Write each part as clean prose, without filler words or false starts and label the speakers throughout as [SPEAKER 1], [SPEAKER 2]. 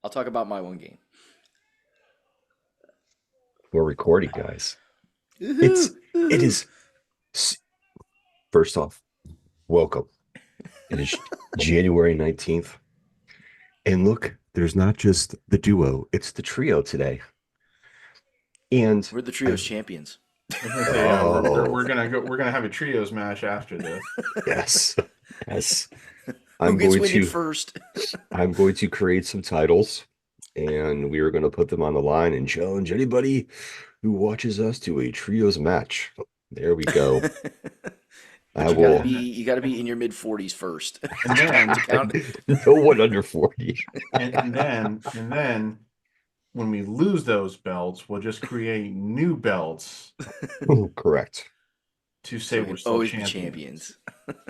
[SPEAKER 1] I'll talk about my one game.
[SPEAKER 2] We're recording, guys.
[SPEAKER 1] Woohoo!
[SPEAKER 2] It's it
[SPEAKER 1] Woohoo!
[SPEAKER 2] is s- First off, welcome. It is January 19th. And look, there's not just the duo, it's the trio today. And
[SPEAKER 1] We're the trios
[SPEAKER 2] I've
[SPEAKER 1] champions.
[SPEAKER 3] I was gonna say, yeah, we're
[SPEAKER 2] oh
[SPEAKER 3] gonna go. We're gonna have a trios match after this.
[SPEAKER 2] yes. Yes.
[SPEAKER 1] Who
[SPEAKER 2] I'm
[SPEAKER 1] gets
[SPEAKER 2] going
[SPEAKER 1] winded
[SPEAKER 2] to
[SPEAKER 1] first?
[SPEAKER 2] I'm going to create some titles and we are going to put them on the line and challenge anybody who watches us to a trios match. There we go. I
[SPEAKER 1] But you gotta
[SPEAKER 2] will
[SPEAKER 1] be
[SPEAKER 3] And
[SPEAKER 1] you gotta be
[SPEAKER 3] and
[SPEAKER 1] in your mid 40s first
[SPEAKER 3] and
[SPEAKER 1] to
[SPEAKER 3] then
[SPEAKER 1] count.
[SPEAKER 2] no one under 40.
[SPEAKER 3] and then when we lose those belts, we'll just create new belts
[SPEAKER 2] Correct.
[SPEAKER 3] to say
[SPEAKER 1] So we
[SPEAKER 3] we're
[SPEAKER 1] can
[SPEAKER 3] still
[SPEAKER 1] always be
[SPEAKER 3] champions.
[SPEAKER 1] champions.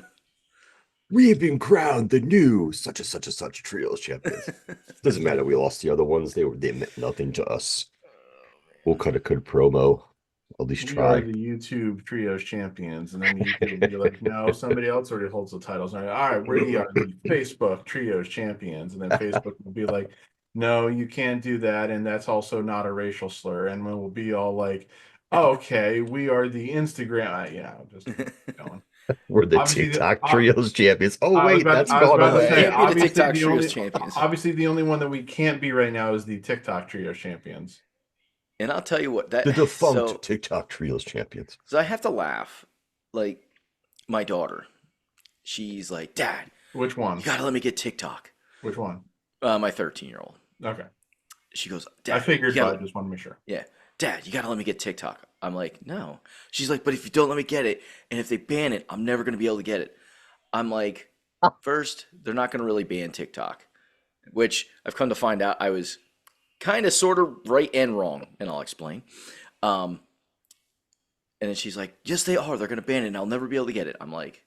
[SPEAKER 2] We have been crowned the new such and such and such trios champions. Doesn't matter. We lost the other ones. They meant nothing to us.
[SPEAKER 1] Oh
[SPEAKER 2] We'll
[SPEAKER 1] man.
[SPEAKER 2] cut a good promo. At least
[SPEAKER 3] We are
[SPEAKER 2] try.
[SPEAKER 3] the YouTube trios champions, and then YouTube will be like, "No, somebody else already holds the titles." And all right, we are the Facebook trios champions, and then Facebook will be like, "No, you can't do that, and that's also not a racial slur." And we'll be all like, "Okay, we are the Instagram." Yeah, just going.
[SPEAKER 2] We're the
[SPEAKER 3] Obviously,
[SPEAKER 2] TikTok trios champions. Oh
[SPEAKER 3] I was
[SPEAKER 2] wait,
[SPEAKER 3] about
[SPEAKER 2] that's
[SPEAKER 3] I was
[SPEAKER 2] gone
[SPEAKER 3] about
[SPEAKER 1] No,
[SPEAKER 3] to
[SPEAKER 1] we
[SPEAKER 3] say
[SPEAKER 2] away.
[SPEAKER 1] can't be the
[SPEAKER 3] obviously
[SPEAKER 1] TikTok
[SPEAKER 3] the
[SPEAKER 1] trios
[SPEAKER 3] only
[SPEAKER 1] champions.
[SPEAKER 3] obviously the only one that we can't be right now is the TikTok trios champions.
[SPEAKER 1] And I'll tell you what that
[SPEAKER 2] The defunct
[SPEAKER 1] so
[SPEAKER 2] TikTok trios champions.
[SPEAKER 1] so I have to laugh. Like my daughter, she's like, Dad,
[SPEAKER 3] Which
[SPEAKER 1] you
[SPEAKER 3] one?
[SPEAKER 1] gotta let me get TikTok.
[SPEAKER 3] Which one?
[SPEAKER 1] My 13-year-old.
[SPEAKER 3] Okay,
[SPEAKER 1] She goes,
[SPEAKER 3] I
[SPEAKER 1] Dad, you
[SPEAKER 3] figured, but I
[SPEAKER 1] gotta
[SPEAKER 3] just want to make sure.
[SPEAKER 1] yeah, Dad, you gotta let me get TikTok. I'm like, no. She's like, but if you don't let me get it, and if they ban it, I'm never gonna be able to get it. I'm like, first, they're not gonna really ban TikTok, which I've come to find out I was kind of sort of right and wrong, and I'll explain. Um, and then she's like, yes, they are. They're gonna ban it, and I'll never be able to get it. I'm like,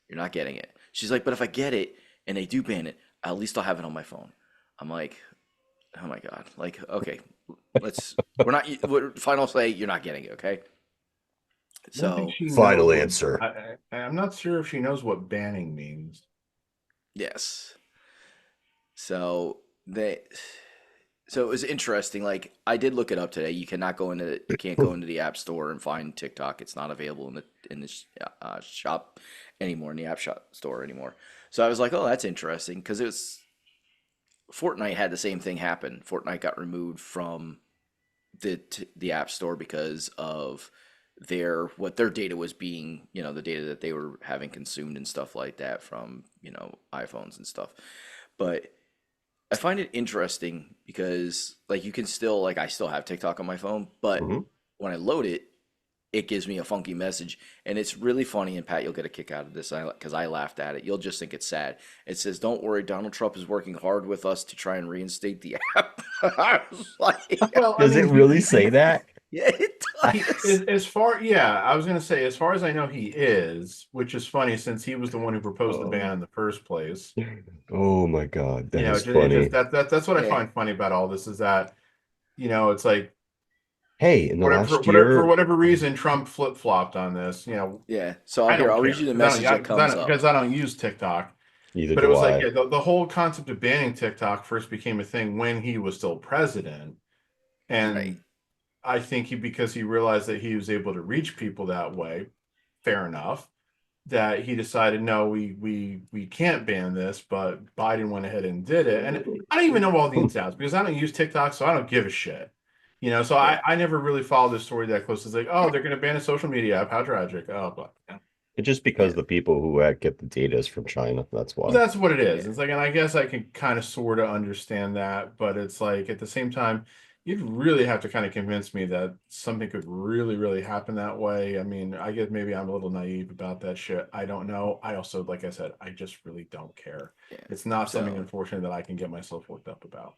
[SPEAKER 1] you're not getting it. She's like, but if I get it and they do ban it, at least I'll have it on my phone. I'm like, oh my God. Like, okay, we're not, final say, you're not getting it, okay?
[SPEAKER 3] I don't think
[SPEAKER 1] So,
[SPEAKER 3] she
[SPEAKER 2] Final
[SPEAKER 3] knows.
[SPEAKER 2] answer.
[SPEAKER 3] I'm not sure if she knows what banning means.
[SPEAKER 1] yes. So, they, so it was interesting. Like, I did look it up today. You can't go into the App Store and find TikTok. It's not available in the shop anymore, in the App Shop store anymore. So I was like, oh, that's interesting because Fortnite had the same thing happen. Fortnite got removed from the App Store because of their data was being, the data that they were having consumed and stuff like that from, iPhones and stuff. But I find it interesting because like you can still like I still have TikTok on my phone, but
[SPEAKER 2] Mhm.
[SPEAKER 1] when I load it, it gives me a funky message, and it's really funny. And Pat, you'll get a kick out of this because I laughed at it. You'll just think it's sad. It says, "Don't worry, Donald Trump is working hard with us to try and reinstate the app." I was like,
[SPEAKER 3] Well, I
[SPEAKER 2] Does it
[SPEAKER 3] mean,
[SPEAKER 2] really say that?
[SPEAKER 1] "Yeah, it
[SPEAKER 3] he
[SPEAKER 1] does."
[SPEAKER 3] as far yeah, I was gonna say as far as I know he is, which is funny since he was the one who proposed the
[SPEAKER 2] Oh.
[SPEAKER 3] ban in the first place.
[SPEAKER 2] Oh my God, that is
[SPEAKER 3] It just
[SPEAKER 2] funny.
[SPEAKER 3] that's what I
[SPEAKER 1] Yeah,
[SPEAKER 3] find funny about all this is that it's like
[SPEAKER 2] Hey, in the
[SPEAKER 3] whatever
[SPEAKER 2] last
[SPEAKER 3] for
[SPEAKER 2] year,
[SPEAKER 3] whatever reason Trump flip flopped on this.
[SPEAKER 1] yeah. So
[SPEAKER 3] I don't
[SPEAKER 1] I'll read
[SPEAKER 3] care
[SPEAKER 1] you the
[SPEAKER 3] because
[SPEAKER 1] message that comes up.
[SPEAKER 3] I don't use TikTok.
[SPEAKER 2] neither
[SPEAKER 3] But it
[SPEAKER 2] do
[SPEAKER 3] was like,
[SPEAKER 2] I.
[SPEAKER 3] yeah, the whole concept of banning TikTok first became a thing when he was still president.
[SPEAKER 1] Right.
[SPEAKER 3] And I think because he realized that he was able to reach people that way, fair enough, that he decided, no, we can't ban this, but Biden went ahead and did it. And I don't even know all the ins and outs because I don't use TikTok, so I don't give a shit. So
[SPEAKER 1] Yeah.
[SPEAKER 3] I never really followed this story that close. It's like, oh, they're going to ban a social media app. How tragic. Oh, but yeah.
[SPEAKER 2] It's just because
[SPEAKER 1] Yeah.
[SPEAKER 2] the people who get the data is from China. That's
[SPEAKER 3] Well,
[SPEAKER 2] why.
[SPEAKER 3] that's what it is.
[SPEAKER 1] Yeah.
[SPEAKER 3] It's like, and I guess I can kind of sort of understand that, but it's like at the same time, you'd really have to kind of convince me that something could really, really happen that way. I mean, I guess maybe I'm a little naive about that shit. I don't know. I also, like I said, I just really don't care.
[SPEAKER 1] Yeah.
[SPEAKER 3] It's not something,
[SPEAKER 1] So
[SPEAKER 3] unfortunate, that I can get myself worked up about.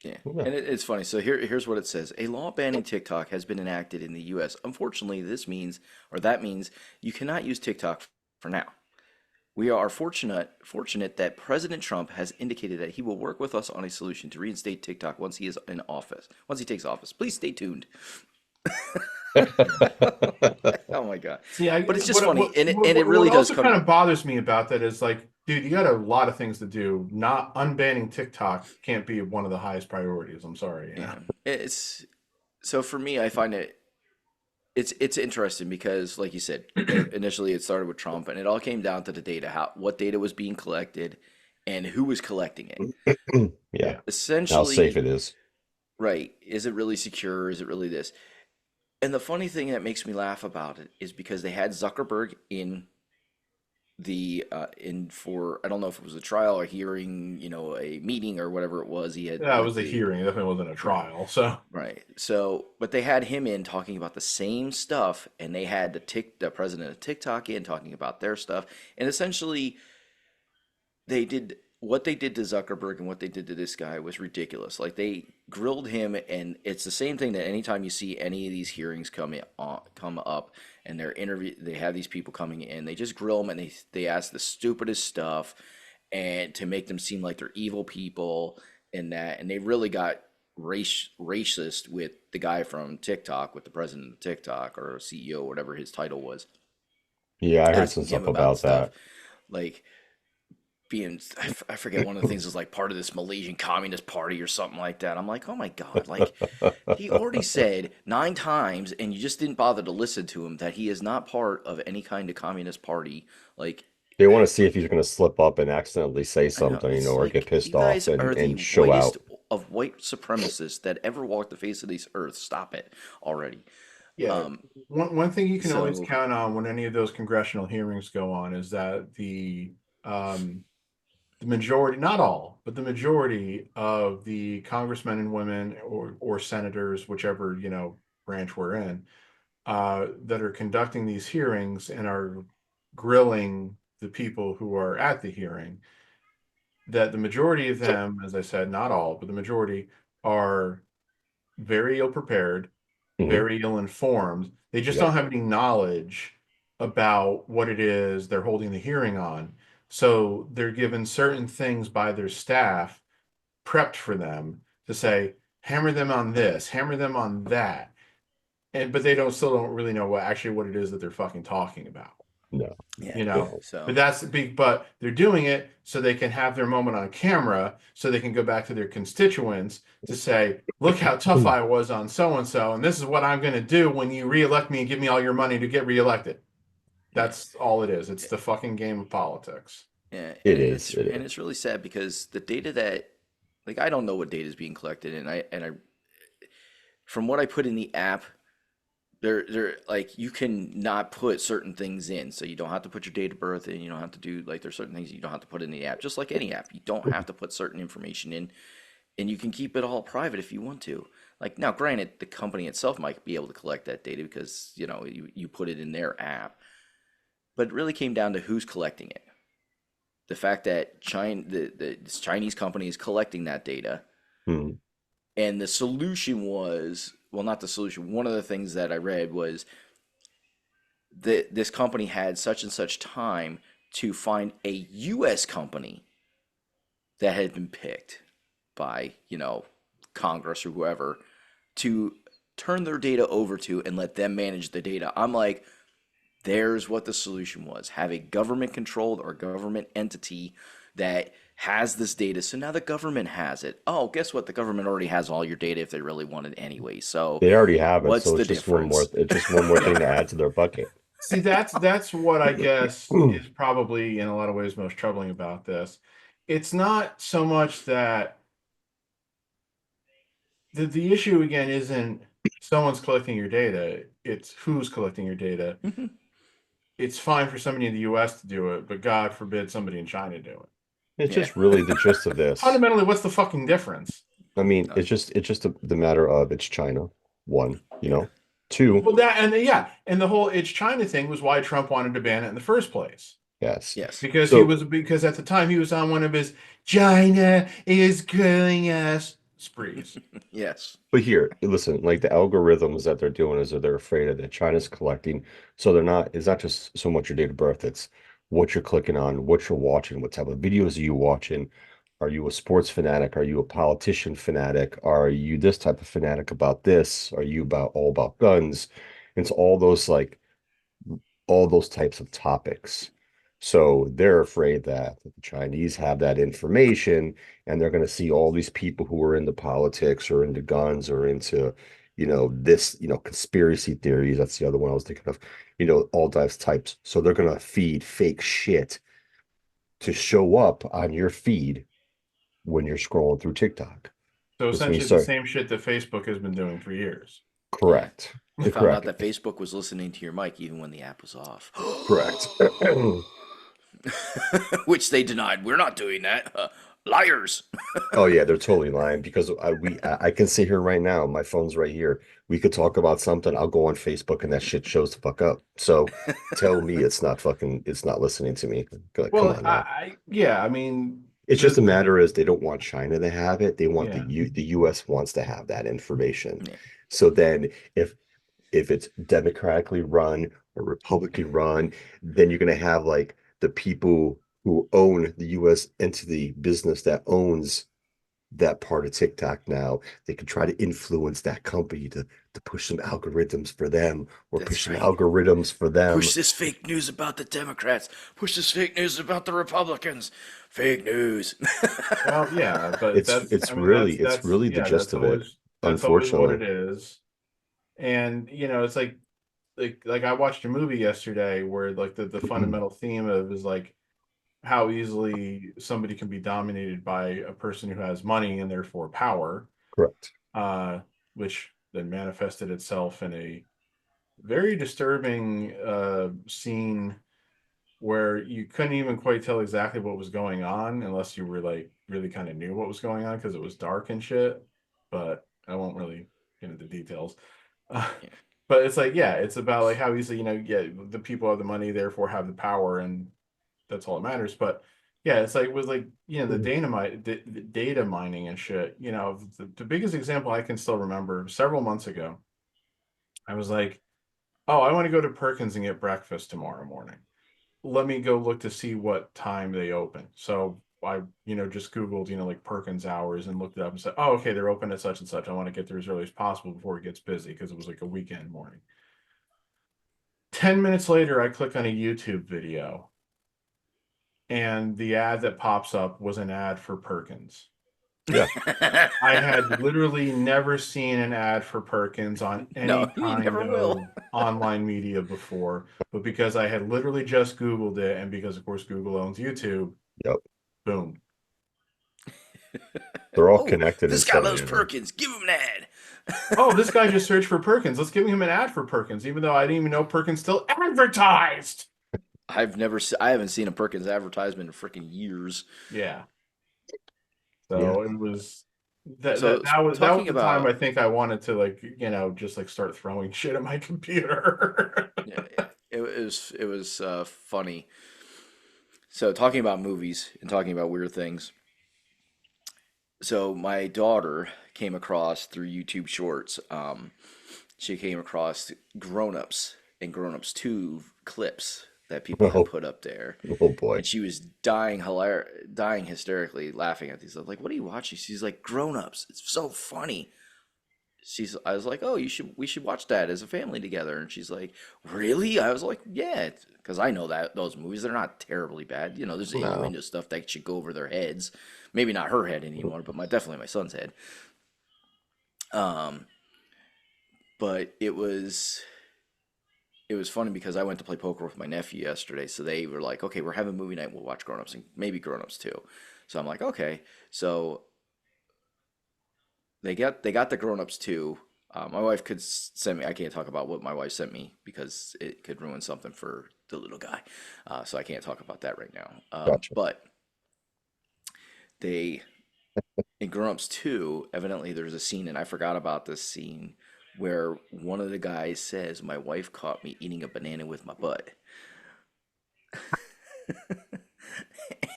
[SPEAKER 1] yeah,
[SPEAKER 2] Yeah.
[SPEAKER 1] and it's funny. So here's what it says: a law banning TikTok has been enacted in the U.S. Unfortunately, that means you cannot use TikTok for now. We are fortunate that President Trump has indicated that he will work with us on a solution to reinstate TikTok once he is in office. Once he takes office, please stay tuned. Oh my God.
[SPEAKER 3] See,
[SPEAKER 1] But it's just funny, and it really
[SPEAKER 3] what
[SPEAKER 1] does
[SPEAKER 3] also kind
[SPEAKER 1] come.
[SPEAKER 3] of bothers me about that is like, dude, you got a lot of things to do. Not unbanning TikTok can't be one of the highest priorities. I'm sorry. Yeah.
[SPEAKER 1] Yeah, it's so for me, I find it's interesting because, like you said, initially it started with Trump, and it all came down to the data, how what data was being collected, and who was collecting it.
[SPEAKER 2] Yeah,
[SPEAKER 3] Yeah.
[SPEAKER 2] how safe
[SPEAKER 1] Essentially,
[SPEAKER 2] it is.
[SPEAKER 1] right? Is it really secure? Is it really this? And the funny thing that makes me laugh about it is because they had Zuckerberg in for, I don't know if it was a trial or hearing, a meeting or whatever it was. He had
[SPEAKER 3] Yeah, it
[SPEAKER 1] went
[SPEAKER 3] was a
[SPEAKER 1] to
[SPEAKER 3] hearing. It definitely wasn't a
[SPEAKER 1] right.
[SPEAKER 3] trial. So
[SPEAKER 1] Right. So, but they had him in talking about the same stuff, and they had the president of TikTok in talking about their stuff, and essentially they did what they did to Zuckerberg and what they did to this guy was ridiculous. Like they grilled him, and it's the same thing that anytime you see any of these hearings come up, and they have these people coming in, they just grill them and they ask the stupidest stuff, and to make them seem like they're evil people and that, and they really got racist with the guy from TikTok, with the president of TikTok or CEO, whatever his title was,
[SPEAKER 2] Yeah, I heard some
[SPEAKER 1] asking him
[SPEAKER 2] stuff
[SPEAKER 1] about
[SPEAKER 2] about
[SPEAKER 1] stuff
[SPEAKER 2] that.
[SPEAKER 1] like being, I forget, one of the things is like part of this Malaysian Communist Party or something like that. I'm like, oh my God, like he already said 9 times, and you just didn't bother to listen to him, that he is not part of any kind of communist party. Like,
[SPEAKER 2] They want to see if he's going to slip up and accidentally say
[SPEAKER 1] I know,
[SPEAKER 2] something,
[SPEAKER 1] it's
[SPEAKER 2] or get
[SPEAKER 1] like
[SPEAKER 2] pissed
[SPEAKER 1] you
[SPEAKER 2] off
[SPEAKER 1] guys
[SPEAKER 2] and
[SPEAKER 1] are the
[SPEAKER 2] show
[SPEAKER 1] whitest
[SPEAKER 2] out.
[SPEAKER 1] of white supremacists that ever walked the face of this earth. Stop it already.
[SPEAKER 3] yeah,
[SPEAKER 1] Um,
[SPEAKER 3] one thing you can always
[SPEAKER 1] so
[SPEAKER 3] count on when any of those congressional hearings go on is that um the majority, not all, but the majority of the congressmen and women or senators, whichever, branch we're in, that are conducting these hearings and are grilling the people who are at the hearing, that the majority of them, as I said, not all, but the majority are very ill prepared,
[SPEAKER 2] Hmm.
[SPEAKER 3] very ill informed. They just
[SPEAKER 2] Yep.
[SPEAKER 3] don't have any knowledge about what it is they're holding the hearing on. So they're given certain things by their staff prepped for them to say, hammer them on this, hammer them on that. And but they don't really know what it is that they're fucking talking about
[SPEAKER 2] No.
[SPEAKER 1] yeah,
[SPEAKER 3] you know
[SPEAKER 2] No.
[SPEAKER 3] but
[SPEAKER 1] so
[SPEAKER 3] that's the big, but they're doing it so they can have their moment on camera, so they can go back to their constituents to say, look how tough I was on so and so, and this is what I'm going to do when you reelect me and give me all your money to get reelected.
[SPEAKER 1] yeah,
[SPEAKER 3] That's all it is. It's the fucking game of politics.
[SPEAKER 1] yeah,
[SPEAKER 2] It is. It
[SPEAKER 1] and
[SPEAKER 2] is.
[SPEAKER 1] it's really sad because the data that, like, I don't know what data is being collected, and I from what I put in the app, they're like, you can not put certain things in, so you don't have to put your date of birth in. You don't have to do, like, there's certain things you don't have to put in the app, just like any app. You don't have to put certain information in, and you can keep it all private if you want to. Like, now, granted, the company itself might be able to collect that data because you put it in their app, but it really came down to who's collecting it. The fact that this Chinese company is collecting that data,
[SPEAKER 2] Hmm.
[SPEAKER 1] and the solution was, well, not the solution. One of the things that I read was that this company had such and such time to find a U.S. company that had been picked by, Congress or whoever, to turn their data over to and let them manage the data. I'm like, there's what the solution was. Have a government controlled or government entity that has this data. So now the government has it. Oh, guess what? The government already has all your data if they really want it anyway. So
[SPEAKER 2] They already have it,
[SPEAKER 1] what's
[SPEAKER 2] so
[SPEAKER 1] the
[SPEAKER 2] it's just one more.
[SPEAKER 1] difference?
[SPEAKER 2] It's just one more thing to add to their bucket.
[SPEAKER 3] See, that's what I guess is probably in a lot of ways most troubling about this. It's not so much that the issue again isn't someone's collecting your data, it's who's collecting your data.
[SPEAKER 1] Mhm.
[SPEAKER 3] It's fine for somebody in the US to do it, but God forbid somebody in China do it.
[SPEAKER 2] It's
[SPEAKER 1] Yeah.
[SPEAKER 2] just really the gist of this.
[SPEAKER 3] Fundamentally, what's the fucking difference?
[SPEAKER 2] I mean,
[SPEAKER 1] None.
[SPEAKER 2] it's just the matter of it's China. One,
[SPEAKER 1] Yeah.
[SPEAKER 2] two,
[SPEAKER 3] Well, and the whole it's China thing was why Trump wanted to ban it in the first place.
[SPEAKER 2] yes.
[SPEAKER 1] Yes.
[SPEAKER 2] So
[SPEAKER 3] Because at the time he was on one of his China is killing us sprees.
[SPEAKER 1] Yes.
[SPEAKER 2] but here, listen, like the algorithms that they're doing is that they're afraid of that China's collecting. So it's not just so much your date of birth, it's what you're clicking on, what you're watching, what type of videos are you watching. Are you a sports fanatic? Are you a politician fanatic? Are you this type of fanatic about this? Are you all about guns? It's all those like all those types of topics. So they're afraid that the Chinese have that information and they're going to see all these people who are into politics or into guns or into, this, conspiracy theories. That's the other one I was thinking of, all those types. So they're going to feed fake shit to show up on your feed when you're scrolling through TikTok.
[SPEAKER 3] So
[SPEAKER 2] Which means,
[SPEAKER 3] essentially the same shit that Facebook has been doing for years.
[SPEAKER 2] correct.
[SPEAKER 1] I found out
[SPEAKER 2] Correct.
[SPEAKER 1] that Facebook was listening to your mic even when the app was off.
[SPEAKER 2] Correct.
[SPEAKER 1] Which they denied. We're not doing that. Liars.
[SPEAKER 2] Oh yeah, they're totally lying because I can sit here right now. My phone's right here. We could talk about something. I'll go on Facebook and that shit shows the fuck up. So tell me it's not listening to me. Come
[SPEAKER 3] Well,
[SPEAKER 2] on now.
[SPEAKER 3] yeah, I mean,
[SPEAKER 2] It's just a matter is they don't want China to have it. They want
[SPEAKER 3] yeah.
[SPEAKER 2] the US wants to have that information.
[SPEAKER 1] Yeah.
[SPEAKER 2] So then if it's democratically run or Republican run, then you're gonna have like the people who own the US entity business that owns that part of TikTok now. They could try to influence that company to push some algorithms for them or
[SPEAKER 1] That's
[SPEAKER 2] push some
[SPEAKER 1] right.
[SPEAKER 2] algorithms for them.
[SPEAKER 1] Push this fake news about the Democrats. Push this fake news about the Republicans. Fake news.
[SPEAKER 3] Well, yeah, but
[SPEAKER 2] It's
[SPEAKER 3] that's, I mean,
[SPEAKER 2] really
[SPEAKER 3] that's
[SPEAKER 2] the
[SPEAKER 3] yeah,
[SPEAKER 2] gist of it,
[SPEAKER 3] that's always what it
[SPEAKER 2] unfortunately.
[SPEAKER 3] is. And it's like I watched a movie yesterday where like the fundamental theme of is like how easily somebody can be dominated by a person who has money and therefore power,
[SPEAKER 2] Correct.
[SPEAKER 3] which then manifested itself in a very disturbing scene where you couldn't even quite tell exactly what was going on unless you were like really kind of knew what was going on because it was dark and shit. But I won't really get into the details. Uh,
[SPEAKER 1] Yeah.
[SPEAKER 3] but it's like, yeah, it's about like how easily, yeah, the people have the money, therefore have the power, and that's all that matters. But yeah, it's like with like, the data mining and shit. The biggest example I can still remember several months ago, I was like, oh, I want to go to Perkins and get breakfast tomorrow morning. Let me go look to see what time they open. So I, just Googled, like Perkins hours and looked it up and said, oh, okay, they're open at such and such. I want to get there as early as possible before it gets busy because it was like a weekend morning. 10 minutes later, I click on a YouTube video and the ad that pops up was an ad for Perkins.
[SPEAKER 2] Yeah.
[SPEAKER 3] I had literally never seen an ad for Perkins on any
[SPEAKER 1] No, you
[SPEAKER 3] kind
[SPEAKER 1] never will.
[SPEAKER 3] of online media before, but because I had literally just Googled it, and because of course Google owns YouTube,
[SPEAKER 2] Yep.
[SPEAKER 3] boom.
[SPEAKER 2] They're all
[SPEAKER 1] Oh,
[SPEAKER 2] connected in
[SPEAKER 1] this guy
[SPEAKER 2] some
[SPEAKER 1] loves
[SPEAKER 2] manner.
[SPEAKER 1] Perkins. Give him an ad.
[SPEAKER 3] Oh, this guy just searched for Perkins. Let's give him an ad for Perkins, even though I didn't even know Perkins still advertised.
[SPEAKER 1] I haven't seen a Perkins advertisement in freaking years.
[SPEAKER 3] Yeah.
[SPEAKER 2] Yeah.
[SPEAKER 3] So it was that
[SPEAKER 1] So
[SPEAKER 3] that was
[SPEAKER 1] talking
[SPEAKER 3] the time I
[SPEAKER 1] about
[SPEAKER 3] think I wanted to like, just like start throwing shit at my computer.
[SPEAKER 1] yeah, it was funny. So talking about movies and talking about weird things. So my daughter came across through YouTube Shorts. She came across Grown Ups and Grown Ups 2 clips that people had
[SPEAKER 2] Oh,
[SPEAKER 1] put up there.
[SPEAKER 2] oh boy.
[SPEAKER 1] And she was dying hysterically laughing at these. I'm like, what are you watching? She's like, Grown Ups. It's so funny. I was like, oh, we should watch that as a family together. And she's like, really? I was like, yeah, because I know that those movies, they're not terribly bad. There's
[SPEAKER 2] No.
[SPEAKER 1] innuendo stuff that should go over their heads. Maybe not her head anymore, but definitely my son's head. Um, but it was funny because I went to play poker with my nephew yesterday. So they were like, okay, we're having movie night. We'll watch Grown Ups and maybe Grown Ups too. So I'm like, okay. So they got the Grown Ups too. My wife could send me. I can't talk about what my wife sent me because it could ruin something for the little guy. So I can't talk about that right now.
[SPEAKER 2] Gotcha.
[SPEAKER 1] But they in Grown Ups 2, evidently there's a scene, and I forgot about this scene, where one of the guys says, my wife caught me eating a banana with my butt.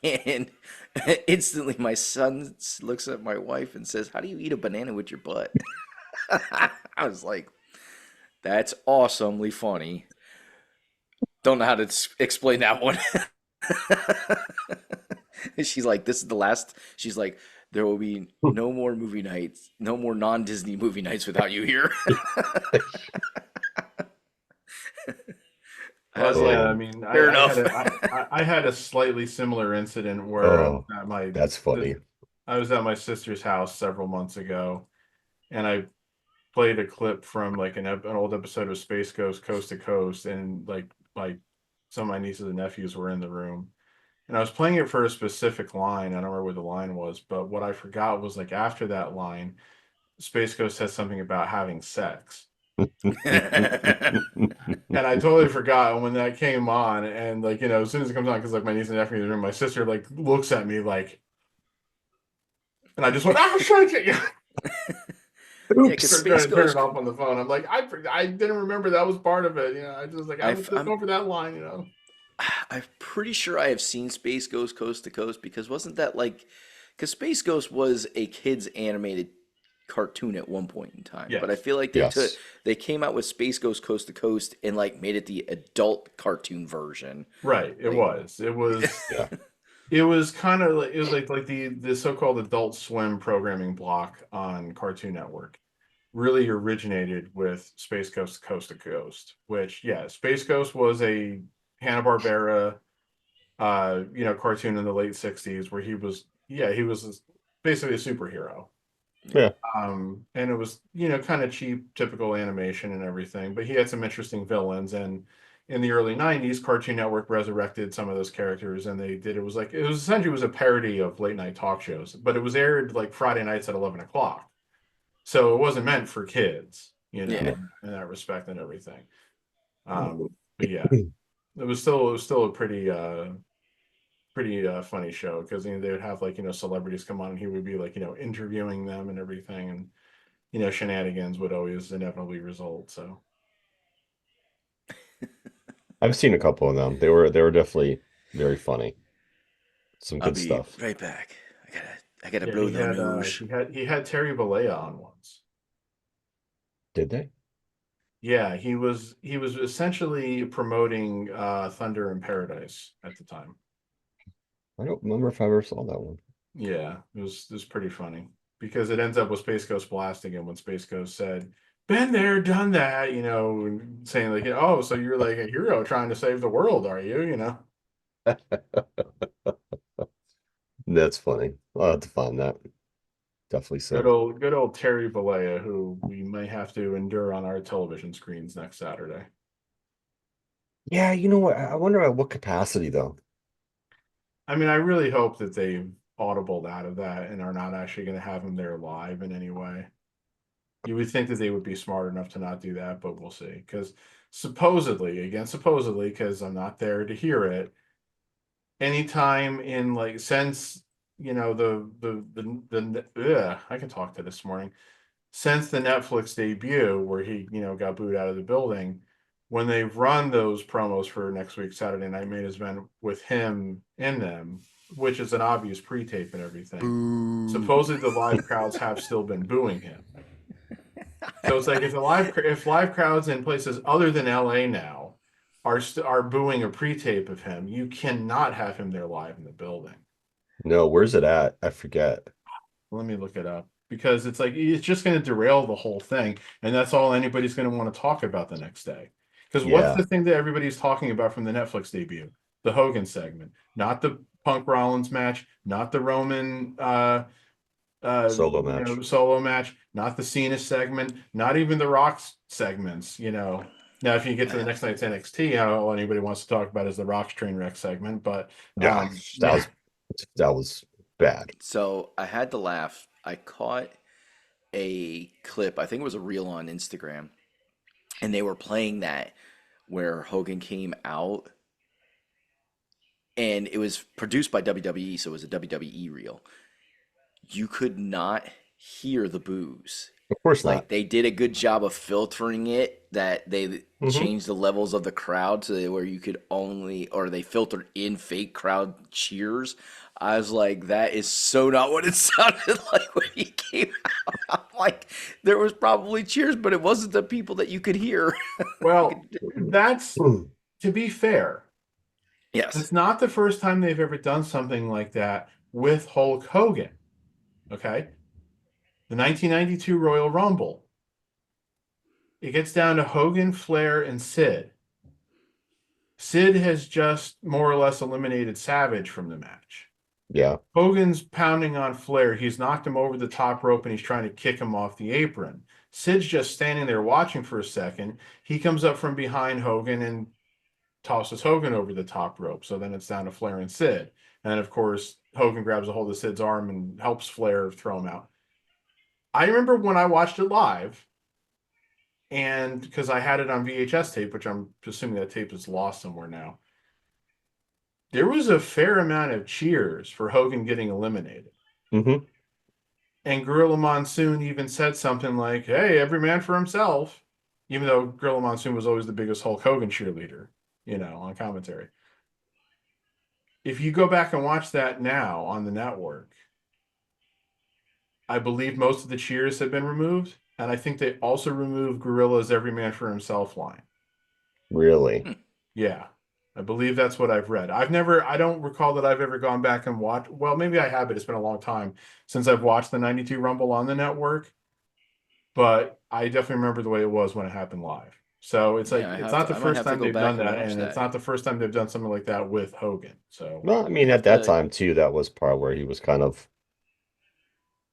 [SPEAKER 1] And instantly my son looks at my wife and says, how do you eat a banana with your butt? I was like, that's awesomely funny. Don't know how to explain that one. She's like, this is the last. She's like, there will be no more movie nights, no more non-Disney movie nights without you here.
[SPEAKER 3] Well, yeah, I
[SPEAKER 2] Oh,
[SPEAKER 3] mean,
[SPEAKER 1] Fair
[SPEAKER 3] I had
[SPEAKER 1] enough.
[SPEAKER 3] I had a slightly similar incident where
[SPEAKER 2] oh, that's funny.
[SPEAKER 3] I was at my sister's house several months ago, and I played a clip from like an old episode of Space Ghost Coast to Coast, and like some of my nieces and nephews were in the room, and I was playing it for a specific line. I don't remember what the line was, but what I forgot was like after that line, Space Ghost says something about having sex. And I totally forgot when that came on, and like as soon as it comes on, because like my niece and nephew in the room, my sister like looks at me like, and I just went, "Ah, shut it!"
[SPEAKER 1] Yeah, because
[SPEAKER 2] Oops.
[SPEAKER 3] Trying to turn it off on the phone. I'm like, I didn't remember that was part of it. I just like I was just
[SPEAKER 1] I'm
[SPEAKER 3] going for that line.
[SPEAKER 1] I'm pretty sure I have seen Space Ghost Coast to Coast because wasn't that like because Space Ghost was a kids animated cartoon at one point in time, but I
[SPEAKER 3] Yes,
[SPEAKER 1] feel like
[SPEAKER 2] Yes.
[SPEAKER 1] they came out with Space Ghost Coast to Coast and like made it the adult cartoon version.
[SPEAKER 3] right.
[SPEAKER 1] Like
[SPEAKER 2] Yeah.
[SPEAKER 3] It was kind of like it was like the so-called Adult Swim programming block on Cartoon Network really originated with Space Ghost Coast to Coast, which yeah, Space Ghost was a Hanna-Barbera cartoon in the late 60s where he was basically a superhero.
[SPEAKER 2] Yeah.
[SPEAKER 3] And it was, kind of cheap, typical animation and everything, but he had some interesting villains. And in the early 90s, Cartoon Network resurrected some of those characters, and it was essentially a parody of late night talk shows, but it was aired like Friday nights at 11 o'clock. So it wasn't meant for kids,
[SPEAKER 1] yeah.
[SPEAKER 3] in that respect and everything. But yeah, it was still a pretty funny show because they would have like celebrities come on and he would be like interviewing them and everything, and shenanigans would always inevitably result. So
[SPEAKER 2] I've seen a couple of them. They were definitely very funny. Some
[SPEAKER 1] I'll
[SPEAKER 2] good
[SPEAKER 1] be
[SPEAKER 2] stuff.
[SPEAKER 1] right back. I gotta
[SPEAKER 3] yeah,
[SPEAKER 1] blow the news.
[SPEAKER 3] he had Terry Bollea on once.
[SPEAKER 2] Did they?
[SPEAKER 3] Yeah, he was essentially promoting Thunder in Paradise at the time.
[SPEAKER 2] I don't remember if I ever saw that one.
[SPEAKER 3] Yeah, it was pretty funny because it ends up with Space Ghost blasting him when Space Ghost said, "Been there, done that," and saying like, "Oh, so you're like a hero trying to save the world, are you?"
[SPEAKER 2] That's funny. I'll have to find that. Definitely so.
[SPEAKER 3] Good old Terry Bollea, who we may have to endure on our television screens next Saturday.
[SPEAKER 2] Yeah, you know what? I wonder at what capacity though.
[SPEAKER 3] I mean, I really hope that they've audibled out of that and are not actually going to have him there live in any way. You would think that they would be smart enough to not do that, but we'll see. Because supposedly, because I'm not there to hear it, anytime in like since I can talk to this morning since the Netflix debut where he got booed out of the building, when they've run those promos for next week's Saturday Night Main Event with him in them, which is an obvious pre-tape and everything.
[SPEAKER 1] Boo.
[SPEAKER 3] Supposedly the live crowds have still been booing him. So it's like if live crowds in places other than LA now are booing a pre-tape of him, you cannot have him there live in the building.
[SPEAKER 2] No, where's it at? I forget.
[SPEAKER 3] Let me look it up because it's like it's just going to derail the whole thing, and that's all anybody's going to want to talk about the next day. Because what's
[SPEAKER 2] Yeah.
[SPEAKER 3] the thing that everybody's talking about from the Netflix debut? The Hogan segment, not the Punk Rollins match, not the Roman
[SPEAKER 2] Solo match.
[SPEAKER 3] solo match, not the Cena segment, not even the Rock's segments. Now if you get to the next night's NXT, all anybody wants to talk about is the Rock's train wreck segment. But
[SPEAKER 2] Yeah,
[SPEAKER 3] yeah,
[SPEAKER 2] that was bad.
[SPEAKER 1] So I had to laugh. I caught a clip. I think it was a reel on Instagram, and they were playing that where Hogan came out, and it was produced by WWE, so it was a WWE reel. You could not hear the boos.
[SPEAKER 2] Of course
[SPEAKER 1] Like
[SPEAKER 2] not.
[SPEAKER 1] they did a good job of filtering it, that they
[SPEAKER 2] Hmm.
[SPEAKER 1] changed the levels of the crowd so that where you could only, or they filtered in fake crowd cheers. I was like, that is so not what it sounded like when he came out. I'm like, there was probably cheers, but it wasn't the people that you could hear.
[SPEAKER 3] well, that's to be fair.
[SPEAKER 1] Yes.
[SPEAKER 3] It's not the first time they've ever done something like that with Hulk Hogan. Okay. The 1992 Royal Rumble. It gets down to Hogan, Flair, and Sid. Sid has just more or less eliminated Savage from the match.
[SPEAKER 2] Yeah.
[SPEAKER 3] Hogan's pounding on Flair. He's knocked him over the top rope and he's trying to kick him off the apron. Sid's just standing there watching for a second. He comes up from behind Hogan and tosses Hogan over the top rope. So then it's down to Flair and Sid. And of course, Hogan grabs a hold of Sid's arm and helps Flair throw him out. I remember when I watched it live, and because I had it on VHS tape, which I'm assuming that tape is lost somewhere now, there was a fair amount of cheers for Hogan getting eliminated.
[SPEAKER 2] Mm-hmm.
[SPEAKER 3] And Gorilla Monsoon even said something like, "Hey, every man for himself," even though Gorilla Monsoon was always the biggest Hulk Hogan cheerleader, on commentary. If you go back and watch that now on the network, I believe most of the cheers have been removed. And I think they also removed Gorilla's every man for himself line.
[SPEAKER 2] Really?
[SPEAKER 3] Yeah. I believe that's what I've read. I don't recall that I've ever gone back and watched. Well, maybe I have, but it's been a long time since I've watched the 92 Rumble on the network. But I definitely remember the way it was when it happened live. So it's like,
[SPEAKER 1] Yeah,
[SPEAKER 3] it's not the
[SPEAKER 1] I might
[SPEAKER 3] first
[SPEAKER 1] have to
[SPEAKER 3] time
[SPEAKER 1] go
[SPEAKER 3] they've
[SPEAKER 1] back
[SPEAKER 3] done
[SPEAKER 1] and
[SPEAKER 3] that.
[SPEAKER 1] watch
[SPEAKER 3] And it's
[SPEAKER 1] that.
[SPEAKER 3] not the first time they've done something like that with Hogan. So
[SPEAKER 2] Well, I mean,
[SPEAKER 1] Have
[SPEAKER 2] at that
[SPEAKER 1] to-
[SPEAKER 2] time too, that was part where he was kind of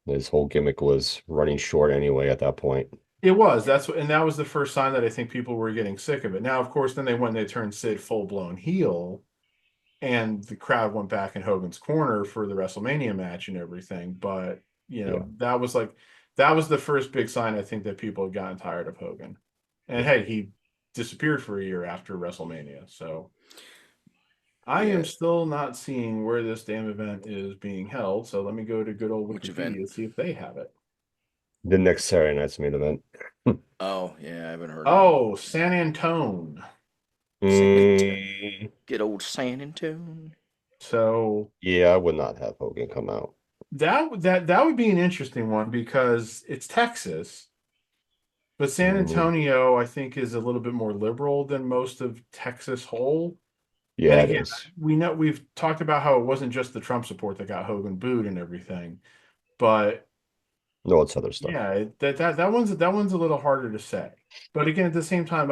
[SPEAKER 2] his whole gimmick was running short anyway at that point.
[SPEAKER 3] it was. And that was the first sign that I think people were getting sick of it. Now, of course, then they went and they turned Sid full blown heel. And the crowd went back in Hogan's corner for the WrestleMania match and everything. But
[SPEAKER 2] Yeah.
[SPEAKER 3] that was the first big sign I think that people had gotten tired of Hogan. And hey, he disappeared for a year after WrestleMania. So I
[SPEAKER 1] Yeah.
[SPEAKER 3] am still not seeing where this damn event is being held. So let me go to good old
[SPEAKER 1] Which
[SPEAKER 3] Wikipedia
[SPEAKER 1] event?
[SPEAKER 3] and see if they have it.
[SPEAKER 2] The next Saturday night's main event.
[SPEAKER 1] Oh, yeah, I haven't heard of
[SPEAKER 3] Oh, San Antone.
[SPEAKER 2] Mm,
[SPEAKER 1] Get old San Antonio.
[SPEAKER 3] So
[SPEAKER 2] yeah, I would not have Hogan come out.
[SPEAKER 3] that would be an interesting one because it's Texas. But San
[SPEAKER 2] Mhm.
[SPEAKER 3] Antonio, I think, is a little bit more liberal than most of Texas whole. And
[SPEAKER 2] Yeah, it
[SPEAKER 3] again,
[SPEAKER 2] is.
[SPEAKER 3] we've talked about how it wasn't just the Trump support that got Hogan booed and everything. But
[SPEAKER 2] No, it's other stuff.
[SPEAKER 3] yeah, that one's a little harder to say. But again, at the same time,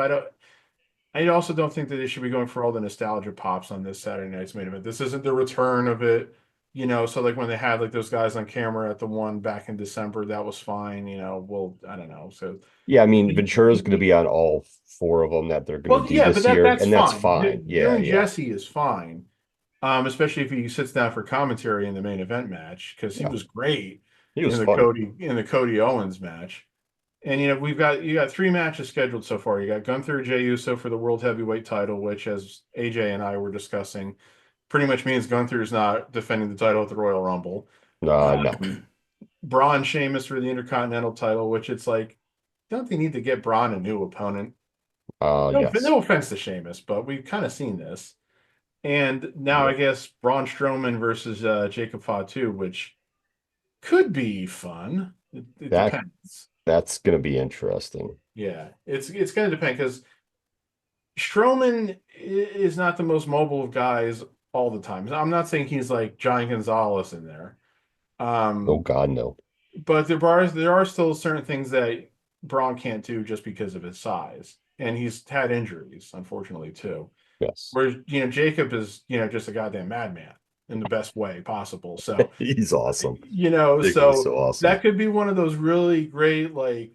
[SPEAKER 3] I also don't think that they should be going for all the nostalgia pops on this Saturday night's main event. This isn't the return of it, So like when they had like those guys on camera at the one back in December, that was fine. Well, I don't know. So
[SPEAKER 2] Yeah, I mean, Ventura's going to be on all four of them that they're going
[SPEAKER 3] well,
[SPEAKER 2] to do
[SPEAKER 3] yeah, but
[SPEAKER 2] this year,
[SPEAKER 3] that's
[SPEAKER 2] and that's
[SPEAKER 3] fine.
[SPEAKER 2] fine. Yeah,
[SPEAKER 3] Doing
[SPEAKER 2] yeah,
[SPEAKER 3] Jesse is fine, especially if he sits down for commentary in the main event match because he
[SPEAKER 2] yeah.
[SPEAKER 3] was great
[SPEAKER 2] He was fun.
[SPEAKER 3] In the Cody Owens match. And you got three matches scheduled so far. You got Gunther Jey Uso for the World Heavyweight title, which, as AJ and I were discussing, pretty much means Gunther is not defending the title at the Royal Rumble.
[SPEAKER 2] No.
[SPEAKER 3] Braun Sheamus for the Intercontinental title, which it's like, don't they need to get Braun a new opponent?
[SPEAKER 2] Yes.
[SPEAKER 3] No offense to Sheamus, but we've kind of seen this. And now I
[SPEAKER 2] Yep.
[SPEAKER 3] guess Braun Strowman versus Jacob Fatu, which could be fun. It
[SPEAKER 2] That
[SPEAKER 3] depends.
[SPEAKER 2] that's going to be interesting.
[SPEAKER 3] Yeah, it's going to depend because Strowman is not the most mobile of guys all the time. I'm not saying he's like Giant Gonzalez in there.
[SPEAKER 2] Oh
[SPEAKER 3] Um,
[SPEAKER 2] God, no.
[SPEAKER 3] but there are still certain things that Braun can't do just because of his size. And he's had injuries, unfortunately, too.
[SPEAKER 2] Yes.
[SPEAKER 3] Whereas, Jacob is, just a goddamn madman in the best way possible. So,
[SPEAKER 2] He's awesome. Ridiculous,
[SPEAKER 3] so
[SPEAKER 2] so awesome.
[SPEAKER 3] that could be one of those really great, like,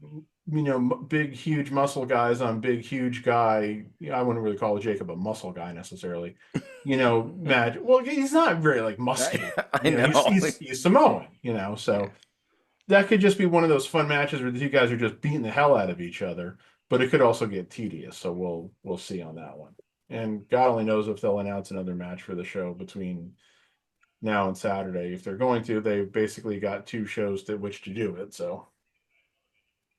[SPEAKER 3] big, huge muscle guys on big, huge guy. I wouldn't really call Jacob a muscle guy necessarily. Match. Well, he's not very like muscular.
[SPEAKER 1] I know.
[SPEAKER 3] He's Samoan. So that could just be one of those fun matches where the two guys are just beating the hell out of each other. But it could also get tedious. So we'll see on that one. And God only knows if they'll announce another match for the show between now and Saturday. If they're going to, they basically got two shows to which to do it. So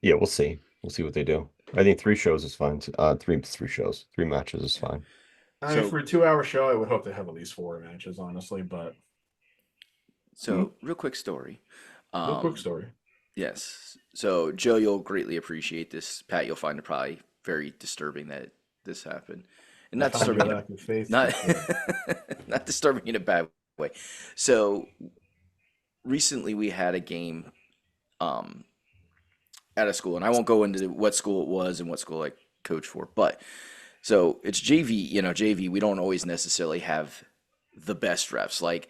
[SPEAKER 2] Yeah, we'll see. We'll see what they do. I think three shows is fine. Three shows, three matches is fine.
[SPEAKER 3] I mean,
[SPEAKER 1] So,
[SPEAKER 3] for a 2 hour show, I would hope they have at least four matches, honestly. But
[SPEAKER 1] real quick story.
[SPEAKER 3] real quick story.
[SPEAKER 1] Yes. So, Joe, you'll greatly appreciate this. Pat, you'll find it probably very disturbing that this happened, and
[SPEAKER 3] I
[SPEAKER 1] not
[SPEAKER 3] find
[SPEAKER 1] disturbing
[SPEAKER 3] your
[SPEAKER 1] in
[SPEAKER 3] lack of faith.
[SPEAKER 1] not not disturbing in a bad way. So, recently we had a game um at a school, and I won't go into what school it was and what school I coached for, but So it's JV, JV, we don't always necessarily have the best refs. Like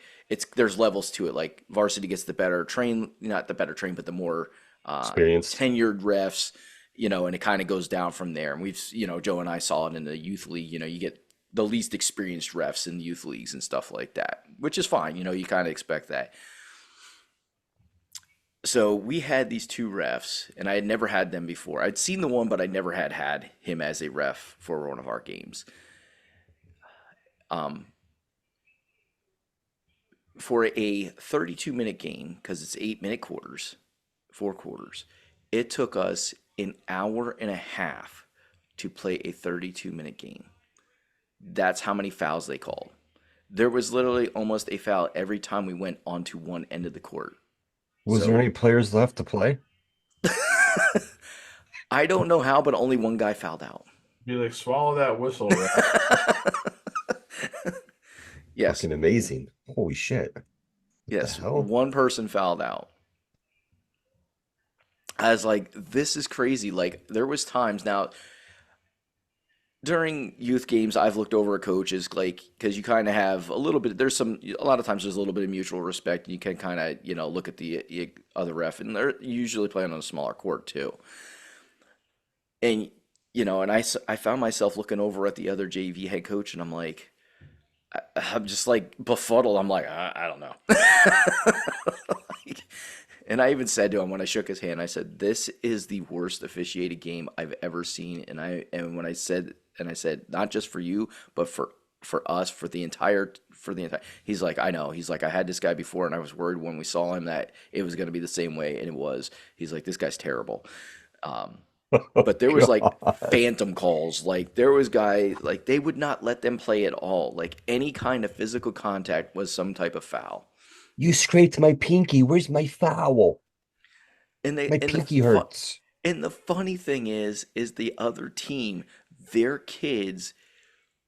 [SPEAKER 1] there's levels to it. Like varsity gets the better train, not the better train, but the more
[SPEAKER 2] Experienced.
[SPEAKER 1] tenured refs, and it kind of goes down from there. And Joe and I saw it in the youth league, you get the least experienced refs in the youth leagues and stuff like that, which is fine. You kind of expect that. So we had these two refs, and I had never had them before. I'd seen the one, but I never had him as a ref for one of our games. For a 32-minute game, because it's 8-minute quarters, 4 quarters, it took us an hour and a half to play a 32-minute game. That's how many fouls they called. There was literally almost a foul every time we went onto one end of the court.
[SPEAKER 2] Was there any players left to play?
[SPEAKER 1] I don't know how, but only one guy fouled out.
[SPEAKER 3] Be like, swallow that whistle. Right?
[SPEAKER 1] Yes.
[SPEAKER 2] Fucking amazing. Holy shit.
[SPEAKER 1] Yes. One person fouled out. I was like, this is crazy. Like, there was times now during youth games, I've looked over at coaches, like, because you kind of have a little bit, a lot of times there's a little bit of mutual respect. And you can kind of, look at the other ref, and they're usually playing on a smaller court too. And, and I found myself looking over at the other JV head coach, and I'm like, I'm just like befuddled. I'm like, I don't know. And I even said to him when I shook his hand, I said, "This is the worst officiated game I've ever seen." And when I said, not just for you, but for us, for the entire. He's like, "I know." He's like, "I had this guy before, and I was worried when we saw him that it was going to be the same way, and it was." He's like, "This guy's terrible." But there was like phantom calls. Like there was like they would not let them play at all. Like any kind of physical contact was some type of foul.
[SPEAKER 2] You scraped my pinky. Where's my foul? My pinky hurts.
[SPEAKER 1] And the funny thing is the other team, their kids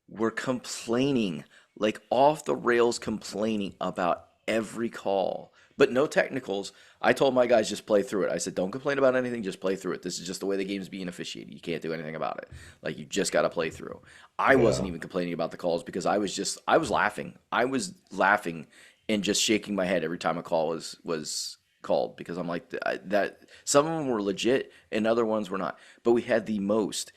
[SPEAKER 1] were complaining, like off the rails complaining about every call. But no technicals. I told my guys, just play through it. I said, don't complain about anything, just play through it. This is just the way the game's being officiated. You can't do anything about it. Like, you just got to play through. I wasn't even complaining about the calls because I was laughing. I was laughing and just shaking my head every time a call was called, because I'm like, that some of them were legit and other ones were not. But we had the most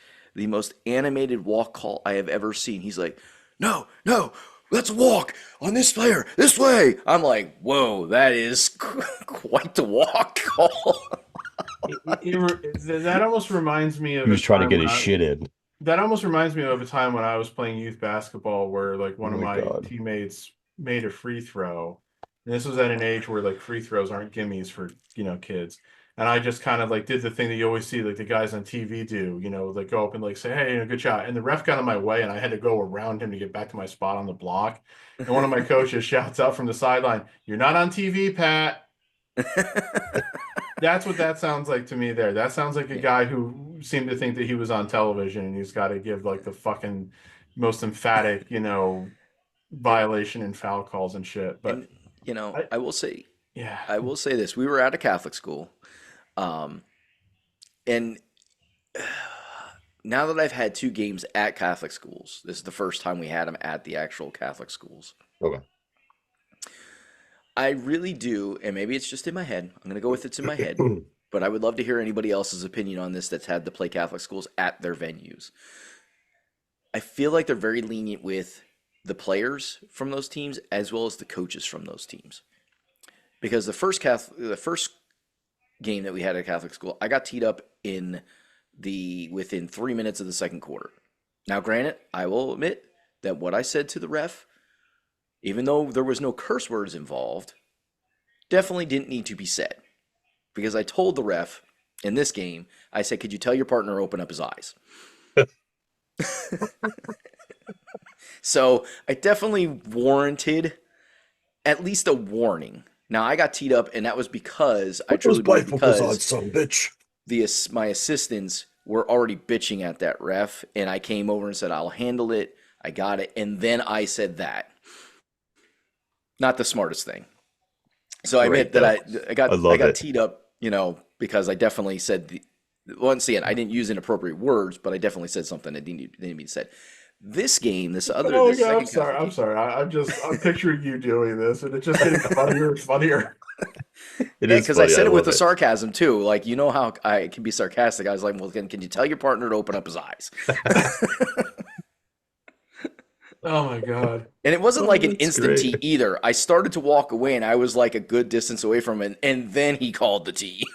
[SPEAKER 1] animated walk call I have ever seen. He's like, no, let's walk on this player this way. I'm like, whoa, that is quite the walk call.
[SPEAKER 3] That almost reminds me of.
[SPEAKER 2] He was trying to get his shit in.
[SPEAKER 3] That almost reminds me of a time when I was playing youth basketball where like one of my teammates made a free throw. And this was at an age where like free throws aren't gimmies for, kids. And I just kind of like did the thing that you always see like the guys on TV do, like go up and like say, hey, good shot. And the ref got in my way and I had to go around him to get back to my spot on the block. And one of my coaches shouts out from the sideline, "You're not on TV, Pat." That's what that sounds like to me there. That sounds like a guy who seemed to think that he was on television and he's got to give like the fucking most emphatic, violation and foul calls and shit. But
[SPEAKER 1] I will say this. We were at a Catholic school. And now that I've had 2 games at Catholic schools, this is the first time we had them at the actual Catholic schools.
[SPEAKER 2] Okay.
[SPEAKER 1] I really do, and maybe it's just in my head. I'm going to go with it's in my head, but I would love to hear anybody else's opinion on this that's had to play Catholic schools at their venues. I feel like they're very lenient with the players from those teams as well as the coaches from those teams. Because the first game that we had at Catholic school, I got teed up within 3 minutes of the second quarter. Now, granted, I will admit that what I said to the ref, even though there was no curse words involved, definitely didn't need to be said. Because I told the ref in this game, I said, could you tell your partner to open up his eyes? So I definitely warranted at least a warning. Now, I got teed up, and that was because my assistants were already bitching at that ref, and I came over and said, I'll handle it. I got it. And then I said that. Not the smartest thing. So I admit that I got teed up, because I definitely said once again, I didn't use inappropriate words, but I definitely said something that didn't need said. This game,
[SPEAKER 3] Oh
[SPEAKER 1] this
[SPEAKER 3] yeah, I'm
[SPEAKER 1] second
[SPEAKER 3] sorry.
[SPEAKER 1] Catholic
[SPEAKER 3] I'm
[SPEAKER 1] game,
[SPEAKER 3] sorry. I'm picturing you doing this, and it's just getting funnier and funnier.
[SPEAKER 2] It is
[SPEAKER 1] because I
[SPEAKER 2] funny. I
[SPEAKER 1] said it with
[SPEAKER 2] love
[SPEAKER 1] the
[SPEAKER 2] it.
[SPEAKER 1] sarcasm too. Like, you know how I can be sarcastic. I was like, well, can you tell your partner to open up his eyes?
[SPEAKER 3] Oh my god.
[SPEAKER 1] And it wasn't
[SPEAKER 2] Oh,
[SPEAKER 1] like an
[SPEAKER 2] that's
[SPEAKER 1] instant
[SPEAKER 2] great.
[SPEAKER 1] tee either. I started to walk away, and I was like a good distance away from it, and then he called the tee.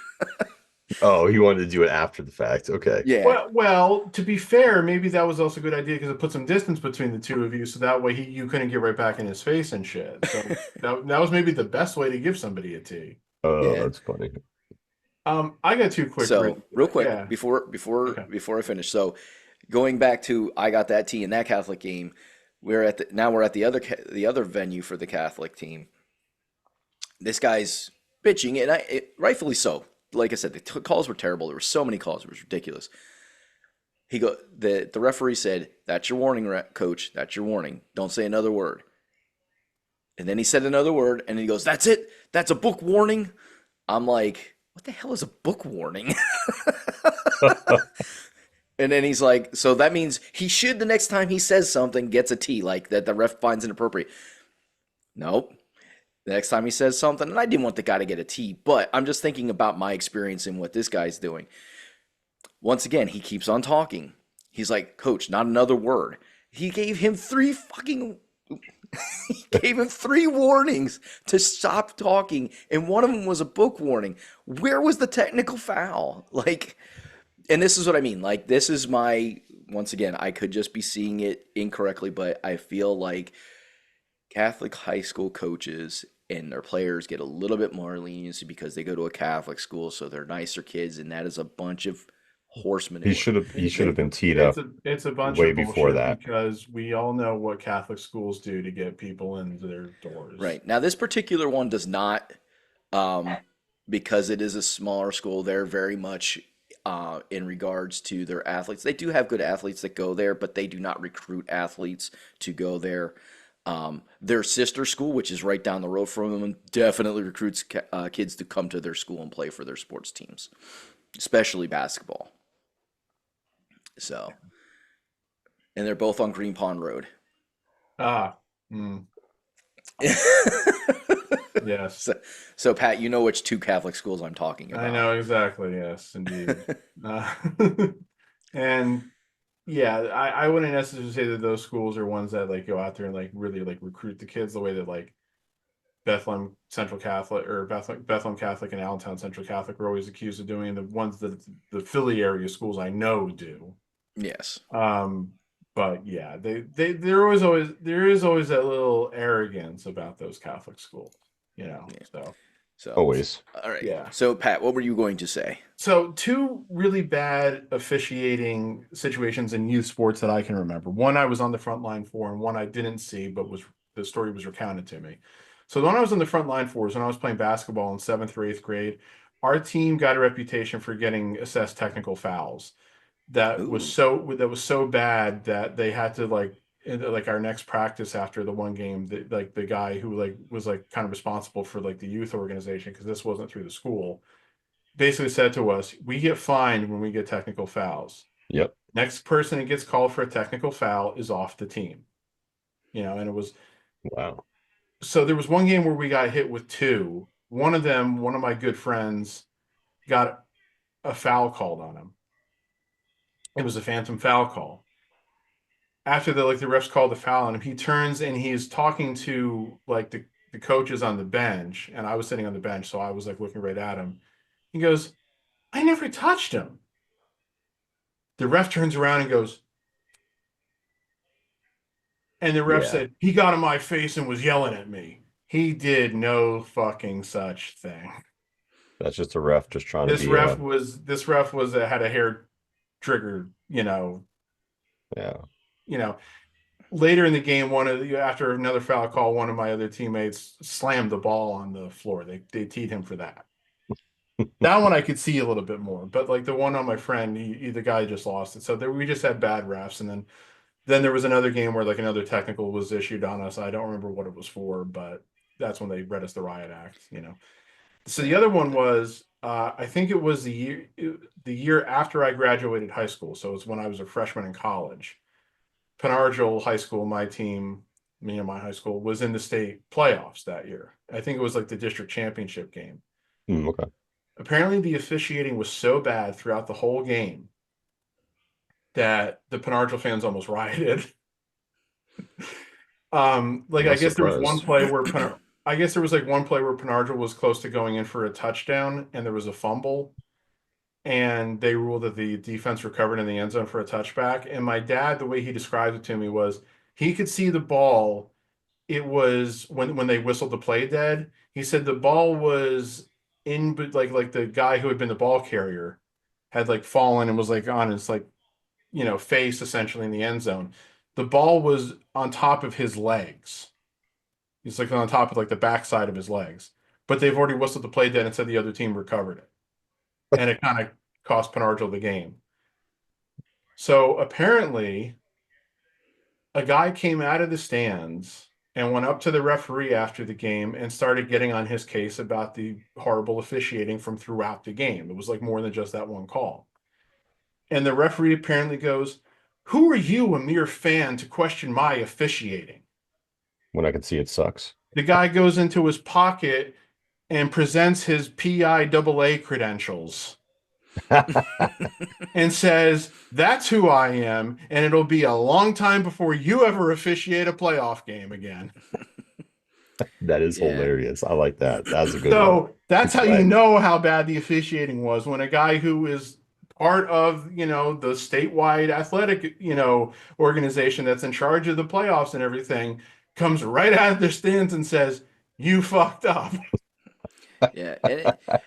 [SPEAKER 2] Oh, he wanted to do it after the fact. Okay.
[SPEAKER 1] Yeah,
[SPEAKER 3] Well, to be fair, maybe that was also a good idea because it put some distance between the two of you, so that way you couldn't get right back in his face and shit. So that was maybe the best way to give somebody a T.
[SPEAKER 2] Oh,
[SPEAKER 1] yeah.
[SPEAKER 2] that's funny.
[SPEAKER 3] I got two quick,
[SPEAKER 1] So real quick
[SPEAKER 3] yeah.
[SPEAKER 1] before
[SPEAKER 3] Okay.
[SPEAKER 1] before I finish, so going back to I got that tee in that Catholic game. We're at the other venue for the Catholic team. This guy's bitching, and rightfully so. Like I said, the calls were terrible. There were so many calls; it was ridiculous. The referee said, "That's your warning, coach. That's your warning. Don't say another word." And then he said another word, and he goes, "That's it. That's a book warning." I'm like, "What the hell is a book warning?" And then he's like, "So that means he should the next time he says something gets a T, like that the ref finds inappropriate." Nope. The next time he says something, and I didn't want the guy to get a T, but I'm just thinking about my experience and what this guy's doing. Once again, he keeps on talking. He's like, "Coach, not another word." He gave him he gave him three warnings to stop talking, and one of them was a book warning. Where was the technical foul? Like, and this is what I mean. Like, this is my once again, I could just be seeing it incorrectly, but I feel like Catholic high school coaches and their players get a little bit more leniency because they go to a Catholic school, so they're nicer kids, and that is a bunch of horse manure.
[SPEAKER 2] He should have
[SPEAKER 3] It,
[SPEAKER 2] been teed up
[SPEAKER 3] it's a bunch
[SPEAKER 2] way
[SPEAKER 3] of
[SPEAKER 2] before
[SPEAKER 3] bullshit
[SPEAKER 2] that.
[SPEAKER 3] because we all know what Catholic schools do to get people into their doors.
[SPEAKER 1] Right. Now, this particular one does not, um, because it is a smaller school, they're very much in regards to their athletes. They do have good athletes that go there, but they do not recruit athletes to go there. Their sister school, which is right down the road from them, definitely recruits kids to come to their school and play for their sports teams, especially basketball. So, and they're both on Green Pond Road.
[SPEAKER 3] Ah, mm, yes.
[SPEAKER 1] So, so Pat, you know which two Catholic schools I'm talking
[SPEAKER 3] I
[SPEAKER 1] about.
[SPEAKER 3] know exactly. Yes, indeed. Uh, and yeah, I wouldn't necessarily say that those schools are ones that like go out there and like really like recruit the kids the way that like Bethlehem Central Catholic or Bethlehem Catholic and Allentown Central Catholic are always accused of doing. And the ones that the Philly area schools I know do.
[SPEAKER 1] Yes.
[SPEAKER 3] Um, but yeah, there is always that little arrogance about those Catholic schools, you know.
[SPEAKER 1] Yeah.
[SPEAKER 3] So
[SPEAKER 1] So,
[SPEAKER 2] Always.
[SPEAKER 1] all right.
[SPEAKER 3] yeah.
[SPEAKER 1] So, Pat, what were you going to say?
[SPEAKER 3] So two really bad officiating situations in youth sports that I can remember. One I was on the front line for, and one I didn't see, but was the story was recounted to me. So the one I was on the front line for was when I was playing basketball in seventh or eighth grade. Our team got a reputation for getting assessed technical fouls.
[SPEAKER 1] Ooh.
[SPEAKER 3] That was so bad that they had to like in like our next practice after the one game that like the guy who like was like kind of responsible for like the youth organization because this wasn't through the school basically said to us, we get fined when we get technical fouls.
[SPEAKER 2] Yep.
[SPEAKER 3] Next person that gets called for a technical foul is off the team. You know, and it was
[SPEAKER 2] Wow.
[SPEAKER 3] so there was one game where we got hit with two. One of them, one of my good friends, got a foul called on him. It was a phantom foul call. After the refs called the foul on him, he turns and he's talking to like the coaches on the bench, and I was sitting on the bench, so I was like looking right at him. He goes, I never touched him. The ref turns around and goes, and the ref
[SPEAKER 2] Yeah.
[SPEAKER 3] said, he got in my face and was yelling at me. He did no fucking such thing.
[SPEAKER 2] That's just a ref just trying to be
[SPEAKER 3] This ref was had a hair trigger,
[SPEAKER 2] yeah.
[SPEAKER 3] you know. Later in the game, after another foul call, one of my other teammates slammed the ball on the floor. They teed him for that. That one I could see a little bit more, but like the one on my friend, the guy just lost it. So we just had bad refs, and then there was another game where like another technical was issued on us. I don't remember what it was for, but that's when they read us the riot act. So the other one was, I think it was the year after I graduated high school. So it was when I was a freshman in college. Penargil High School, my team, me and my high school, was in the state playoffs that year. I think it was like the district championship game.
[SPEAKER 2] Okay.
[SPEAKER 3] Apparently, the officiating was so bad throughout the whole game that the Penargil fans almost rioted. Like
[SPEAKER 2] I'm
[SPEAKER 3] I guess there was one
[SPEAKER 2] surprised.
[SPEAKER 3] play where I guess there was like one play where Penargil was close to going in for a touchdown, and there was a fumble, and they ruled that the defense recovered in the end zone for a touchback. And my dad, the way he described it to me was he could see the ball. It was when they whistled the play dead. He said the ball was in, but like the guy who had been the ball carrier had like fallen and was like on his like face essentially in the end zone. The ball was on top of his legs. He's like on top of like the backside of his legs. But they've already whistled the play dead and said the other team recovered it. And it kind of cost Penargil the game. So apparently, a guy came out of the stands and went up to the referee after the game and started getting on his case about the horrible officiating from throughout the game. It was like more than just that one call. And the referee apparently goes, "Who are you, a mere fan, to question my officiating?"
[SPEAKER 2] When I can see it sucks.
[SPEAKER 3] The guy goes into his pocket and presents his PIAA credentials and says, "That's who I am, and it'll be a long time before you ever officiate a playoff game again."
[SPEAKER 2] That is
[SPEAKER 1] Yeah.
[SPEAKER 2] hilarious. I like that. That's a good one.
[SPEAKER 3] So that's how you
[SPEAKER 2] Right.
[SPEAKER 3] know how bad the officiating was when a guy who is part of, the statewide athletic, organization that's in charge of the playoffs and everything comes right out of their stands and says, "You fucked up."
[SPEAKER 1] Yeah,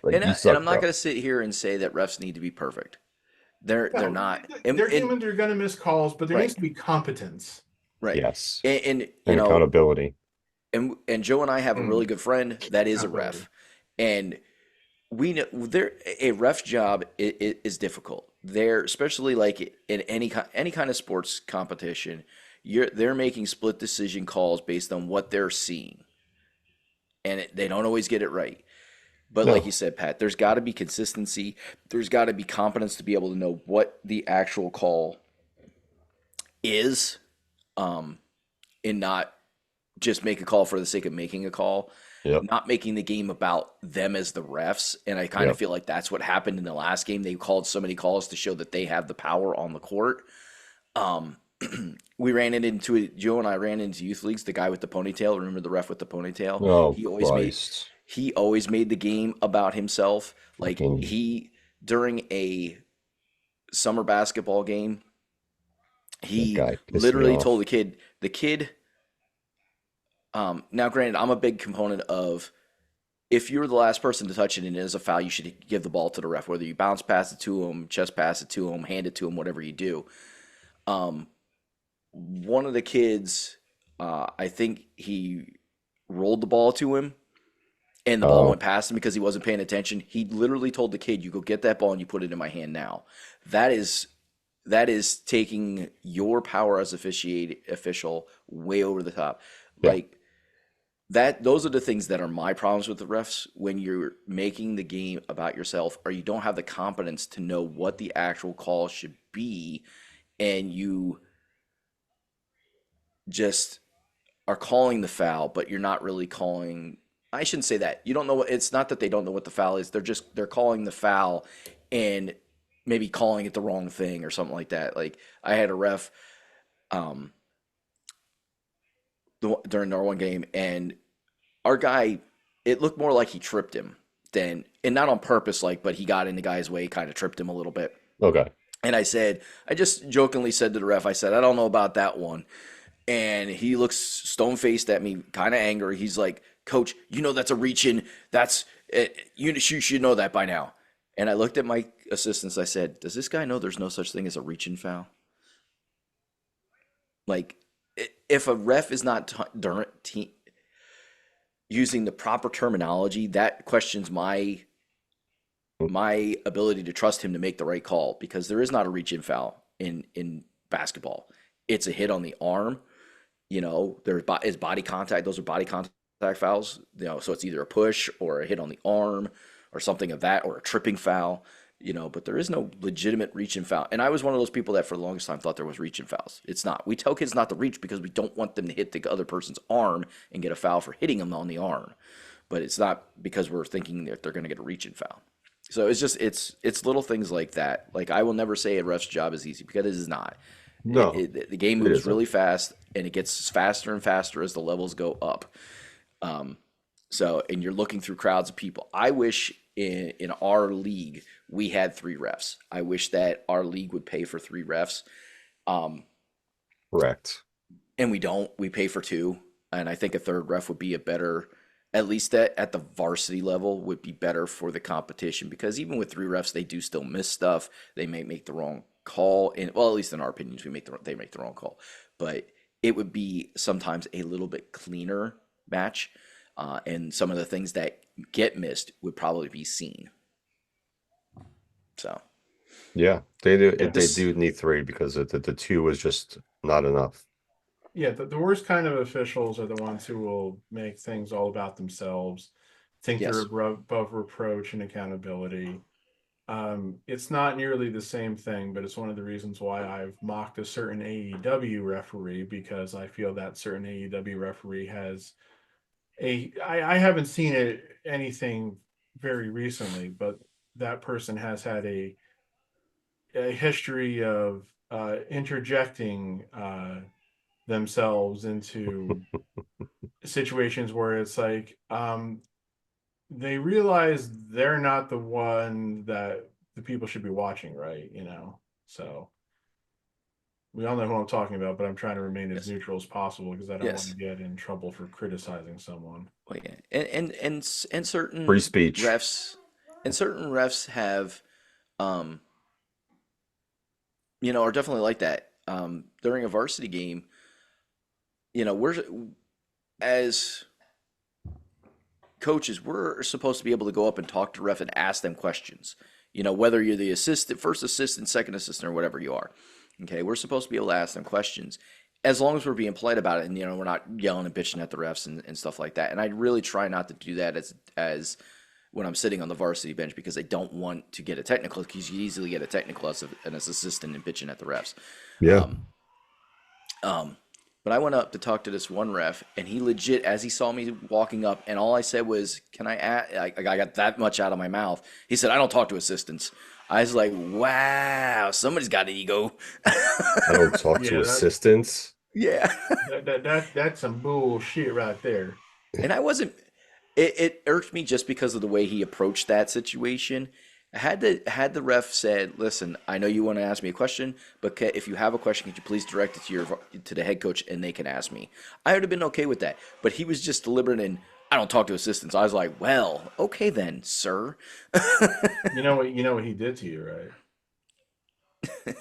[SPEAKER 2] Like you
[SPEAKER 1] and
[SPEAKER 2] suck,
[SPEAKER 1] I'm not
[SPEAKER 2] bro.
[SPEAKER 1] going to sit here and say that refs need to be perfect. They're
[SPEAKER 3] No,
[SPEAKER 1] not.
[SPEAKER 3] they're
[SPEAKER 1] And
[SPEAKER 3] human, they're gonna miss calls, but there
[SPEAKER 1] right,
[SPEAKER 3] needs to be competence.
[SPEAKER 1] right.
[SPEAKER 2] Yes.
[SPEAKER 1] And
[SPEAKER 2] And accountability.
[SPEAKER 1] and Joe and I have a really good friend that is a
[SPEAKER 3] Accountability.
[SPEAKER 1] ref, and we know there a ref job is difficult. They're especially like in any kind of sports competition, they're making split decision calls based on what they're seeing, and they don't always get it right. But like you
[SPEAKER 2] No.
[SPEAKER 1] said, Pat, there's got to be consistency. There's got to be competence to be able to know what the actual call is, um, and not just make a call for the sake of making a call,
[SPEAKER 2] Yep.
[SPEAKER 1] not making the game about them as the refs. And I kind of
[SPEAKER 2] Yep.
[SPEAKER 1] feel like that's what happened in the last game. They called so many calls to show that they have the power on the court. Um, we ran it into it. Joe and I ran into youth leagues. The guy with the ponytail. Remember the ref with the ponytail?
[SPEAKER 2] Oh
[SPEAKER 1] He always made
[SPEAKER 2] Christ.
[SPEAKER 1] he always made the game about himself. Like
[SPEAKER 2] Fucking
[SPEAKER 1] he during a summer basketball game,
[SPEAKER 2] that
[SPEAKER 1] he
[SPEAKER 2] guy pissed me
[SPEAKER 1] literally told
[SPEAKER 2] off.
[SPEAKER 1] the kid. Now, granted, I'm a big component of if you're the last person to touch it and it is a foul, you should give the ball to the ref. Whether you bounce pass it to him, chest pass it to him, hand it to him, whatever you do. Um, One of the kids, I think he rolled the ball to him, and the ball
[SPEAKER 2] Oh,
[SPEAKER 1] went past him because he wasn't paying attention. He literally told the kid, "You go get that ball and you put it in my hand now." That is that is taking your power as official way over the top.
[SPEAKER 2] yeah.
[SPEAKER 1] Like that those are the things that are my problems with the refs when you're making the game about yourself or you don't have the competence to know what the actual call should be and you just are calling the foul but you're not really calling. I shouldn't say that. You don't know what it's not that they don't know what the foul is. They're calling the foul and maybe calling it the wrong thing or something like that. Like I had a ref um during our one game, and our guy, it looked more like he tripped him than, and not on purpose, like, but he got in the guy's way, kind of tripped him a little bit.
[SPEAKER 2] Okay.
[SPEAKER 1] And I just jokingly said to the ref, I said, I don't know about that one. And he looks stone faced at me, kind of angry. He's like, "Coach, you know that's a reach in. That's you should know that by now." And I looked at my assistants. I said, "Does this guy know there's no such thing as a reach in foul? Like, if a ref is not using the proper terminology, that questions my ability to trust him to make the right call because there is not a reach in foul in basketball. It's a hit on the arm. Is body contact. Those are body contact contact fouls, so it's either a push or a hit on the arm or something of that, or a tripping foul, but there is no legitimate reach and foul. And I was one of those people that for the longest time thought there was reach and fouls. It's not. We tell kids not to reach because we don't want them to hit the other person's arm and get a foul for hitting them on the arm. But it's not because we're thinking that they're going to get a reach and foul. So it's little things like that. Like, I will never say a ref's job is easy, because it is not.
[SPEAKER 2] No,
[SPEAKER 1] The game
[SPEAKER 2] it
[SPEAKER 1] moves
[SPEAKER 2] isn't.
[SPEAKER 1] really fast, and it gets faster and faster as the levels go up. And you're looking through crowds of people. I wish in our league we had three refs. I wish that our league would pay for three refs.
[SPEAKER 2] Correct.
[SPEAKER 1] And we don't. We pay for two. And I think a third ref would be a better, at least at the varsity level, would be better for the competition, because even with three refs, they do still miss stuff. They may make the wrong call. Well, at least in our opinions, they make the wrong call. But it would be sometimes a little bit cleaner match. And some of the things that get missed would probably be seen. So
[SPEAKER 2] Yeah, they do.
[SPEAKER 3] Yeah.
[SPEAKER 2] They do need three because the two was just not enough.
[SPEAKER 3] Yeah, the worst kind of officials are the ones who will make things all about themselves, think they're
[SPEAKER 1] yes,
[SPEAKER 3] above reproach and accountability. It's not nearly the same thing, but it's one of the reasons why I've mocked a certain AEW referee, because I feel that certain AEW referee has I haven't seen anything very recently, but that person has had a history of interjecting themselves into situations where it's like they realize they're not the one that the people should be watching, right? So we all know who I'm talking about, but I'm trying to remain as
[SPEAKER 1] yes,
[SPEAKER 3] neutral as possible because I don't want to
[SPEAKER 1] yes.
[SPEAKER 3] get in trouble for criticizing someone.
[SPEAKER 1] Well, yeah. And
[SPEAKER 2] Free
[SPEAKER 1] certain
[SPEAKER 2] speech.
[SPEAKER 1] refs and certain refs have, um, are definitely like that. During a varsity game, we're, as coaches, we're supposed to be able to go up and talk to ref and ask them questions. Whether you're the assistant, first assistant, second assistant, or whatever you are. Okay, we're supposed to be able to ask them questions, as long as we're being polite about it, and we're not yelling and bitching at the refs and stuff like that. And I really try not to do that as when I'm sitting on the varsity bench, because I don't want to get a technical, because you easily get a technical as an assistant and bitching at the refs.
[SPEAKER 2] Yeah.
[SPEAKER 1] Um, um, but I went up to talk to this one ref, and he legit, as he saw me walking up, and all I said was, "Can I add?" I got that much out of my mouth. He said, "I don't talk to assistants." I was like, "Wow, somebody's got an ego."
[SPEAKER 2] I don't talk to
[SPEAKER 3] Yeah,
[SPEAKER 2] assistants.
[SPEAKER 1] Yeah.
[SPEAKER 3] that's some bullshit right there.
[SPEAKER 1] And I wasn't. It irked me just because of the way he approached that situation. Had the ref said, "Listen, I know you want to ask me a question, but if you have a question, could you please direct it to the head coach, and they can ask me?" I would have been okay with that. But he was just deliberate, and I don't talk to assistants. I was like, "Well, okay then, sir."
[SPEAKER 3] You know what he did to you, right?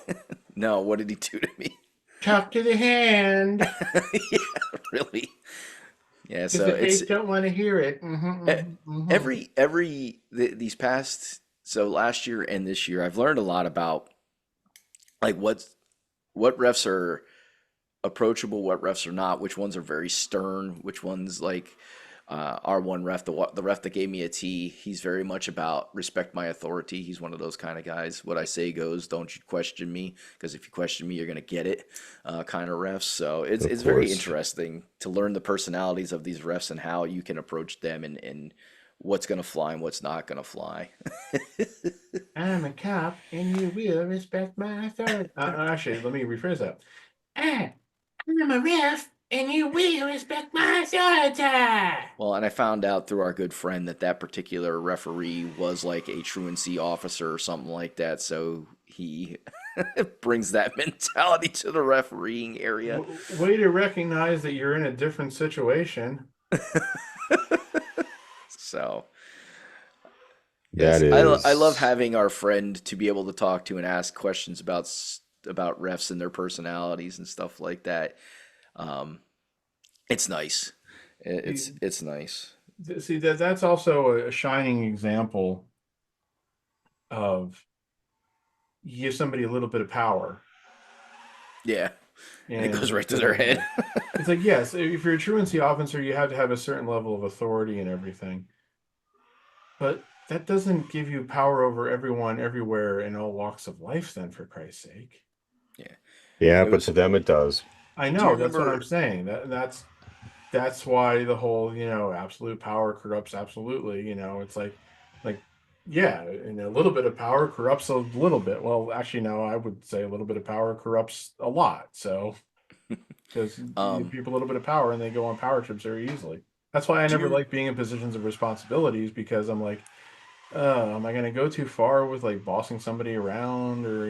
[SPEAKER 1] No, what did he do to me?
[SPEAKER 3] Talk to the hand
[SPEAKER 1] Yeah, really. Yeah,
[SPEAKER 3] because
[SPEAKER 1] so
[SPEAKER 3] the
[SPEAKER 1] it's
[SPEAKER 3] face don't want to hear it.
[SPEAKER 1] e- these past, so last year and this year, I've learned a lot about, like, what refs are approachable, what refs are not, which ones are very stern, which ones, like, our one ref, the ref that gave me a T, he's very much about respect my authority. He's one of those kind of guys. What I say goes. Don't you question me, because if you question me, you're gonna get it. Kind of refs. So
[SPEAKER 2] Of
[SPEAKER 1] it's very
[SPEAKER 2] course.
[SPEAKER 1] interesting to learn the personalities of these refs and how you can approach them, and what's gonna fly and what's not gonna fly.
[SPEAKER 3] I'm a cop, and you will respect my authority. Actually, let me rephrase that. Ah, I'm a ref, and you will respect my authority.
[SPEAKER 1] Well, and I found out through our good friend that particular referee was like a truancy officer or something like that. So he brings that mentality to the refereeing area.
[SPEAKER 3] Way to recognize that you're in a different situation.
[SPEAKER 1] So,
[SPEAKER 2] That
[SPEAKER 1] yes, I love
[SPEAKER 2] is,
[SPEAKER 1] having our friend to be able to talk to and ask questions about refs and their personalities and stuff like that. Um, it's nice.
[SPEAKER 3] See,
[SPEAKER 1] It's nice.
[SPEAKER 3] see that's also a shining example of you give somebody a little bit of power,
[SPEAKER 1] Yeah. And it
[SPEAKER 3] And
[SPEAKER 1] goes right to their head.
[SPEAKER 3] it's like, yes, if you're a truancy officer, you have to have a certain level of authority and everything. But that doesn't give you power over everyone, everywhere, in all walks of life, then, for Christ's sake.
[SPEAKER 1] Yeah.
[SPEAKER 2] Yeah,
[SPEAKER 1] It
[SPEAKER 2] but
[SPEAKER 1] was.
[SPEAKER 2] to them it does.
[SPEAKER 3] I
[SPEAKER 1] Do you
[SPEAKER 3] know, that's what I'm
[SPEAKER 1] remember?
[SPEAKER 3] saying. That's why the whole, absolute power corrupts absolutely. It's like, yeah, and a little bit of power corrupts a little bit. Well, actually, no, I would say a little bit of power corrupts a lot. So, because you give
[SPEAKER 1] Um,
[SPEAKER 3] people a little bit of power and they go on power trips very easily. That's why I
[SPEAKER 1] do
[SPEAKER 3] never
[SPEAKER 1] you?
[SPEAKER 3] like being in positions of responsibilities, because I'm like, am I going to go too far with like bossing somebody around, or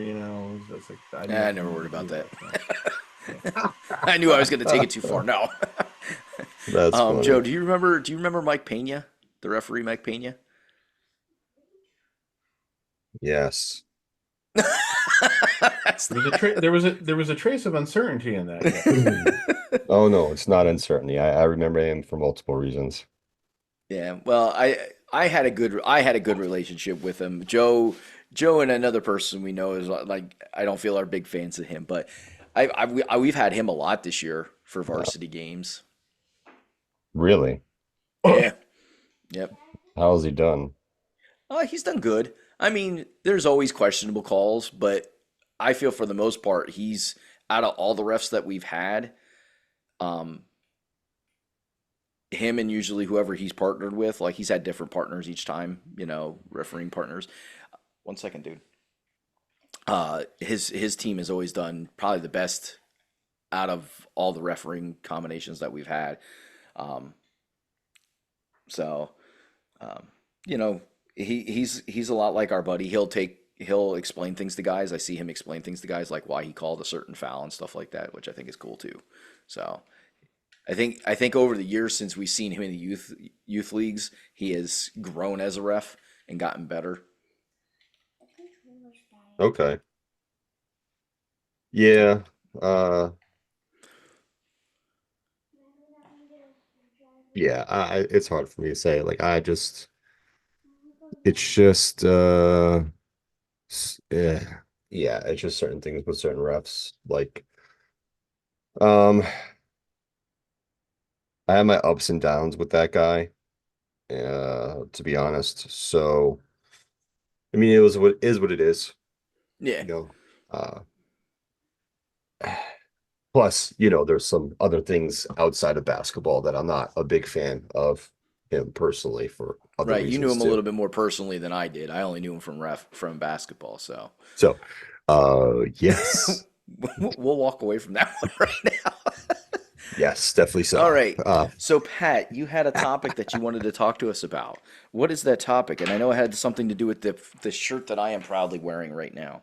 [SPEAKER 3] that's like I
[SPEAKER 1] I
[SPEAKER 3] never
[SPEAKER 1] never
[SPEAKER 3] want
[SPEAKER 1] worried
[SPEAKER 3] to do
[SPEAKER 1] about that.
[SPEAKER 3] that. So, yeah.
[SPEAKER 1] I knew I was going to take it too far. No.
[SPEAKER 2] That's
[SPEAKER 1] Joe,
[SPEAKER 2] funny.
[SPEAKER 1] do you remember Mike Pena, the referee Mike Pena?
[SPEAKER 2] Yes.
[SPEAKER 1] That's
[SPEAKER 3] There was a
[SPEAKER 1] not-
[SPEAKER 3] trace of uncertainty in that. Yeah.
[SPEAKER 2] Oh no, it's not uncertainty. I remember him for multiple reasons.
[SPEAKER 1] Yeah. Well, I had a good relationship with him. Joe and another person we know is like I don't feel are big fans of him, but we've had him a lot this year for varsity games.
[SPEAKER 2] Really?
[SPEAKER 1] Yeah. Yep.
[SPEAKER 2] How's he done?
[SPEAKER 1] He's done good. I mean, there's always questionable calls, but I feel for the most part, he's out of all the refs that we've had, um, him and usually whoever he's partnered with, like he's had different partners each time, refereeing partners. One second, dude. His team has always done probably the best out of all the refereeing combinations that we've had. Um, so Um, you know, he's a lot like our buddy. He'll explain things to guys. I see him explain things to guys like why he called a certain foul and stuff like that, which I think is cool too. So I think over the years since we've seen him in the youth leagues, he has grown as a ref and gotten better.
[SPEAKER 2] Okay. Yeah. Uh yeah, it's hard for me to say. Like it's just yeah, yeah, it's just certain things with certain refs. Like um I have my ups and downs with that guy, to be honest. So I mean it is,
[SPEAKER 1] Yeah,
[SPEAKER 2] you know. Uh Plus, there's some other things outside of basketball that I'm not a big fan of him personally for other
[SPEAKER 1] right. You knew
[SPEAKER 2] reasons
[SPEAKER 1] him a
[SPEAKER 2] too.
[SPEAKER 1] little bit more personally than I did. I only knew him from basketball. So
[SPEAKER 2] So, yes,
[SPEAKER 1] we'll walk away from that one right now.
[SPEAKER 2] yes, definitely
[SPEAKER 1] All
[SPEAKER 2] so.
[SPEAKER 1] right. So, Pat, you had a topic that you wanted to talk to us about. What is that topic? And I know it had something to do with the shirt that I am proudly wearing right now.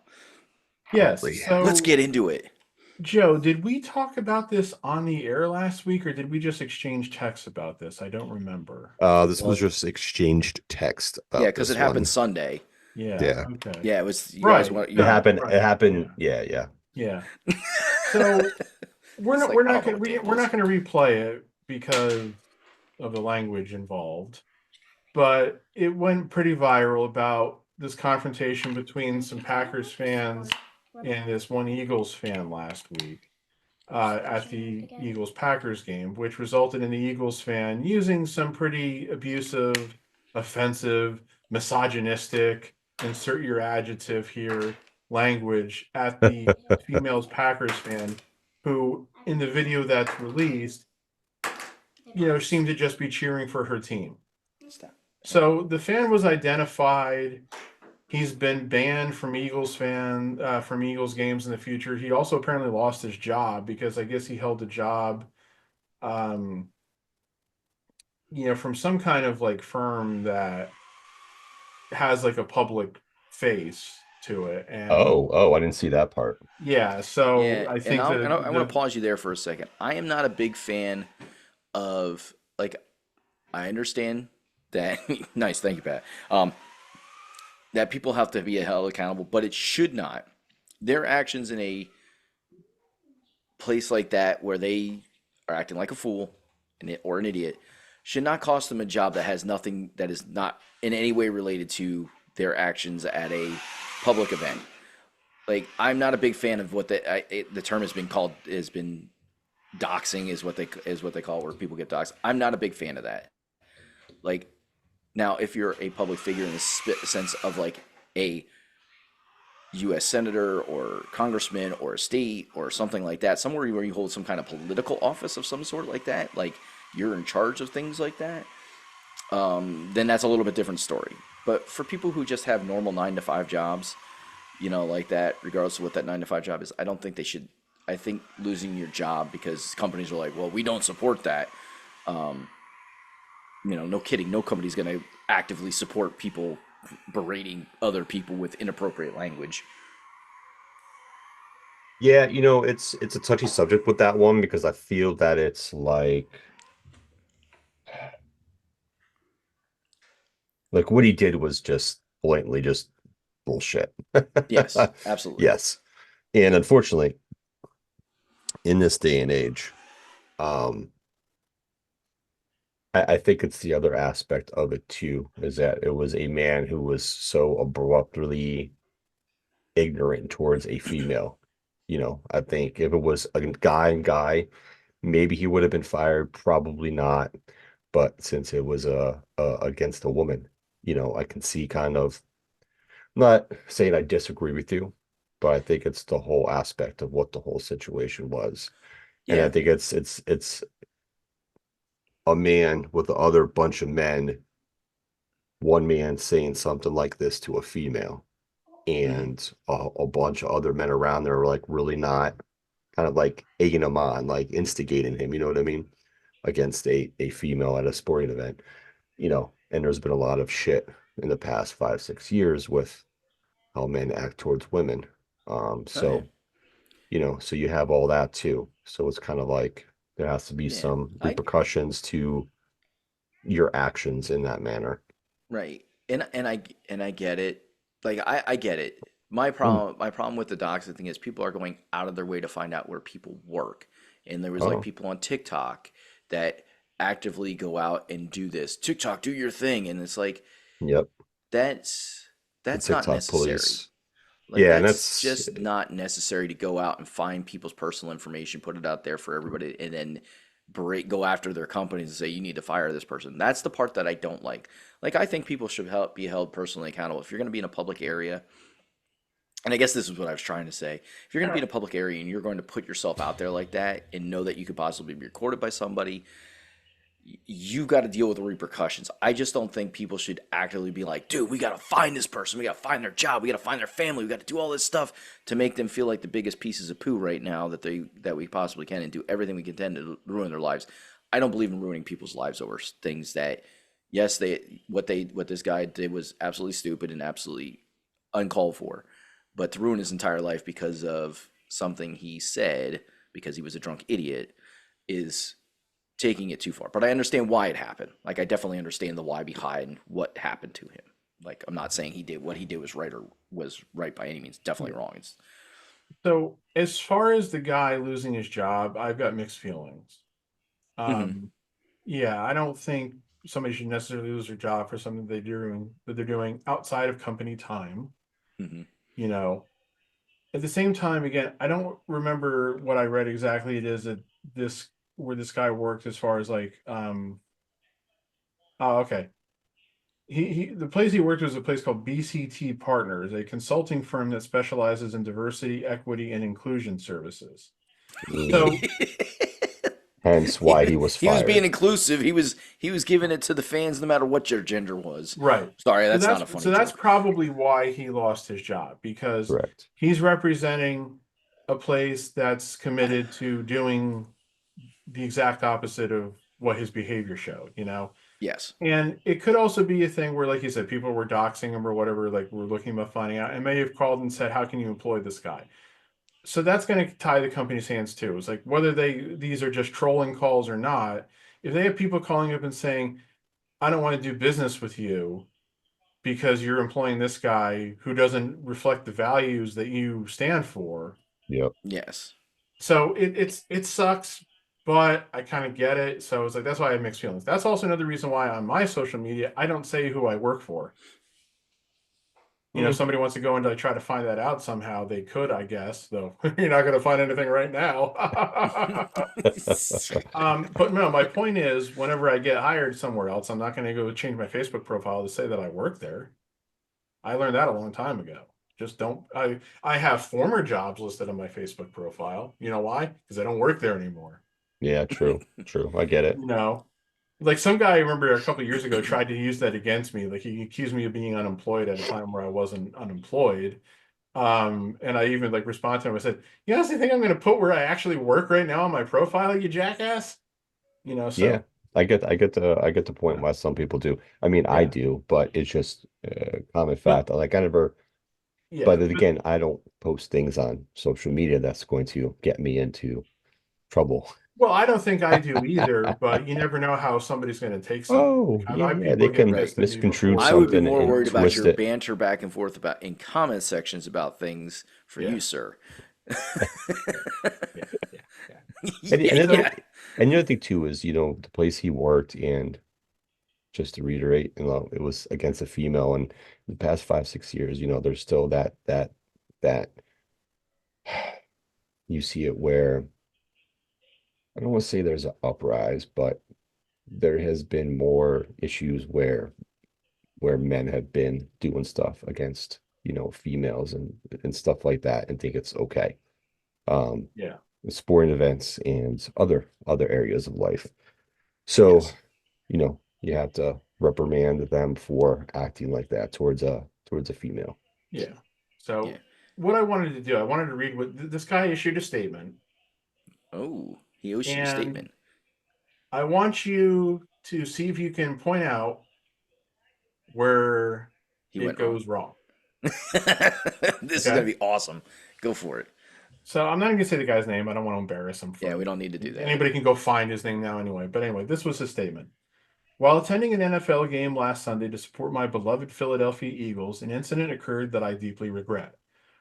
[SPEAKER 3] Yes.
[SPEAKER 2] Probably.
[SPEAKER 1] Let's
[SPEAKER 3] So,
[SPEAKER 1] get into it.
[SPEAKER 3] Joe, did we talk about this on the air last week, or did we just exchange texts about this? I don't remember.
[SPEAKER 2] This was
[SPEAKER 1] Well,
[SPEAKER 2] just exchanged text
[SPEAKER 1] yeah,
[SPEAKER 2] about
[SPEAKER 1] because it
[SPEAKER 2] this
[SPEAKER 1] happened
[SPEAKER 2] one.
[SPEAKER 1] Sunday.
[SPEAKER 3] Yeah.
[SPEAKER 2] Yeah,
[SPEAKER 3] Okay.
[SPEAKER 1] Yeah, it was you guys
[SPEAKER 3] Right.
[SPEAKER 1] want
[SPEAKER 2] it
[SPEAKER 1] you.
[SPEAKER 3] Right.
[SPEAKER 2] happened. It
[SPEAKER 3] Right.
[SPEAKER 2] happened.
[SPEAKER 3] Yeah.
[SPEAKER 2] Yeah, yeah.
[SPEAKER 3] Yeah. So we're
[SPEAKER 1] It's
[SPEAKER 3] not
[SPEAKER 1] like
[SPEAKER 3] we're
[SPEAKER 1] I
[SPEAKER 3] not
[SPEAKER 1] don't know
[SPEAKER 3] gonna
[SPEAKER 1] what day it
[SPEAKER 3] we're
[SPEAKER 1] was.
[SPEAKER 3] not gonna replay it because of the language involved, but it went pretty viral about this confrontation between some Packers fans and this one Eagles fan last week, at the Eagles Packers game, which resulted in the Eagles fan using some pretty abusive, offensive, misogynistic, insert your adjective here, language at the females Packers fan, who in the video that's released, seemed to just be cheering for her team.
[SPEAKER 1] Stop.
[SPEAKER 3] So the fan was identified. He's been banned from from Eagles games in the future. He also apparently lost his job because I guess he held a job, um, from some kind of like firm that has like a public face to it. And
[SPEAKER 2] Oh, I didn't see that part.
[SPEAKER 3] yeah, so
[SPEAKER 1] Yeah,
[SPEAKER 3] I
[SPEAKER 1] and
[SPEAKER 3] think
[SPEAKER 1] I want to pause you there for a second. I am not a big fan of like I understand that. Nice, thank you, Pat. That people have to be held accountable, but it should not. Their actions in a place like that where they are acting like a fool or an idiot should not cost them a job that has nothing that is not in any way related to their actions at a public event. like I'm not a big fan of what the term has been doxing is what they call it, where people get doxed. I'm not a big fan of that. Like now, if you're a public figure in the sense of like a U.S. senator or congressman or a state or something like that, somewhere where you hold some kind of political office of some sort like that, like you're in charge of things like that, then that's a little bit different story. But for people who just have normal 9 to 5 jobs, like that, regardless of what that 9 to 5 job is, I don't think they should. I think losing your job because companies are like, well, we don't support that. No kidding. No company's going to actively support people berating other people with inappropriate language.
[SPEAKER 2] Yeah, it's a touchy subject with that one because I feel that it's like what he did was just blatantly just bullshit.
[SPEAKER 1] Yes, absolutely.
[SPEAKER 2] Yes. And unfortunately, in this day and age, um, I think it's the other aspect of it too, is that it was a man who was so abruptly ignorant towards a female. I think if it was a guy and guy, maybe he would have been fired, probably not. But since it was against a woman, I can see kind of not saying I disagree with you, but I think it's the whole aspect of what the whole situation was. And I
[SPEAKER 1] Yeah,
[SPEAKER 2] think it's a man with the other bunch of men, one man saying something like this to a female,
[SPEAKER 1] hmm,
[SPEAKER 2] and a bunch of other men around there are like really not kind of like egging him on, like instigating him, you know what I mean? Against a female at a sporting event, and there's been a lot of shit in the past 5, 6 years with how men act towards women.
[SPEAKER 1] oh yeah,
[SPEAKER 2] So you have all that too. So it's kind of like there has to be
[SPEAKER 1] yeah.
[SPEAKER 2] some
[SPEAKER 1] I
[SPEAKER 2] repercussions to your actions in that manner.
[SPEAKER 1] Right, and I get it. Like I get it. My
[SPEAKER 2] Mm.
[SPEAKER 1] problem with the doxing thing is people are going out of their way to find out where people work, and there was like
[SPEAKER 2] Oh,
[SPEAKER 1] people on TikTok that actively go out and do this. TikTok, do your thing, and it's like
[SPEAKER 2] yep.
[SPEAKER 1] that's
[SPEAKER 2] The
[SPEAKER 1] that's not
[SPEAKER 2] TikTok
[SPEAKER 1] necessary.
[SPEAKER 2] police.
[SPEAKER 1] Like
[SPEAKER 2] Yeah, and
[SPEAKER 1] that's
[SPEAKER 2] that's
[SPEAKER 1] just not necessary to go out and find people's personal information, put it out there for everybody, and then go after their companies and say you need to fire this person. That's the part that I don't like. Like I think people should be held personally accountable. If you're going to be in a public area, and I guess this is what I was trying to say. If you're going to be in a public area and you're going to put yourself out there like that and know that you could possibly be recorded by somebody, you got to deal with the repercussions. I just don't think people should actively be like, dude, we got to find this person. We got to find their job. We got to find their family. We got to do all this stuff to make them feel like the biggest pieces of poo right now that we possibly can, and do everything we can to ruin their lives. I don't believe in ruining people's lives over things that, yes, what this guy did was absolutely stupid and absolutely uncalled for, but to ruin his entire life because of something he said because he was a drunk idiot is taking it too far. But I understand why it happened. Like I definitely understand the why behind what happened to him. Like I'm not saying what he did was right or was right by any means. Definitely wrong. It's
[SPEAKER 3] So as far as the guy losing his job, I've got mixed feelings.
[SPEAKER 1] hmm,
[SPEAKER 3] Um, yeah, I don't think somebody should necessarily lose their job for something they're doing outside of company time.
[SPEAKER 1] hmm,
[SPEAKER 3] You know, at the same time, again, I don't remember what I read exactly. It is that this where this guy worked as far as like, oh, okay. He the place he worked was a place called BCT Partners, a consulting firm that specializes in diversity, equity, and inclusion services.
[SPEAKER 2] mm,
[SPEAKER 3] So
[SPEAKER 2] hence why he was
[SPEAKER 1] he was being
[SPEAKER 2] fired.
[SPEAKER 1] inclusive. He was giving it to the fans no matter what your gender was.
[SPEAKER 3] right.
[SPEAKER 1] Sorry,
[SPEAKER 3] So
[SPEAKER 1] that's not
[SPEAKER 3] that's
[SPEAKER 1] a funny
[SPEAKER 3] so that's
[SPEAKER 1] joke.
[SPEAKER 3] probably why he lost his job because
[SPEAKER 2] Correct.
[SPEAKER 3] he's representing a place that's committed to doing the exact opposite of what his behavior showed.
[SPEAKER 1] Yes.
[SPEAKER 3] And it could also be a thing where, like you said, people were doxing him or whatever, like we're looking about finding out, and may have called and said, "How can you employ this guy?" So that's going to tie the company's hands too. It's like whether these are just trolling calls or not. If they have people calling up and saying, "I don't want to do business with you because you're employing this guy who doesn't reflect the values that you stand for,"
[SPEAKER 2] Yep.
[SPEAKER 1] Yes.
[SPEAKER 3] so it sucks, but I kind of get it. So it's like that's why I have mixed feelings. That's also another reason why on my social media I don't say who I work for. You know, if somebody wants to go and like, try to find that out somehow, they could, I guess, though you're not going to find anything right now. But no, my point is, whenever I get hired somewhere else, I'm not going to go change my Facebook profile to say that I work there. I learned that a long time ago. Just don't. I have former jobs listed on my Facebook profile. You know why? Because I don't work there anymore.
[SPEAKER 2] Yeah, true. I get it.
[SPEAKER 3] You know, like some guy I remember a couple of years ago tried to use that against me. Like he accused me of being unemployed at a time where I wasn't unemployed. And I even like responded to him. I said, "You honestly think I'm going to put where I actually work right now on my profile, you jackass?" You know,
[SPEAKER 2] Yeah,
[SPEAKER 3] so
[SPEAKER 2] I get the point why some people do. I mean, I
[SPEAKER 3] yeah,
[SPEAKER 2] do, but it's just common
[SPEAKER 3] but
[SPEAKER 2] fact. Like I never, but
[SPEAKER 3] yeah,
[SPEAKER 2] then
[SPEAKER 3] but
[SPEAKER 2] again, I don't post things on social media that's going to get me into trouble.
[SPEAKER 3] well, I don't think I do either. But you never know how somebody's going to take something.
[SPEAKER 2] Oh,
[SPEAKER 3] I've had
[SPEAKER 2] yeah,
[SPEAKER 3] people
[SPEAKER 2] they
[SPEAKER 3] get
[SPEAKER 2] can
[SPEAKER 1] Right.
[SPEAKER 3] pissed at me
[SPEAKER 2] misconstrue
[SPEAKER 1] I
[SPEAKER 3] before.
[SPEAKER 1] would be
[SPEAKER 2] something
[SPEAKER 1] more
[SPEAKER 2] and
[SPEAKER 1] worried about
[SPEAKER 2] twist
[SPEAKER 1] your
[SPEAKER 2] it.
[SPEAKER 1] banter back and forth about in comment sections about things for
[SPEAKER 3] Yeah,
[SPEAKER 1] you, sir.
[SPEAKER 3] yeah, yeah, yeah.
[SPEAKER 2] And another,
[SPEAKER 1] Yeah.
[SPEAKER 3] So
[SPEAKER 2] and the other thing too is, the place he worked, and just to reiterate, it was against a female, and the past 5, 6 years, there's still that you see it where I don't want to say there's an uprise, but there has been more issues where men have been doing stuff against, females and stuff like that and think it's okay. Um,
[SPEAKER 3] yeah,
[SPEAKER 2] sporting events and other areas of life. So,
[SPEAKER 3] yes,
[SPEAKER 2] you have to reprimand them for acting like that towards a female.
[SPEAKER 3] yeah.
[SPEAKER 1] Yeah.
[SPEAKER 3] So what I wanted to do, I wanted to read what this guy issued a statement,
[SPEAKER 1] Oh, he owes you a
[SPEAKER 3] and
[SPEAKER 1] statement.
[SPEAKER 3] I want you to see if you can point out where
[SPEAKER 1] He
[SPEAKER 3] it
[SPEAKER 1] went wrong.
[SPEAKER 3] goes wrong.
[SPEAKER 1] This is
[SPEAKER 3] Okay.
[SPEAKER 1] gonna be awesome. Go for it.
[SPEAKER 3] So I'm not even gonna say the guy's name. I don't want to embarrass him
[SPEAKER 1] Yeah,
[SPEAKER 3] for
[SPEAKER 1] we don't need to do that.
[SPEAKER 3] anybody can go find his name now anyway. But anyway, this was his statement. While attending an NFL game last Sunday to support my beloved Philadelphia Eagles, an incident occurred that I deeply regret.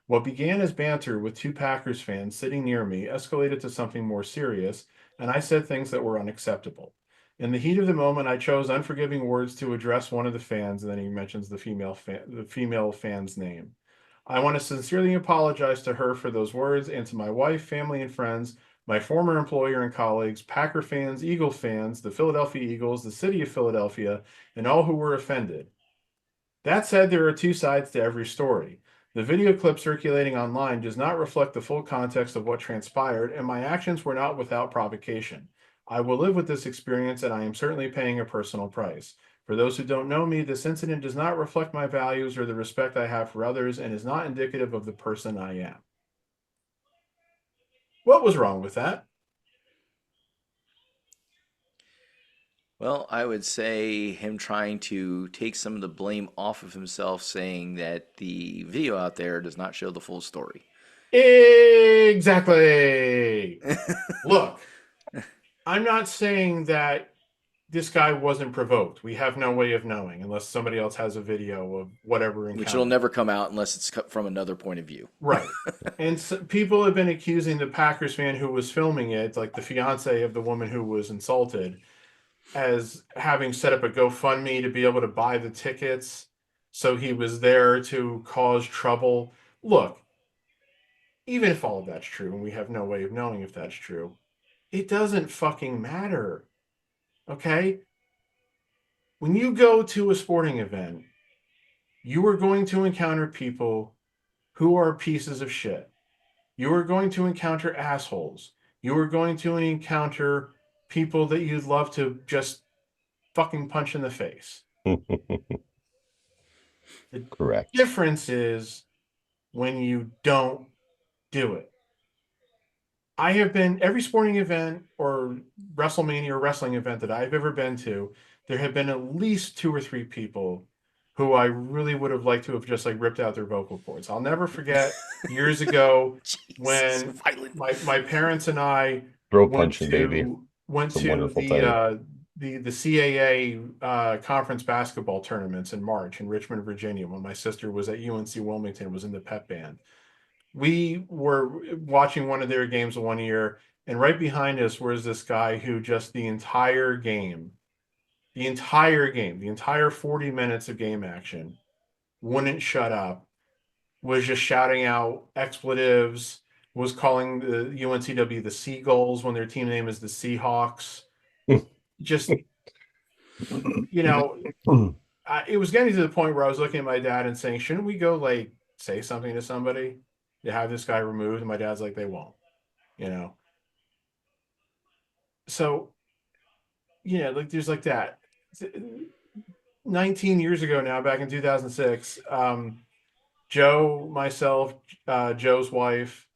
[SPEAKER 3] What began as banter with two Packers fans sitting near me escalated to something more serious, and I said things that were unacceptable. In the heat of the moment, I chose unforgiving words to address one of the fans, and then he mentions the female fan's name. I want to sincerely apologize to her for those words and to my wife, family, and friends, my former employer and colleagues, Packer fans, Eagle fans, the Philadelphia Eagles, the city of Philadelphia, and all who were offended. That said, there are two sides to every story. The video clip circulating online does not reflect the full context of what transpired, and my actions were not without provocation. I will live with this experience, and I am certainly paying a personal price. For those who don't know me, this incident does not reflect my values or the respect I have for others and is not indicative of the person I am. What was wrong with that?
[SPEAKER 1] Well, I would say him trying to take some of the blame off of himself, saying that the video out there does not show the full story.
[SPEAKER 3] Exactly. Look, I'm not saying that this guy wasn't provoked. We have no way of knowing unless somebody else has a video of whatever
[SPEAKER 1] Which will
[SPEAKER 3] encounter.
[SPEAKER 1] never come out unless it's cut from another point of view.
[SPEAKER 3] Right. And so people have been accusing the Packers fan who was filming it, like the fiance of the woman who was insulted, as having set up a GoFundMe to be able to buy the tickets. So he was there to cause trouble. Look, even if all of that's true, and we have no way of knowing if that's true, it doesn't fucking matter. Okay? When you go to a sporting event, you are going to encounter people who are pieces of shit. You are going to encounter assholes. You are going to encounter people that you'd love to just fucking punch in the face. The
[SPEAKER 2] Correct.
[SPEAKER 3] difference is when you don't do it. I have been every sporting event or WrestleMania or wrestling event that I've ever been to, there have been at least two or three people who I really would have liked to have just like ripped out their vocal cords. I'll never forget years ago
[SPEAKER 1] Jesus,
[SPEAKER 3] when
[SPEAKER 1] violent.
[SPEAKER 3] my parents and I
[SPEAKER 2] Throat
[SPEAKER 3] went
[SPEAKER 2] punching, baby.
[SPEAKER 3] to went
[SPEAKER 2] It's a
[SPEAKER 3] to
[SPEAKER 2] wonderful thing.
[SPEAKER 3] the CAA conference basketball tournaments in March in Richmond, Virginia, when my sister was at UNC Wilmington, was in the pep band. We were watching one of their games one year, and right behind us was this guy who just the entire 40 minutes of game action, wouldn't shut up, was just shouting out expletives, was calling the UNCW the Seagulls when their team name is the Seahawks. Just, you know, it was getting to the point where I was looking at my dad and saying, shouldn't we go like say something to somebody to have this guy removed? And my dad's like, they won't, you know. So, like there's like that. 19 years ago now, back in 2006, Joe, myself, Joe's wife,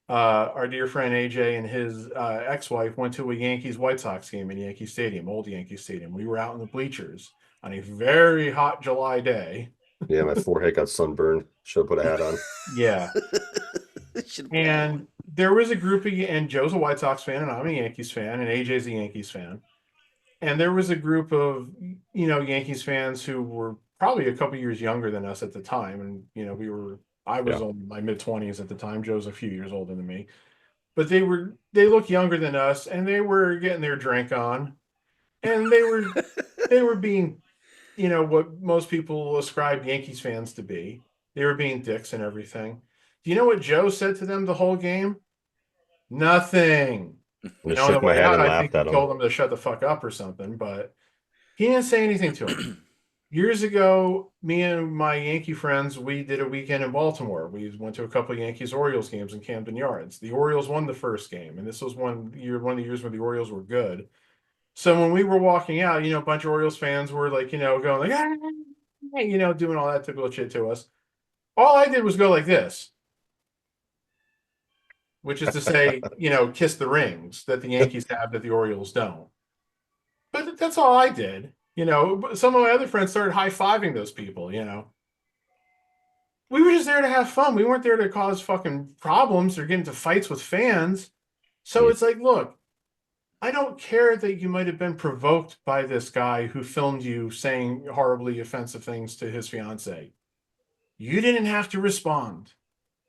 [SPEAKER 3] our dear friend AJ and his ex-wife went to a Yankees White Sox game in Yankee Stadium, old Yankee Stadium. We were out in the bleachers on a very hot July day.
[SPEAKER 2] Yeah, my forehead got sunburned. Should have put a hat on.
[SPEAKER 3] Yeah. And there was a group of, and Joe's a White Sox fan, and I'm a Yankees fan, and AJ's a Yankees fan. And there was a group of, Yankees fans who were probably a couple years younger than us at the time. And, I was in my mid-20s at the time. Joe's a few years older than me. But they looked younger than us, and they were getting their drink on. And they were being, what most people ascribe Yankees fans to be. They were being dicks and everything. Do you know what Joe said to them the whole game? Nothing.
[SPEAKER 2] I shook my head and laughed at
[SPEAKER 3] he
[SPEAKER 2] him.
[SPEAKER 3] told them to shut the fuck up or something, but he didn't say anything to him. Years ago, me and my Yankee friends, we did a weekend in Baltimore. We went to a couple of Yankees-Orioles games in Camden Yards. The Orioles won the first game, and this was one of the years when the Orioles were good. So when we were walking out, a bunch of Orioles fans were like, going like, doing all that typical shit to us. All I did was go like this, which is to say, kiss the rings that the Yankees have that the Orioles don't. But that's all I did. Some of my other friends started high-fiving those people, We were just there to have fun. We weren't there to cause fucking problems or get into fights with fans. So it's like, look, I don't care that you might have been provoked by this guy who filmed you saying horribly offensive things to his fiance. You didn't have to respond.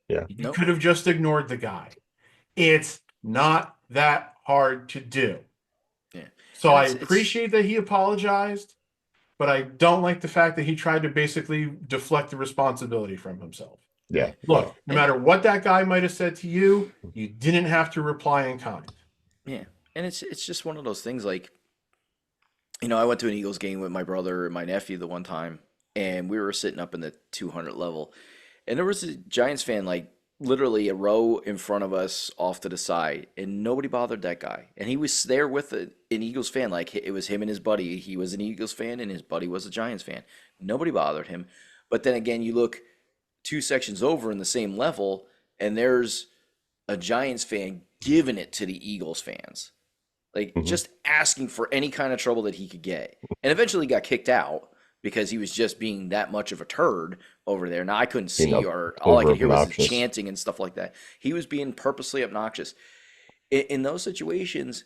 [SPEAKER 2] Yeah.
[SPEAKER 3] You could have just ignored the guy. It's not that hard to do.
[SPEAKER 1] Yeah.
[SPEAKER 3] So I appreciate that he apologized, but I don't like the fact that he tried to basically deflect the responsibility from himself.
[SPEAKER 2] Yeah.
[SPEAKER 3] Look, no matter what that guy might have said to you, you didn't have to reply in kind.
[SPEAKER 1] Yeah. And it's just one of those things like, I went to an Eagles game with my brother and my nephew the one time, and we were sitting up in the 200 level, and there was a Giants fan like literally a row in front of us off to the side, and nobody bothered that guy. And he was there with an Eagles fan, like it was him and his buddy. He was an Eagles fan and his buddy was a Giants fan. Nobody bothered him. But then again, you look 2 sections over in the same level, and there's a Giants fan giving it to the Eagles fans. Like just asking for any kind of trouble that he could get. And eventually got kicked out because he was just being that much of a turd over there. Now I couldn't see, or all I could hear was chanting and stuff like that. He was being purposely obnoxious. In those situations,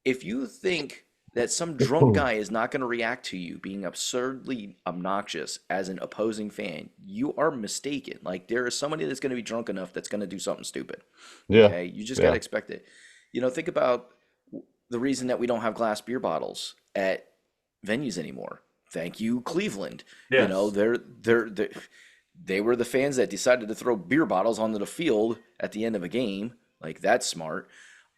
[SPEAKER 1] if you think that some drunk guy is not going to react to you being absurdly obnoxious as an opposing fan, you are mistaken. Like there is somebody that's going to be drunk enough that's going to do something stupid.
[SPEAKER 2] Yeah.
[SPEAKER 1] Okay, you just got to expect it. Think about the reason that we don't have glass beer bottles at venues anymore. Thank you, Cleveland.
[SPEAKER 3] Yes.
[SPEAKER 1] They were the fans that decided to throw beer bottles onto the field at the end of a game. Like that's smart.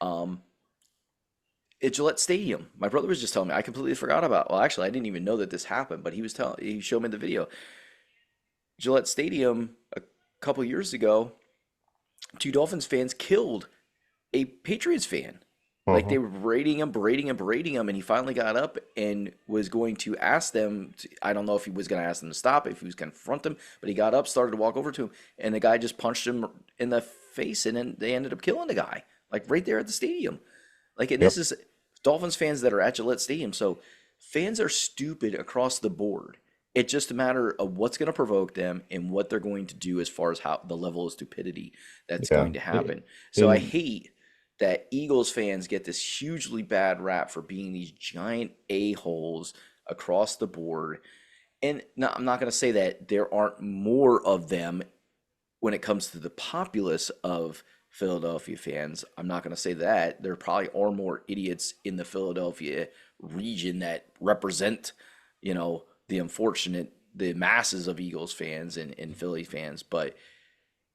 [SPEAKER 1] At Gillette Stadium, my brother was just telling me. I completely forgot about. Well, actually, I didn't even know that this happened. But he showed me the video. Gillette Stadium a couple years ago, 2 Dolphins fans killed a Patriots fan. Like they were berating him, and he finally got up and was going to ask them. I don't know if he was going to ask them to stop, if he was going to confront them, but he got up, started to walk over to him, and the guy just punched him in the face, and then they ended up killing the guy, like right there at the stadium. Like, and this is Dolphins fans that are at Gillette Stadium, so fans are stupid across the board. It's just a matter of what's going to provoke them and what they're going to do as far as how the level of stupidity that's going to happen. So I hate that Eagles fans get this hugely bad rap for being these giant a-holes across the board. And now, I'm not going to say that there aren't more of them when it comes to the populace of Philadelphia fans. I'm not going to say that. There probably are more idiots in the Philadelphia region that represent, the unfortunate the masses of Eagles fans and Philly fans, but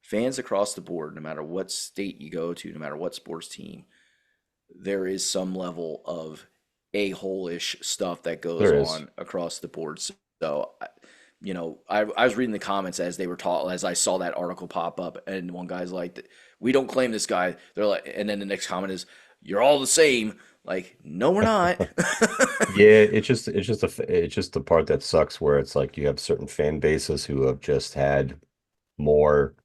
[SPEAKER 1] fans across the board, no matter what state you go to, no matter what sports team, there is some level of a-hole-ish stuff that goes
[SPEAKER 2] There is.
[SPEAKER 1] on across the board. So, I was reading the comments as they were taught, as I saw that article pop up, and one guy's like, "We don't claim this guy." They're like, and then the next comment is, "You're all the same." Like, no, we're not.
[SPEAKER 2] Yeah, it's just the part that sucks where it's like you have certain fan bases who have just had more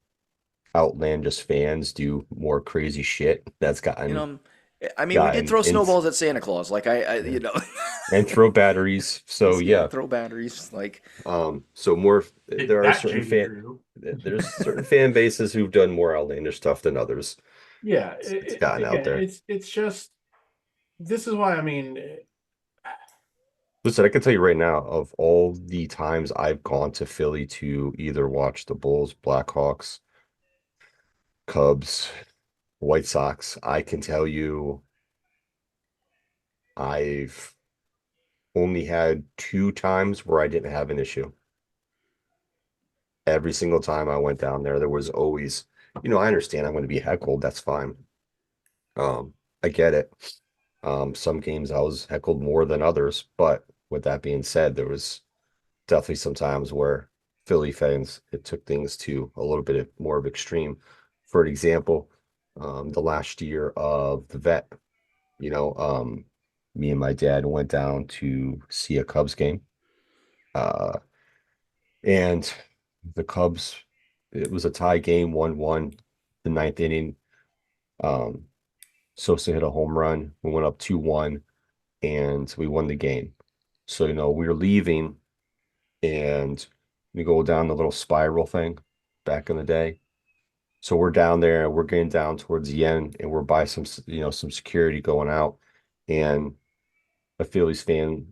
[SPEAKER 2] outlandish fans do more crazy shit that's
[SPEAKER 1] You
[SPEAKER 2] gotten
[SPEAKER 1] know, I mean, we did
[SPEAKER 2] gotten
[SPEAKER 1] throw
[SPEAKER 2] in
[SPEAKER 1] snowballs at Santa Claus. Like,
[SPEAKER 2] yeah. And throw batteries. So
[SPEAKER 1] yeah,
[SPEAKER 2] yeah.
[SPEAKER 1] throw batteries. Like,
[SPEAKER 2] So more there are
[SPEAKER 3] That
[SPEAKER 2] certain
[SPEAKER 3] Jamie
[SPEAKER 2] fan
[SPEAKER 3] Drew.
[SPEAKER 2] there's certain fan bases who've done more outlandish stuff than others.
[SPEAKER 3] Yeah,
[SPEAKER 2] It's gotten out
[SPEAKER 3] again,
[SPEAKER 2] there.
[SPEAKER 3] it's just this is why I mean,
[SPEAKER 2] Listen, I can tell you right now, of all the times I've gone to Philly to either watch the Bulls, Blackhawks, Cubs, White Sox, I can tell you I've only had two times where I didn't have an issue. Every single time I went down there, there was always, I understand I'm going to be heckled. That's fine. I get it. Some games I was heckled more than others, but with that being said, there was definitely some times where Philly fans it took things to a little bit more of extreme. For example, the last year of the vet, you know, um, me and my dad went down to see a Cubs game. Uh, and the Cubs, it was a tie game, 1-1, the ninth inning. Um, Sosa hit a home run. We went up 2-1 and we won the game. So, we were leaving and we go down the little spiral thing back in the day. So we're down there, we're getting down towards the end, and we're by some security going out, and a Phillies fans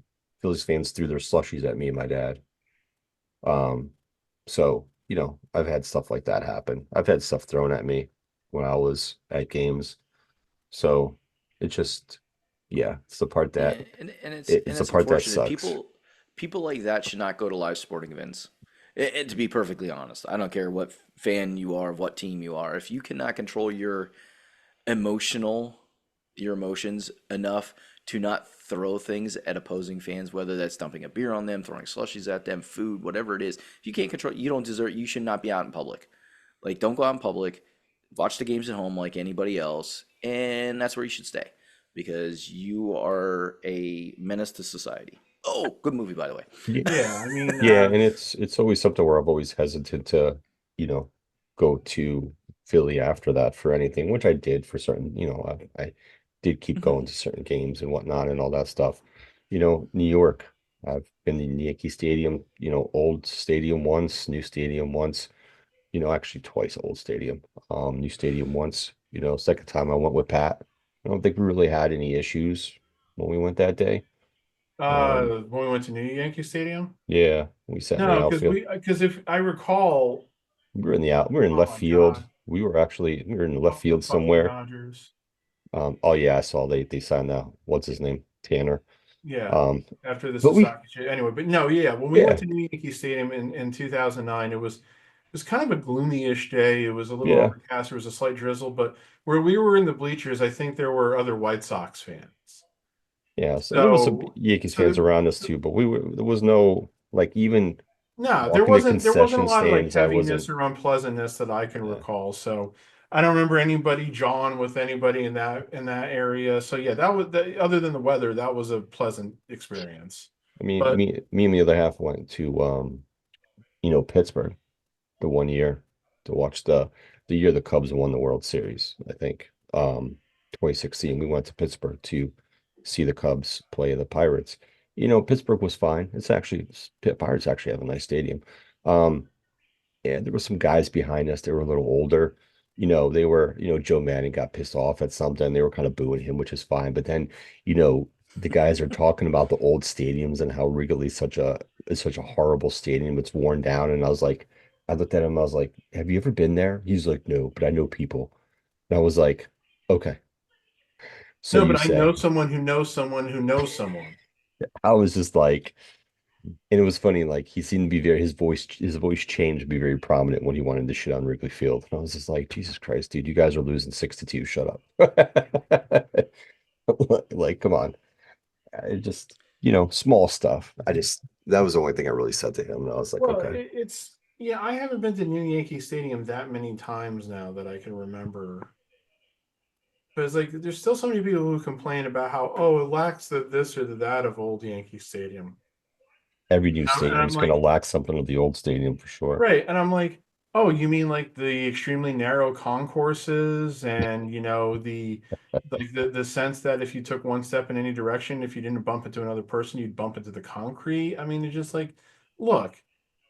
[SPEAKER 2] threw their slushies at me and my dad. Um, so I've had stuff like that happen. I've had stuff thrown at me when I was at games. So it just, yeah, it's the part that
[SPEAKER 1] and it's
[SPEAKER 2] it's the part that
[SPEAKER 1] unfortunate.
[SPEAKER 2] sucks.
[SPEAKER 1] People like that should not go to live sporting events. And to be perfectly honest, I don't care what fan you are, what team you are. If you cannot control emotional your emotions enough to not throw things at opposing fans, whether that's dumping a beer on them, throwing slushies at them, food, whatever it is. If you can't control, you don't deserve. You should not be out in public. Like, don't go out in public. Watch the games at home like anybody else, and that's where you should stay because you are a menace to society. Oh, good movie, by the way.
[SPEAKER 2] Yeah,
[SPEAKER 3] yeah, I mean,
[SPEAKER 2] yeah, and it's always something where I've always hesitant to, you know, go to Philly after that for anything, which I did for certain, I did keep
[SPEAKER 1] Mhm.
[SPEAKER 2] going to certain games and whatnot and all that stuff. New York, I've been in Yankee Stadium, old stadium once, new stadium once, actually twice old stadium, new stadium once, second time I went with Pat. I don't think we really had any issues when we went that day.
[SPEAKER 3] when we went to New Yankee Stadium.
[SPEAKER 2] Yeah, we sat in the
[SPEAKER 3] No,
[SPEAKER 2] outfield.
[SPEAKER 3] because if I recall,
[SPEAKER 2] We were in
[SPEAKER 3] oh
[SPEAKER 2] left
[SPEAKER 3] my
[SPEAKER 2] field.
[SPEAKER 3] God,
[SPEAKER 2] We were in left
[SPEAKER 3] the
[SPEAKER 2] field
[SPEAKER 3] fucking
[SPEAKER 2] somewhere.
[SPEAKER 3] Dodgers.
[SPEAKER 2] Oh yeah, I saw they signed what's his name? Tanner.
[SPEAKER 3] Yeah,
[SPEAKER 2] Um,
[SPEAKER 3] after the
[SPEAKER 2] but we
[SPEAKER 3] Sasaki shit. Anyway, but no, yeah, when we went
[SPEAKER 2] yeah,
[SPEAKER 3] to New Yankee Stadium in 2009, it was kind of a gloomy-ish day. It was a little
[SPEAKER 2] yeah,
[SPEAKER 3] overcast. There was a slight drizzle, but where we were in the bleachers, I think there were other White Sox fans.
[SPEAKER 2] yeah. So there was some
[SPEAKER 3] So,
[SPEAKER 2] Yankees
[SPEAKER 3] so
[SPEAKER 2] fans around us too, but there was no like even
[SPEAKER 3] no, there
[SPEAKER 2] walking the
[SPEAKER 3] wasn't a
[SPEAKER 2] concession
[SPEAKER 3] lot of like
[SPEAKER 2] stands, I
[SPEAKER 3] heaviness
[SPEAKER 2] wasn't
[SPEAKER 3] or unpleasantness that I can
[SPEAKER 2] yeah.
[SPEAKER 3] recall. So I don't remember anybody jawing with anybody in that area. So yeah, other than the weather, that was a pleasant experience.
[SPEAKER 2] I mean,
[SPEAKER 3] But
[SPEAKER 2] me and the other half went to Pittsburgh the one year to watch the year the Cubs won the World Series, I think. 2016, we went to Pittsburgh to see the Cubs play the Pirates. Pittsburgh was fine. Pirates actually have a nice stadium. Um, yeah, there were some guys behind us. They were a little older. Joe Manning got pissed off at something. They were kind of booing him, which is fine. But then, the guys are talking about the old stadiums and how Wrigley is such a horrible stadium. It's worn down. And I looked at him, I was like, have you ever been there? He's like, no, but I know people. And I was like, okay, so
[SPEAKER 3] no,
[SPEAKER 2] you
[SPEAKER 3] but I know
[SPEAKER 2] say.
[SPEAKER 3] someone who knows someone who knows someone.
[SPEAKER 2] I was just like, And it was funny, like he seemed to be his voice changed to be very prominent when he wanted to shit on Wrigley Field. And I was just like, Jesus Christ, dude, you guys are losing 6-2. Shut up. Like, come on. I just, small stuff. That was the only thing I really said to him. And I was like,
[SPEAKER 3] Well,
[SPEAKER 2] okay.
[SPEAKER 3] it's yeah. I haven't been to New Yankee Stadium that many times now that I can remember. But it's like there's still so many people who complain about how it lacks the this or the that of old Yankee Stadium.
[SPEAKER 2] Every new
[SPEAKER 3] And
[SPEAKER 2] stadium
[SPEAKER 3] I'm
[SPEAKER 2] is going to
[SPEAKER 3] like,
[SPEAKER 2] lack something of the old stadium for sure.
[SPEAKER 3] right. And I'm like, oh, you mean like the extremely narrow concourses and the sense that if you took one step in any direction, if you didn't bump into another person, you'd bump into the concrete. I mean, it's just like, look,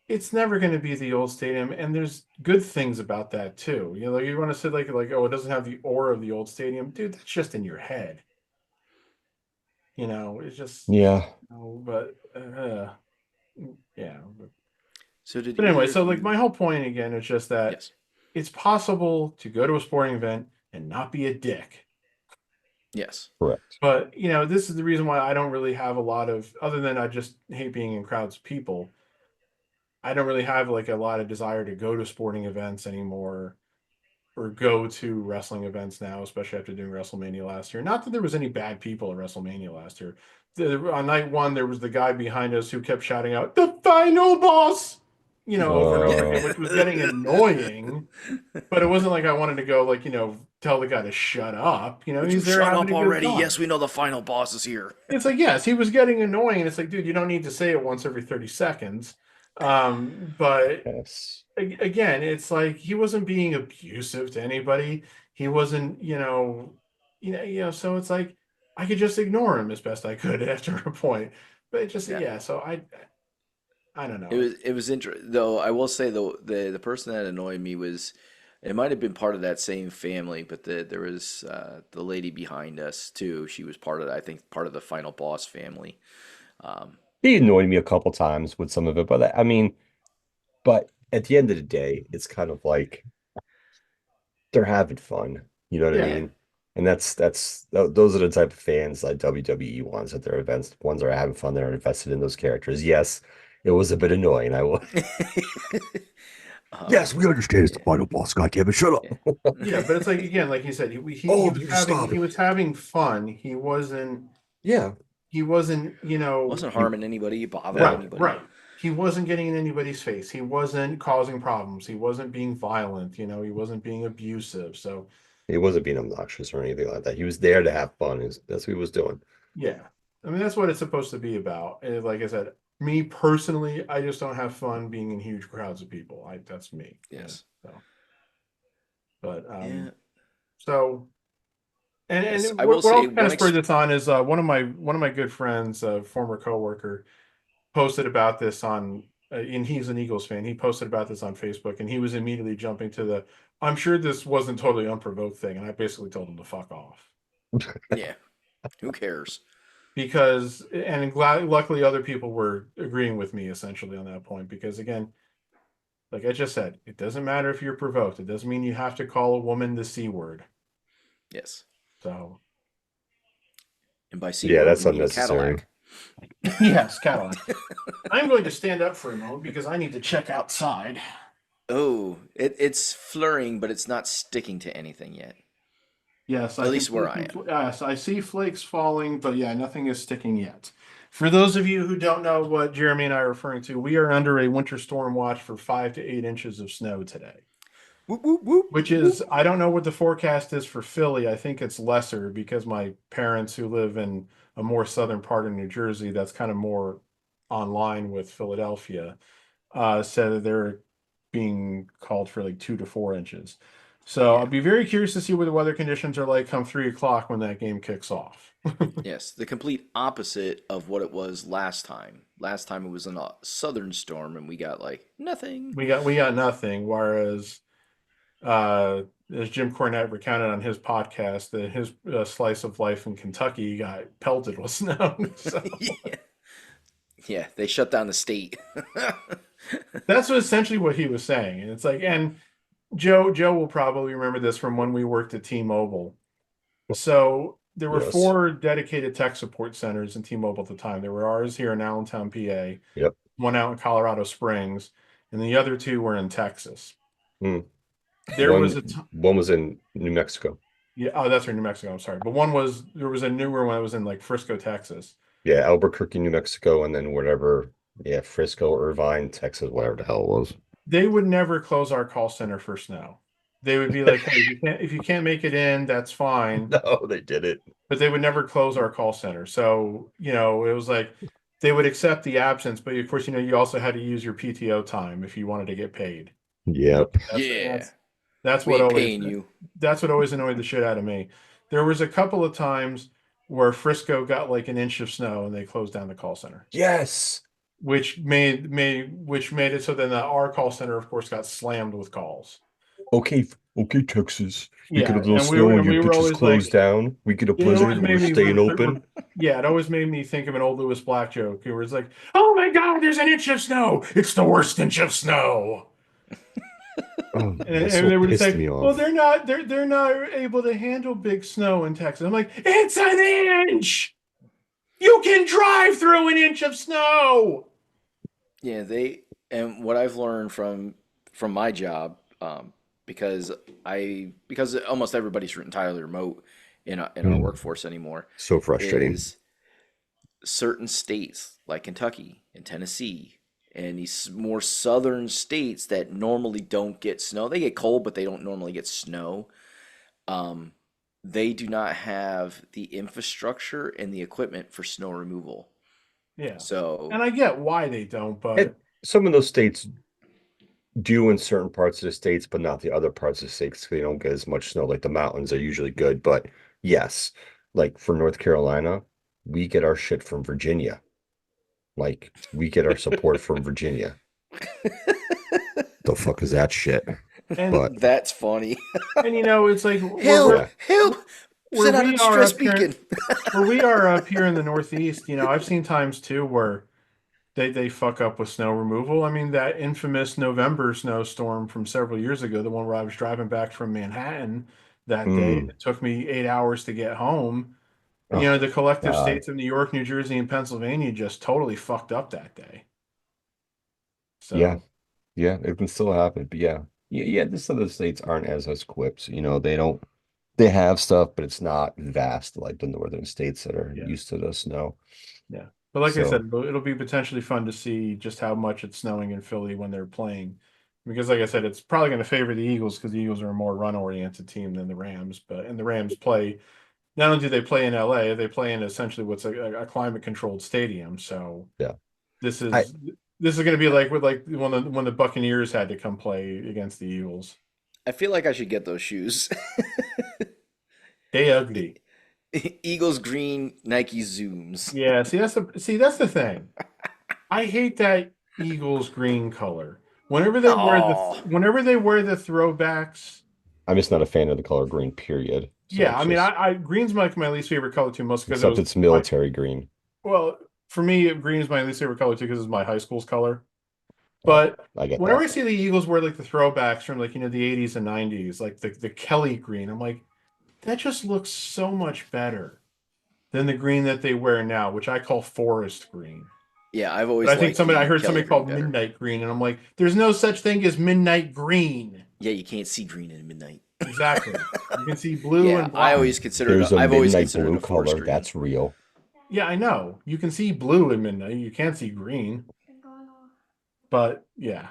[SPEAKER 3] it's never going to be the old stadium, and there's good things about that too. Like you want to say like oh, it doesn't have the aura of the old stadium, dude. That's just in your head. It's just
[SPEAKER 2] Yeah.
[SPEAKER 3] but yeah.
[SPEAKER 1] So did
[SPEAKER 3] But anyway,
[SPEAKER 1] either
[SPEAKER 3] so
[SPEAKER 1] of
[SPEAKER 3] like
[SPEAKER 1] you?
[SPEAKER 3] my whole point again is just that
[SPEAKER 1] Yes.
[SPEAKER 3] it's possible to go to a sporting event and not be a dick.
[SPEAKER 1] Yes.
[SPEAKER 2] Correct.
[SPEAKER 3] But this is the reason why I don't really have a lot of, other than I just hate being in crowds of people. I don't really have like a lot of desire to go to sporting events anymore or go to wrestling events now, especially after doing WrestleMania last year. Not that there was any bad people at WrestleMania last year. On night one, there was the guy behind us who kept shouting out "the final boss," over and over again,
[SPEAKER 2] Uh,
[SPEAKER 3] which was getting annoying. But it wasn't like I wanted to go like tell the guy to shut up.
[SPEAKER 1] Would you
[SPEAKER 3] He's there
[SPEAKER 1] shut
[SPEAKER 3] having
[SPEAKER 1] up
[SPEAKER 3] a good
[SPEAKER 1] already?
[SPEAKER 3] time.
[SPEAKER 1] Yes, we know the final boss is here.
[SPEAKER 3] It's like yes, he was getting annoying, and it's like, dude, you don't need to say it once every 30 seconds. But
[SPEAKER 2] yes.
[SPEAKER 3] again, it's like he wasn't being abusive to anybody. He wasn't, so it's like I could just ignore him as best I could after a point. But it just
[SPEAKER 1] Yeah.
[SPEAKER 3] yeah, so I don't
[SPEAKER 1] It
[SPEAKER 3] know.
[SPEAKER 1] was interesting though. I will say though the person that annoyed me was it might have been part of that same family, but there was the lady behind us too. She was part of I think part of the final boss family. Um,
[SPEAKER 2] He annoyed me a couple times with some of it, but I mean, but at the end of the day, it's kind of like they're having fun. You know what I
[SPEAKER 3] Yeah.
[SPEAKER 1] yeah.
[SPEAKER 2] mean? And those are the type of fans like WWE wants at their events. Ones that are having fun, they're invested in those characters. Yes, it was a bit annoying. I will.
[SPEAKER 1] um,
[SPEAKER 2] Yes, we understand it's the
[SPEAKER 1] yeah,
[SPEAKER 2] final boss. God damn it, shut up.
[SPEAKER 1] yeah,
[SPEAKER 3] Yeah, but it's like again, like you said, he
[SPEAKER 2] All of
[SPEAKER 3] was
[SPEAKER 2] you to
[SPEAKER 3] having
[SPEAKER 2] stop
[SPEAKER 3] he
[SPEAKER 2] it.
[SPEAKER 3] was having fun.
[SPEAKER 2] Yeah,
[SPEAKER 3] He wasn't,
[SPEAKER 1] wasn't
[SPEAKER 2] he,
[SPEAKER 1] harming anybody, bothering
[SPEAKER 3] right,
[SPEAKER 2] no,
[SPEAKER 1] anybody.
[SPEAKER 3] right. He wasn't getting in anybody's face. He wasn't causing problems. He wasn't being violent, he wasn't being abusive. So
[SPEAKER 2] he wasn't being obnoxious or anything like that. He was there to have fun. That's what he was doing.
[SPEAKER 3] yeah. I mean that's what it's supposed to be about. And like I said, me personally, I just don't have fun being in huge crowds of people. That's me.
[SPEAKER 1] Yes.
[SPEAKER 3] So but
[SPEAKER 1] Yeah.
[SPEAKER 3] so
[SPEAKER 1] Yes.
[SPEAKER 3] and
[SPEAKER 1] I will
[SPEAKER 3] what
[SPEAKER 1] say
[SPEAKER 3] else kind of spurred this on is one of my good friends, former coworker, posted about this on, and he's an Eagles fan. He posted about this on Facebook, and he was immediately jumping to the, "I'm sure this wasn't totally unprovoked" thing, and I basically told him to fuck off
[SPEAKER 1] yeah. Who cares?
[SPEAKER 3] because, and luckily other people were agreeing with me essentially on that point because again, like I just said, it doesn't matter if you're provoked. It doesn't mean you have to call a woman the C word.
[SPEAKER 1] Yes.
[SPEAKER 3] So
[SPEAKER 1] And by C
[SPEAKER 2] Yeah,
[SPEAKER 1] word,
[SPEAKER 2] that's
[SPEAKER 1] we mean
[SPEAKER 2] unnecessary.
[SPEAKER 1] Cadillac.
[SPEAKER 3] yes, Cadillac. I'm going to stand up for a moment because I need to check outside.
[SPEAKER 1] Oh, it's flurrying, but it's not sticking to anything yet.
[SPEAKER 3] Yes,
[SPEAKER 1] At
[SPEAKER 3] I can
[SPEAKER 1] least
[SPEAKER 3] see
[SPEAKER 1] where I am.
[SPEAKER 3] yes, I see flakes falling, but yeah, nothing is sticking yet. For those of you who don't know what Jeremy and I are referring to, we are under a winter storm watch for 5 to 8 inches of snow today.
[SPEAKER 1] Whoop whoop whoop
[SPEAKER 3] Which
[SPEAKER 1] whoop.
[SPEAKER 3] is, I don't know what the forecast is for Philly. I think it's lesser because my parents who live in a more southern part of New Jersey, that's kind of more online with Philadelphia, said that they're being called for like 2 to 4 inches. So I'll
[SPEAKER 1] Yeah.
[SPEAKER 3] be very curious to see what the weather conditions are like come 3 o'clock when that game kicks off.
[SPEAKER 1] Yes, the complete opposite of what it was last time. Last time it was in a southern storm and we got like nothing.
[SPEAKER 3] We got nothing. Whereas, uh, as Jim Cornette recounted on his podcast, that his slice of life in Kentucky got pelted with snow. So
[SPEAKER 1] Yeah. Yeah, they shut down the state.
[SPEAKER 3] that's essentially what he was saying. And it's like, and Joe will probably remember this from when we worked at T-Mobile. So there were
[SPEAKER 2] Yes.
[SPEAKER 3] 4 dedicated tech support centers in T-Mobile at the time. There were ours here in Allentown, PA.
[SPEAKER 2] Yep.
[SPEAKER 3] One out in Colorado Springs, and the other 2 were in Texas.
[SPEAKER 2] Hmm.
[SPEAKER 3] There
[SPEAKER 2] one,
[SPEAKER 3] was
[SPEAKER 2] one was in New Mexico.
[SPEAKER 3] Yeah, oh, that's right, New Mexico. I'm sorry, but there was a newer one that was in like Frisco, Texas.
[SPEAKER 2] Yeah, Albuquerque, New Mexico, and then whatever. Yeah, Frisco, Irvine, Texas, whatever the hell it was.
[SPEAKER 3] They would never close our call center for snow. They would be like, "Hey, if you can't make it in, that's fine."
[SPEAKER 2] No, they did it.
[SPEAKER 3] But they would never close our call center. So it was like they would accept the absence, but of course, you also had to use your PTO time if you wanted to get paid.
[SPEAKER 2] Yep.
[SPEAKER 3] That's
[SPEAKER 1] We
[SPEAKER 3] what
[SPEAKER 1] ain't
[SPEAKER 3] always
[SPEAKER 1] paying you.
[SPEAKER 3] That's what always annoyed the shit out of me. There was a couple of times where Frisco got like an inch of snow and they closed down the call center,
[SPEAKER 2] Yes.
[SPEAKER 3] which made it so then our call center, of course, got slammed with calls.
[SPEAKER 2] Okay, Texas. We
[SPEAKER 3] Yeah,
[SPEAKER 2] get a little
[SPEAKER 3] and
[SPEAKER 2] snow and
[SPEAKER 3] we
[SPEAKER 2] your
[SPEAKER 3] were
[SPEAKER 2] bitches
[SPEAKER 3] always
[SPEAKER 2] closed
[SPEAKER 3] like,
[SPEAKER 2] down. We get a
[SPEAKER 3] it
[SPEAKER 2] blizzard
[SPEAKER 3] always
[SPEAKER 2] and
[SPEAKER 3] made
[SPEAKER 2] we're
[SPEAKER 3] me
[SPEAKER 2] staying open.
[SPEAKER 3] Yeah, it always made me think of an old Lewis Black joke where it's like, "Oh my God, there's an inch of snow! It's the worst inch of snow."
[SPEAKER 2] Oh,
[SPEAKER 3] And
[SPEAKER 2] that so
[SPEAKER 3] they would
[SPEAKER 2] pissed
[SPEAKER 3] say,
[SPEAKER 2] me
[SPEAKER 3] "Well,
[SPEAKER 2] off.
[SPEAKER 3] they're not able to handle big snow in Texas." I'm like, "It's an inch. You can drive through an inch of snow."
[SPEAKER 1] Yeah, and what I've learned from my job, because almost everybody's entirely remote in our workforce anymore,
[SPEAKER 2] So frustrating.
[SPEAKER 1] is certain states like Kentucky and Tennessee and these more southern states that normally don't get snow. They get cold, but they don't normally get snow. They do not have the infrastructure and the equipment for snow removal.
[SPEAKER 3] Yeah.
[SPEAKER 1] So,
[SPEAKER 3] And I get why they don't, but
[SPEAKER 2] Some of those states do in certain parts of the states, but not the other parts of the states. 'Cause they don't get as much snow. Like the mountains are usually good, but yes, like for North Carolina, we get our shit from Virginia. Like we get our support from Virginia. The fuck is that shit?
[SPEAKER 3] and
[SPEAKER 2] But
[SPEAKER 1] that's funny.
[SPEAKER 3] and it's like
[SPEAKER 1] Help! Help!
[SPEAKER 3] where
[SPEAKER 1] Send out a
[SPEAKER 3] we are
[SPEAKER 1] distress
[SPEAKER 3] up here,
[SPEAKER 1] beacon.
[SPEAKER 3] where we are up here in the Northeast, I've seen times too where they fuck up with snow removal. I mean, that infamous November snowstorm from several years ago, the one where I was driving back from Manhattan that day, it took me 8 hours to get home.
[SPEAKER 2] oh,
[SPEAKER 3] The collective
[SPEAKER 2] God.
[SPEAKER 3] states of New York, New Jersey, and Pennsylvania just totally fucked up that day. So
[SPEAKER 2] Yeah, it can still happen. But yeah, this other states aren't as equipped. They have stuff, but it's not vast like the northern states that are
[SPEAKER 3] Yeah.
[SPEAKER 2] used to the snow.
[SPEAKER 3] Yeah. But like I
[SPEAKER 2] So-
[SPEAKER 3] said, it'll be potentially fun to see just how much it's snowing in Philly when they're playing. Because like I said, it's probably going to favor the Eagles because the Eagles are a more run-oriented team than the Rams. And the Rams play, not only do they play in LA, they play in essentially what's a climate-controlled stadium. So
[SPEAKER 2] Yeah.
[SPEAKER 3] this is
[SPEAKER 2] I-
[SPEAKER 3] this is going to be like when the Buccaneers had to come play against the Eagles.
[SPEAKER 1] I feel like I should get those shoes.
[SPEAKER 3] They ugly.
[SPEAKER 1] Eagles green Nike Zooms.
[SPEAKER 3] Yeah, that's the thing. I hate that Eagles green color. Whenever they wear the throwbacks.
[SPEAKER 2] I'm just not a fan of the color green, period. So
[SPEAKER 3] Yeah,
[SPEAKER 2] it's
[SPEAKER 3] I mean,
[SPEAKER 2] just-
[SPEAKER 3] I green's my least favorite color too, mostly because
[SPEAKER 2] except it's military green.
[SPEAKER 3] Well, for me, green is my least favorite color too because it's my high school's color. But
[SPEAKER 2] I get
[SPEAKER 3] whenever
[SPEAKER 2] that.
[SPEAKER 3] I see the Eagles wear like the throwbacks from the 80s and 90s, like the Kelly green, I'm like, that just looks so much better than the green that they wear now, which I call forest green.
[SPEAKER 1] Yeah, I've always.
[SPEAKER 3] But I think
[SPEAKER 1] liked the
[SPEAKER 3] I heard
[SPEAKER 1] Kelly
[SPEAKER 3] somebody
[SPEAKER 1] green
[SPEAKER 3] called
[SPEAKER 1] better.
[SPEAKER 3] midnight green, and I'm like, there's no such thing as midnight green.
[SPEAKER 1] Yeah, you can't see green in midnight.
[SPEAKER 3] Exactly. You can see blue
[SPEAKER 1] Yeah,
[SPEAKER 3] and black.
[SPEAKER 1] I always consider
[SPEAKER 2] There's a
[SPEAKER 1] I've always
[SPEAKER 2] midnight
[SPEAKER 1] considered
[SPEAKER 2] blue
[SPEAKER 1] a forest
[SPEAKER 2] color.
[SPEAKER 1] green.
[SPEAKER 2] That's real.
[SPEAKER 3] Yeah, I know. You can see blue in midnight. You can't see green. But yeah,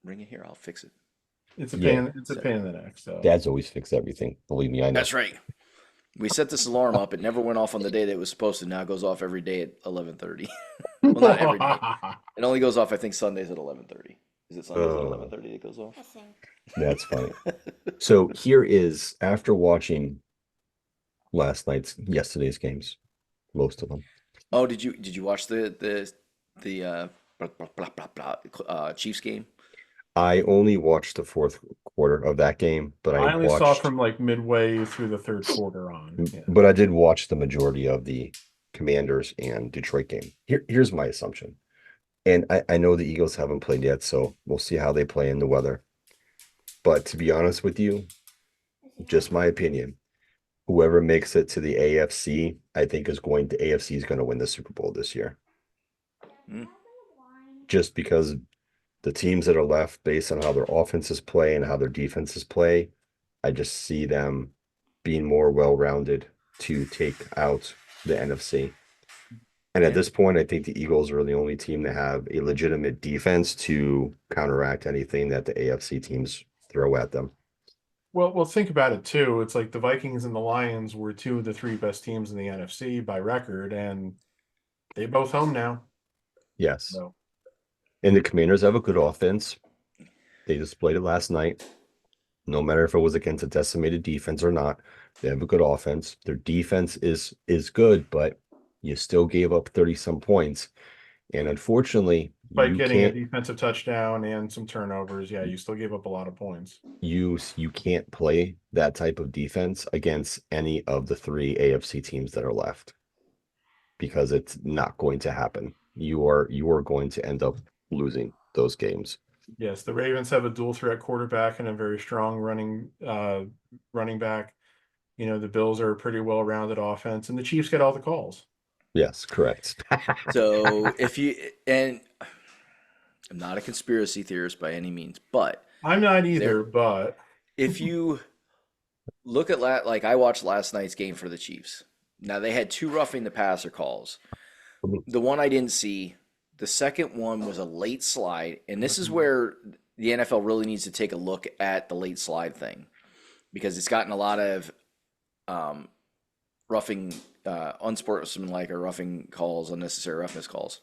[SPEAKER 1] Bring it here, I'll fix it.
[SPEAKER 3] it's a
[SPEAKER 2] Yeah.
[SPEAKER 3] pain. It's a pain in the neck. So
[SPEAKER 2] Dad's always fixed everything. Believe me, I know.
[SPEAKER 1] That's right. We set this alarm up. It never went off on the day that it was supposed to. Now it goes off every day at 11:30. Well, not every day. It only goes off, I think, Sundays at 11:30. Is it Sundays at 11:30 it goes off?
[SPEAKER 4] I think.
[SPEAKER 2] That's funny. So here is after watching yesterday's games, most of them.
[SPEAKER 1] Oh, did you watch the Chiefs game?
[SPEAKER 2] I only watched the fourth quarter of that game, but
[SPEAKER 3] I
[SPEAKER 2] I
[SPEAKER 3] only saw
[SPEAKER 2] watched,
[SPEAKER 3] from like midway through the third quarter on. Yeah.
[SPEAKER 2] but I did watch the majority of the Commanders and Detroit game. Here's my assumption. And I know the Eagles haven't played yet, so we'll see how they play in the weather. But to be honest with you, just my opinion, whoever makes it to the AFC, I think AFC is going to win the Super Bowl this year.
[SPEAKER 1] Mm.
[SPEAKER 2] Just because the teams that are left, based on how their offenses play and how their defenses play, I just see them being more well-rounded to take out the NFC. And at
[SPEAKER 1] Yeah.
[SPEAKER 2] this point, I think the Eagles are the only team that have a legitimate defense to counteract anything that the AFC teams throw at them.
[SPEAKER 3] Well, think about it too. It's like the Vikings and the Lions were two of the three best teams in the NFC by record, and they both home now.
[SPEAKER 2] Yes.
[SPEAKER 3] So
[SPEAKER 2] And the Commanders have a good offense. They displayed it last night. No matter if it was against a decimated defense or not, they have a good offense. Their defense is good, but you still gave up 30 some points. And unfortunately,
[SPEAKER 3] by
[SPEAKER 2] you
[SPEAKER 3] getting a
[SPEAKER 2] can't
[SPEAKER 3] defensive touchdown and some turnovers, yeah, you still gave up a lot of points.
[SPEAKER 2] you can't play that type of defense against any of the three AFC teams that are left, because it's not going to happen. You are going to end up losing those games.
[SPEAKER 3] Yes, the Ravens have a dual threat quarterback and a very strong running back. You know, the Bills are a pretty well-rounded offense, and the Chiefs get all the calls.
[SPEAKER 2] Yes, correct.
[SPEAKER 1] So and I'm not a conspiracy theorist by any means, but
[SPEAKER 3] I'm not either, but
[SPEAKER 1] if you look at like I watched last night's game for the Chiefs. Now they had two roughing the passer calls. The one I didn't see, the second one was a late slide, and this is where the NFL really needs to take a look at the late slide thing, because it's gotten a lot of roughing, unsportsmanlike or roughing calls, unnecessary roughness calls.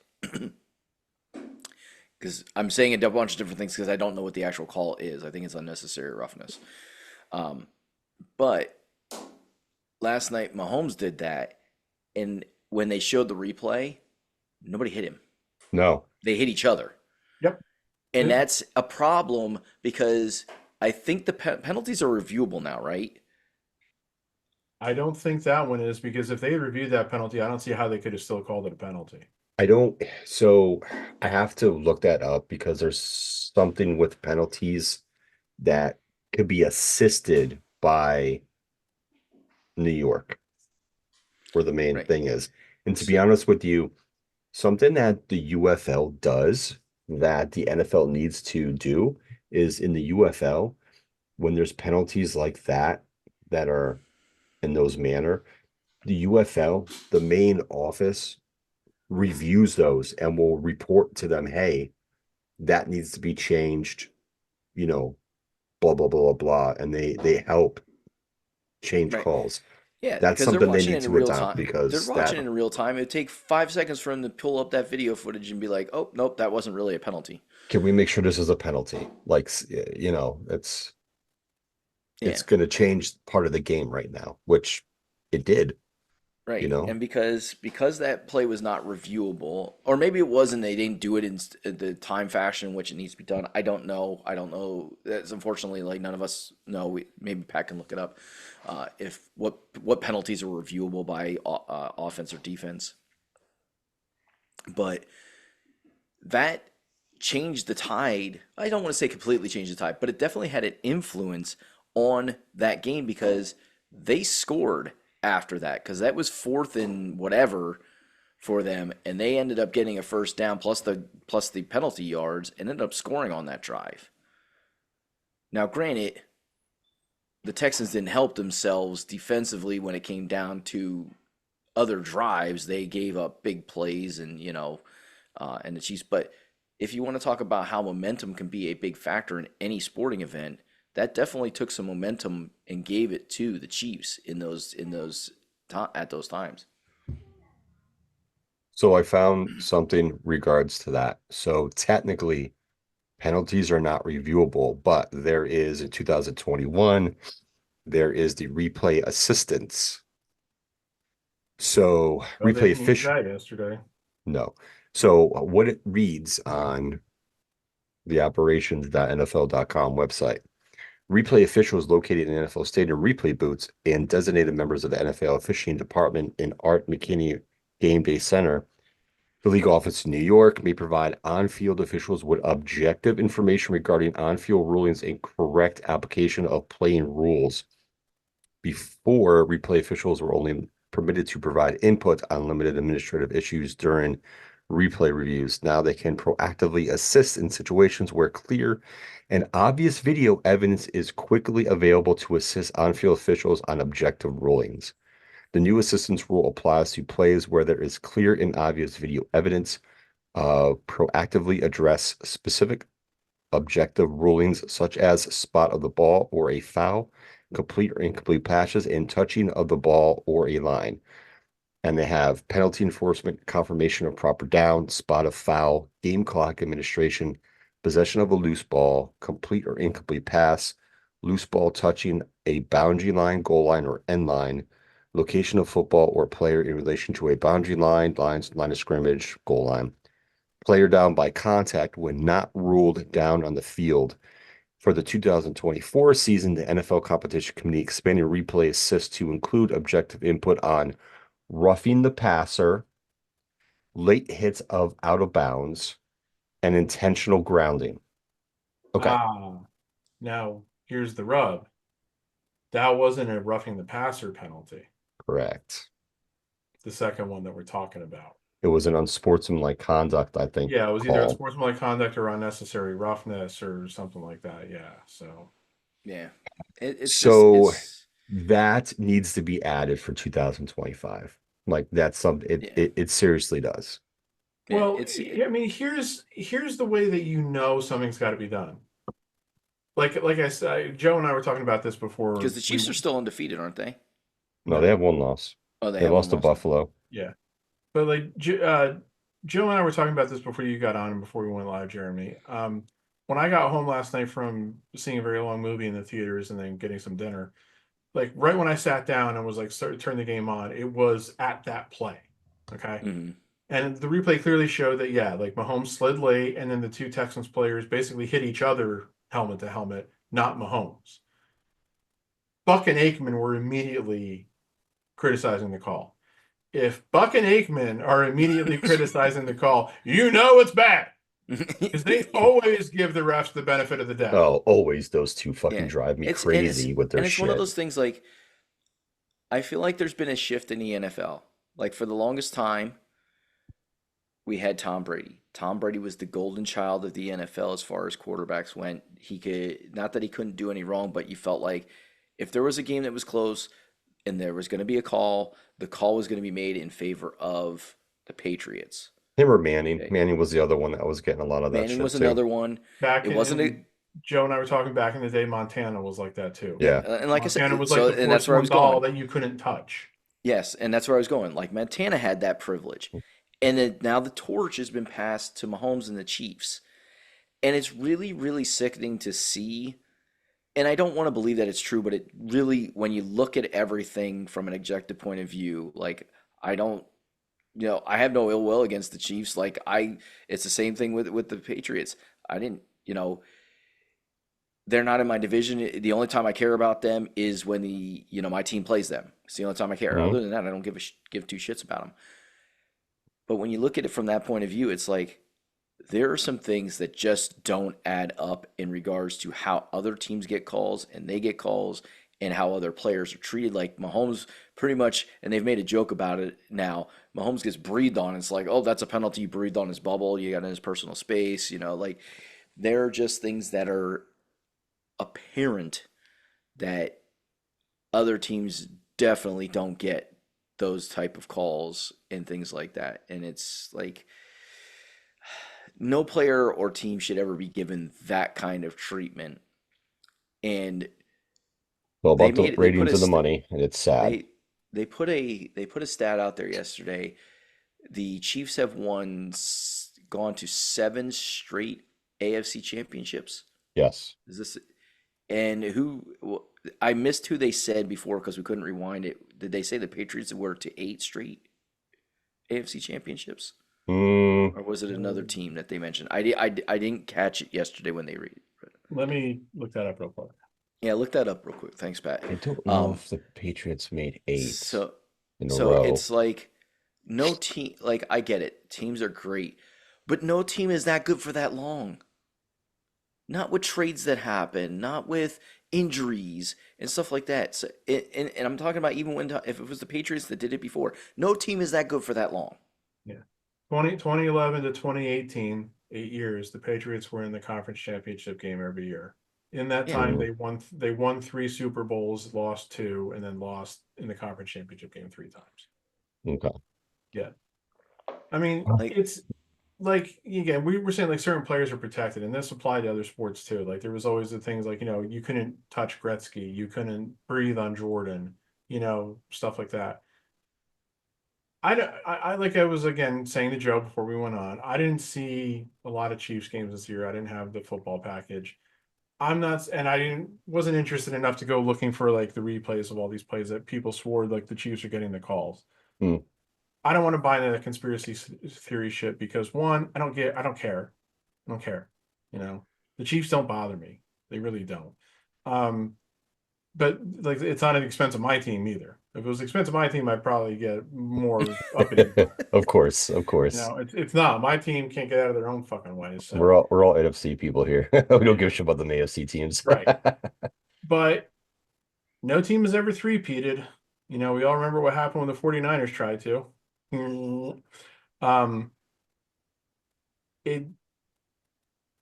[SPEAKER 1] Because I'm saying a bunch of different things because I don't know what the actual call is. I think it's unnecessary roughness. But last night Mahomes did that, and when they showed the replay, nobody hit him.
[SPEAKER 2] No.
[SPEAKER 1] They hit each other.
[SPEAKER 3] Yep.
[SPEAKER 1] And
[SPEAKER 3] Yeah.
[SPEAKER 1] that's a problem because I think the penalties are reviewable now, right?
[SPEAKER 3] I don't think that one is, because if they reviewed that penalty, I don't see how they could have still called it a penalty.
[SPEAKER 2] So I have to look that up, because there's something with penalties that could be assisted by New York, where the main
[SPEAKER 1] Right.
[SPEAKER 2] thing is. And to be honest with you, something that the UFL does that the NFL needs to do is, in the UFL, when there's penalties like that are in those manner, the UFL, the main office, reviews those and will report to them, hey, that needs to be changed, blah blah blah blah, and they help change
[SPEAKER 1] Right.
[SPEAKER 2] calls.
[SPEAKER 1] Yeah,
[SPEAKER 2] That's
[SPEAKER 1] because they're
[SPEAKER 2] something they
[SPEAKER 1] watching
[SPEAKER 2] need
[SPEAKER 1] it in
[SPEAKER 2] to
[SPEAKER 1] real
[SPEAKER 2] adopt,
[SPEAKER 1] time.
[SPEAKER 2] because
[SPEAKER 1] They're watching it in real time. It'd take 5 seconds for them to pull up that video footage and be like, "Oh, nope, that wasn't really a penalty."
[SPEAKER 2] can we make sure this is a penalty? Like, it's
[SPEAKER 1] Yeah.
[SPEAKER 2] going to change part of the game right now, which it did.
[SPEAKER 1] Right.
[SPEAKER 2] You know?
[SPEAKER 1] And because that play was not reviewable, or maybe it was and they didn't do it in the time fashion in which it needs to be done. I don't know. That's unfortunately, like, none of us know. Maybe Pat can look it up. If what penalties are reviewable by offense or defense. But that changed the tide. I don't want to say completely changed the tide, but it definitely had an influence on that game, because they scored after that, because that was 4th and whatever for them, and they ended up getting a first down plus the penalty yards and ended up scoring on that drive. Now, granted, the Texans didn't help themselves defensively when it came down to other drives. They gave up big plays and the Chiefs. But if you want to talk about how momentum can be a big factor in any sporting event, that definitely took some momentum and gave it to the Chiefs at those times.
[SPEAKER 2] So I found something regards to that. So technically, penalties are not reviewable, but there is, in 2021, there is the replay assistance. So
[SPEAKER 3] Well, they
[SPEAKER 2] replay
[SPEAKER 3] didn't use
[SPEAKER 2] official.
[SPEAKER 3] that yesterday.
[SPEAKER 2] No. So what it reads on the operations.nfl.com website: replay officials located in NFL stadium replay booths and designated members of the NFL officiating department in Art McKinney Game Day Center, the league office in New York, may provide on-field officials with objective information regarding on-field rulings and correct application of playing rules. Before, replay officials were only permitted to provide input on limited administrative issues during replay reviews. Now they can proactively assist in situations where clear and obvious video evidence is quickly available to assist on-field officials on objective rulings. The new assistance rule applies to plays where there is clear and obvious video evidence. Proactively address specific objective rulings such as spot of the ball or a foul, complete or incomplete passes, and touching of the ball or a line. And they have penalty enforcement, confirmation of proper down, spot of foul, game clock administration, possession of a loose ball, complete or incomplete pass, loose ball touching a boundary line, goal line, or end line, location of football or player in relation to a boundary line, line of scrimmage, goal line. Player down by contact when not ruled down on the field. For the 2024 season, the NFL Competition Committee expanded replay assist to include objective input on roughing the passer, late hits of out of bounds, and intentional grounding. Okay.
[SPEAKER 3] Now here's the rub. That wasn't a roughing the passer penalty.
[SPEAKER 2] Correct.
[SPEAKER 3] The second one that we're talking about.
[SPEAKER 2] It was an unsportsmanlike conduct, I think.
[SPEAKER 3] Yeah, it was either
[SPEAKER 2] call.
[SPEAKER 3] unsportsmanlike conduct or unnecessary roughness or something like that. Yeah. So
[SPEAKER 1] Yeah. It's
[SPEAKER 2] So-
[SPEAKER 1] just,
[SPEAKER 2] That needs to be added for 2025. Like that's something it seriously does.
[SPEAKER 3] well,
[SPEAKER 1] it's
[SPEAKER 3] I mean, here's the way that you know something's got to be done. Like I said, Joe and I were talking about this before.
[SPEAKER 1] because the Chiefs are still undefeated, aren't they?
[SPEAKER 2] No, they have one loss.
[SPEAKER 1] Oh,
[SPEAKER 2] They lost to Buffalo.
[SPEAKER 3] Yeah, but like Joe and I were talking about this before you got on and before we went live, Jeremy. When I got home last night from seeing a very long movie in the theaters and then getting some dinner, like right when I sat down and was like turn the game on, it was at that play. Okay.
[SPEAKER 1] Mhm.
[SPEAKER 3] And the replay clearly showed that, yeah, like Mahomes slid late, and then the two Texans players basically hit each other helmet to helmet, not Mahomes. Buck and Aikman were immediately criticizing the call. If Buck and Aikman are immediately criticizing the call, you know it's bad. Because they always give the refs the benefit of the doubt.
[SPEAKER 2] Oh, always those two fucking
[SPEAKER 1] Yeah.
[SPEAKER 2] drive me
[SPEAKER 1] It's-
[SPEAKER 2] crazy with their
[SPEAKER 1] and it's
[SPEAKER 2] shit.
[SPEAKER 1] one of those things like I feel like there's been a shift in the NFL. Like for the longest time, we had Tom Brady. Tom Brady was the golden child of the NFL as far as quarterbacks went. He could, not that he couldn't do any wrong, but you felt like if there was a game that was close and there was going to be a call, the call was going to be made in favor of the Patriots.
[SPEAKER 2] Him or Manning.
[SPEAKER 1] Okay.
[SPEAKER 2] Manning was the other one that was getting a lot of that
[SPEAKER 1] Manning
[SPEAKER 2] shit
[SPEAKER 1] was
[SPEAKER 2] too.
[SPEAKER 1] another one.
[SPEAKER 3] Back
[SPEAKER 1] It wasn't
[SPEAKER 3] in, Joe and I were talking back in the day, Montana was like that too.
[SPEAKER 2] Yeah.
[SPEAKER 1] And like
[SPEAKER 3] Montana
[SPEAKER 1] I said,
[SPEAKER 3] was
[SPEAKER 1] so,
[SPEAKER 3] like the
[SPEAKER 1] and that's where I was
[SPEAKER 3] ball
[SPEAKER 1] going.
[SPEAKER 3] that you couldn't touch.
[SPEAKER 1] Yes, and that's where I was going. Like Montana had that privilege. And then now the torch has been passed to Mahomes and the Chiefs. And it's really, really sickening to see. And I don't want to believe that it's true, but it really, when you look at everything from an objective point of view, like I don't, I have no ill will against the Chiefs. Like it's the same thing with the Patriots. I didn't, they're not in my division. The only time I care about them is when my team plays them. It's the only time I care.
[SPEAKER 2] Mhm.
[SPEAKER 1] Other than that, I don't give two shits about them. But when you look at it from that point of view, it's like there are some things that just don't add up in regards to how other teams get calls and they get calls and how other players are treated. Like Mahomes pretty much, and they've made a joke about it now, Mahomes gets breathed on. It's like, oh, that's a penalty. You breathed on his bubble. You got in his personal space. Like there are just things that are apparent that other teams definitely don't get those type of calls and things like that. And it's like no player or team should ever be given that kind of treatment. And
[SPEAKER 2] Well,
[SPEAKER 1] they
[SPEAKER 2] about those
[SPEAKER 1] made- they put
[SPEAKER 2] ratings
[SPEAKER 1] a
[SPEAKER 2] and the
[SPEAKER 1] st-
[SPEAKER 2] money, and it's sad.
[SPEAKER 1] they put a stat out there yesterday. The Chiefs have gone to 7 straight AFC championships.
[SPEAKER 2] Yes.
[SPEAKER 1] Is this and I missed who they said before because we couldn't rewind it. Did they say the Patriots were to 8 straight AFC championships,
[SPEAKER 2] Mm,
[SPEAKER 1] or was it another team that they mentioned? I didn't catch it yesterday when they read.
[SPEAKER 3] Let me look that up real quick.
[SPEAKER 1] Yeah, look that up real quick. Thanks, Pat.
[SPEAKER 2] I don't know
[SPEAKER 1] Um,
[SPEAKER 2] if the Patriots made 8
[SPEAKER 1] So
[SPEAKER 2] in a row.
[SPEAKER 1] it's like no team. Like I get it, teams are great, but no team is that good for that long. Not with trades that happen, not with injuries and stuff like that. So, and I'm talking about even when if it was the Patriots that did it before, no team is that good for that long.
[SPEAKER 3] Yeah. 2011 to 2018, 8 years, the Patriots were in the conference championship game every year. In that
[SPEAKER 1] Yeah.
[SPEAKER 3] time, they won 3 Super Bowls, lost 2, and then lost in the conference championship game 3 times.
[SPEAKER 2] Okay.
[SPEAKER 3] Yeah. I mean,
[SPEAKER 1] Like,
[SPEAKER 3] it's like again, we were saying like certain players are protected, and this applied to other sports too. Like there was always the things like, you couldn't touch Gretzky, you couldn't breathe on Jordan, stuff like that. I don't, I like I was again saying to Joe before we went on, I didn't see a lot of Chiefs games this year. I didn't have the football package. I'm not, and I wasn't interested enough to go looking for like the replays of all these plays that people swore like the Chiefs are getting the calls.
[SPEAKER 2] Hmm.
[SPEAKER 3] I don't want to buy into that conspiracy theory shit because one, I don't care. I don't care. The Chiefs don't bother me. They really don't. Um, but like it's not at the expense of my team either. If it was the expense of my team, I'd probably get more uppity.
[SPEAKER 2] Of course, of course.
[SPEAKER 3] It's not. My team can't get out of their own fucking ways.
[SPEAKER 2] We're
[SPEAKER 3] So
[SPEAKER 2] all NFC people here. We don't give a shit about the AFC teams.
[SPEAKER 3] right. But no team has ever three-peated. We all remember what happened when the 49ers tried to. Um, it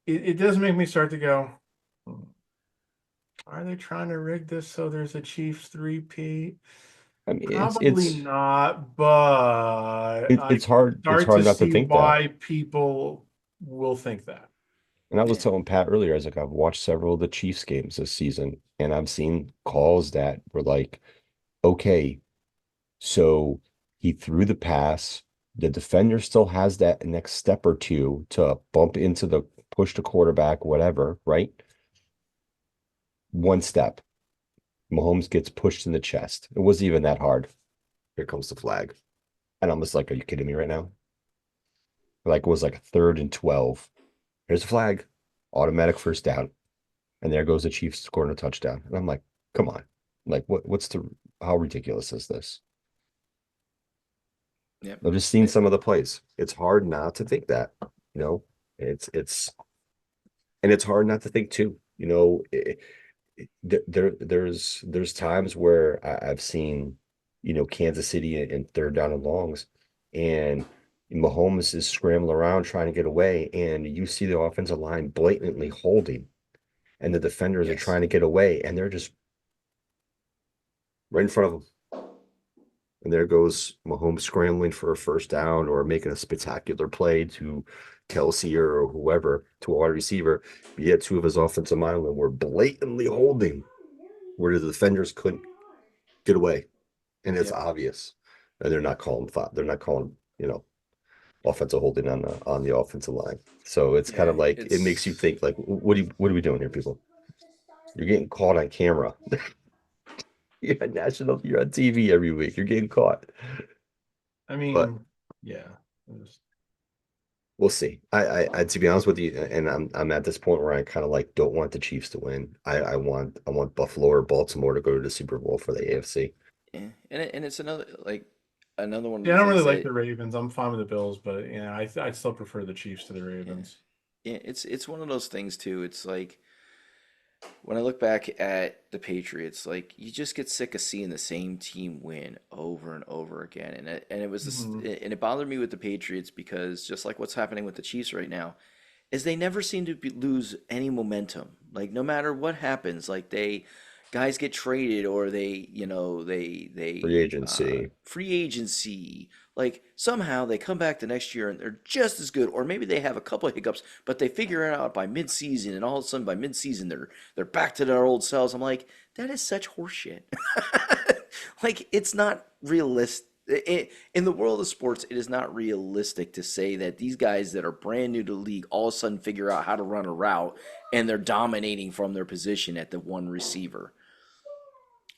[SPEAKER 3] it does make me start to go, are they trying to rig this so there's a Chiefs three-peat?
[SPEAKER 2] I mean,
[SPEAKER 3] Probably not, but I
[SPEAKER 2] it's hard. It's
[SPEAKER 3] start
[SPEAKER 2] hard
[SPEAKER 3] to
[SPEAKER 2] not to
[SPEAKER 3] see
[SPEAKER 2] think that.
[SPEAKER 3] why people will think that.
[SPEAKER 2] And I was
[SPEAKER 1] yeah,
[SPEAKER 2] telling Pat earlier, I was like, I've watched several of the Chiefs games this season, and I've seen calls that were like, okay, so he threw the pass. The defender still has that next step or two to bump into the push the quarterback, whatever, right? One step. Mahomes gets pushed in the chest. It wasn't even that hard. Here comes the flag. And I'm just like, are you kidding me right now? Like it was like a 3rd and 12. Here's the flag. Automatic first down. And there goes the Chiefs scoring a touchdown. And I'm like, come on. Like how ridiculous is this?
[SPEAKER 1] yeah,
[SPEAKER 2] I've just seen some of the plays. It's hard not to think that, you know, it's and it's hard not to think too, there's times where I've seen, Kansas City in 3rd down and longs, and Mahomes is scrambling around trying to get away, and you see the offensive line blatantly holding, and the defenders are
[SPEAKER 1] yes,
[SPEAKER 2] trying to get away, and they're just right in front of them. And there goes Mahomes scrambling for a first down or making a spectacular play to Kelsey or whoever, to a wide receiver. But yet 2 of his offensive linemen were blatantly holding where the defenders couldn't get away. And it's
[SPEAKER 1] yep,
[SPEAKER 2] obvious. And they're not calling, offensive holding on the offensive line. So it's kind
[SPEAKER 1] yeah.
[SPEAKER 2] of like it makes you
[SPEAKER 1] It's
[SPEAKER 2] think like, what are we doing here, people? You're getting caught on camera. You're on TV every week. You're getting caught.
[SPEAKER 3] I
[SPEAKER 2] But
[SPEAKER 3] mean, yeah.
[SPEAKER 2] we'll see. I to be honest with you, and I'm at this point where I kind of like don't want the Chiefs to win. I want Buffalo or Baltimore to go to the Super Bowl for the AFC.
[SPEAKER 1] yeah. And it's another one of
[SPEAKER 3] Yeah,
[SPEAKER 1] the
[SPEAKER 3] I don't really
[SPEAKER 1] things
[SPEAKER 3] like
[SPEAKER 1] that
[SPEAKER 3] the Ravens. I'm fine with the Bills, but I still prefer the Chiefs to the
[SPEAKER 1] yeah,
[SPEAKER 3] Ravens.
[SPEAKER 1] yeah. It's one of those things too. It's like when I look back at the Patriots, like you just get sick of seeing the same team win over and over again, and it was this,
[SPEAKER 3] Hmm.
[SPEAKER 1] and it bothered me with the Patriots because just like what's happening with the Chiefs right now, is they never seem to lose any momentum. Like no matter what happens, like they guys get traded or
[SPEAKER 2] Free
[SPEAKER 1] they
[SPEAKER 2] agency.
[SPEAKER 1] free agency. Like somehow they come back the next year and they're just as good, or maybe they have a couple of hiccups, but they figure it out by mid-season, and all of a sudden by mid-season they're back to their old selves. I'm like, that is such horseshit. Like it's not realistic. In the world of sports, it is not realistic to say that these guys that are brand new to the league all of a sudden figure out how to run a route and they're dominating from their position at the one receiver.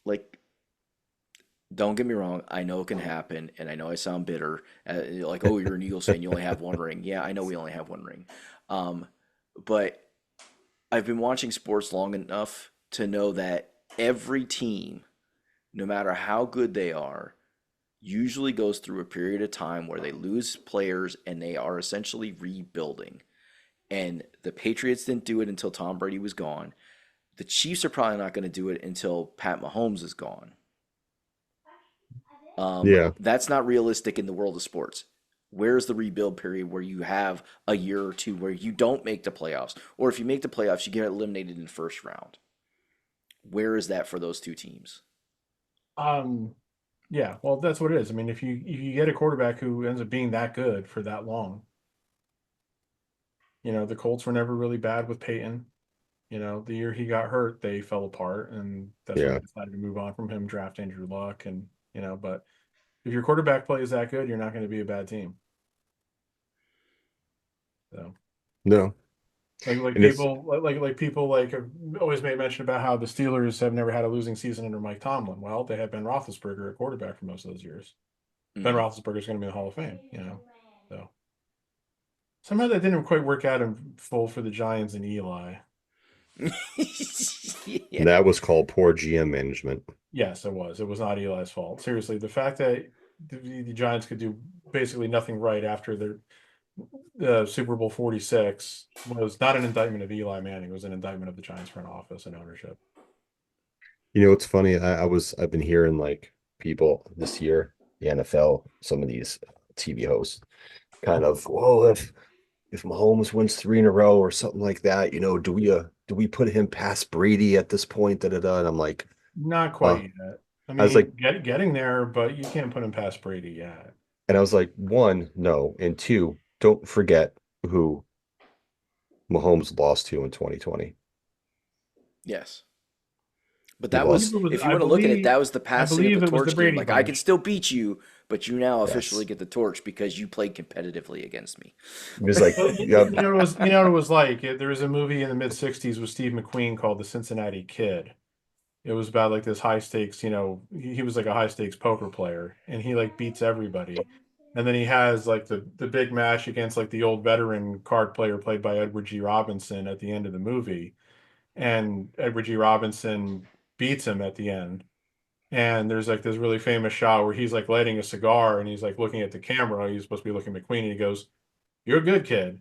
[SPEAKER 1] Like, don't get me wrong, I know it can happen, and I know I sound bitter. Like, oh, you're an Eagles fan, you only have one ring. Yeah, I know we only have one ring. Um, but I've been watching sports long enough to know that every team, no matter how good they are, usually goes through a period of time where they lose players and they are essentially rebuilding. And the Patriots didn't do it until Tom Brady was gone. The Chiefs are probably not going to do it until Pat Mahomes is gone.
[SPEAKER 2] Yeah.
[SPEAKER 1] That's not realistic in the world of sports. Where's the rebuild period where you have a year or two where you don't make the playoffs? Or if you make the playoffs, you get eliminated in the first round. Where is that for those two teams?
[SPEAKER 3] Yeah, well, that's what it is. I mean, if you get a quarterback who ends up being that good for that long, the Colts were never really bad with Peyton. The year he got hurt, they fell apart, and that's when
[SPEAKER 2] Yeah.
[SPEAKER 3] they decided to move on from him, draft Andrew Luck, and but if your quarterback play is that good, you're not going to be a bad team. So,
[SPEAKER 2] No.
[SPEAKER 3] like
[SPEAKER 2] And it's
[SPEAKER 3] people like people like have always made mention about how the Steelers have never had a losing season under Mike Tomlin. Well, they had Ben Roethlisberger at quarterback for most of those years. Ben
[SPEAKER 1] Mhm.
[SPEAKER 3] Roethlisberger is going to be in the Hall of Fame. So somehow that didn't quite work out in full for the Giants and Eli.
[SPEAKER 1] Yeah.
[SPEAKER 2] that was called poor GM management.
[SPEAKER 3] Yes, it was. It was not Eli's fault. Seriously, the fact that the Giants could do basically nothing right after their Super Bowl 46 was not an indictment of Eli Manning. It was an indictment of the Giants front office and ownership.
[SPEAKER 2] It's funny. I've been hearing like people this year, the NFL, some of these TV hosts, kind of, well, if Mahomes wins 3 in a row or something like that, do we put him past Brady at this point? Da, da, da. And I'm like,
[SPEAKER 3] Not
[SPEAKER 2] uh,
[SPEAKER 3] quite yet. I
[SPEAKER 2] I was like,
[SPEAKER 3] mean, getting there, but you can't put him past Brady yet.
[SPEAKER 2] and I was like, one, no, and two, don't forget who Mahomes lost to in 2020.
[SPEAKER 1] Yes. But
[SPEAKER 2] He
[SPEAKER 1] that
[SPEAKER 3] I believe
[SPEAKER 1] was,
[SPEAKER 2] lost.
[SPEAKER 3] it was.
[SPEAKER 1] if you want to look at it, that was the
[SPEAKER 3] I
[SPEAKER 1] passing of the
[SPEAKER 3] believe it was the
[SPEAKER 1] torch game.
[SPEAKER 3] Brady
[SPEAKER 1] Like, I can
[SPEAKER 3] bunch.
[SPEAKER 1] still beat you, but you now officially
[SPEAKER 2] Yes.
[SPEAKER 1] get the torch because you played competitively against me.
[SPEAKER 2] It was like,
[SPEAKER 3] Well,
[SPEAKER 2] yeah,
[SPEAKER 3] what it was like. There was a movie in the mid '60s with Steve McQueen called The Cincinnati Kid. It was about like this high stakes. He was like a high stakes poker player, and he like beats everybody. And then he has like the big match against like the old veteran card player played by Edward G. Robinson at the end of the movie, and Edward G. Robinson beats him at the end. And there's like this really famous shot where he's like lighting a cigar and he's like looking at the camera. He's supposed to be looking at McQueen, and he goes, "You're a good kid,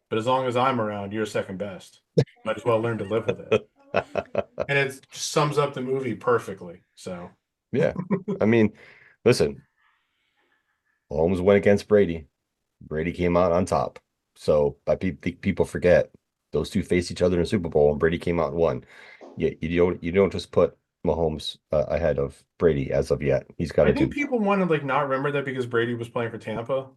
[SPEAKER 3] but as long as I'm around, you're second best. Might as well learn to live with it." And it just sums up the movie perfectly. So
[SPEAKER 2] yeah. I mean, listen, Mahomes went against Brady. Brady came out on top. So think people forget those two faced each other in the Super Bowl, and Brady came out and won. You don't just put Mahomes ahead of Brady as of yet. He's got
[SPEAKER 3] I
[SPEAKER 2] to
[SPEAKER 3] think
[SPEAKER 2] do.
[SPEAKER 3] people want to like not remember that because Brady was playing for Tampa.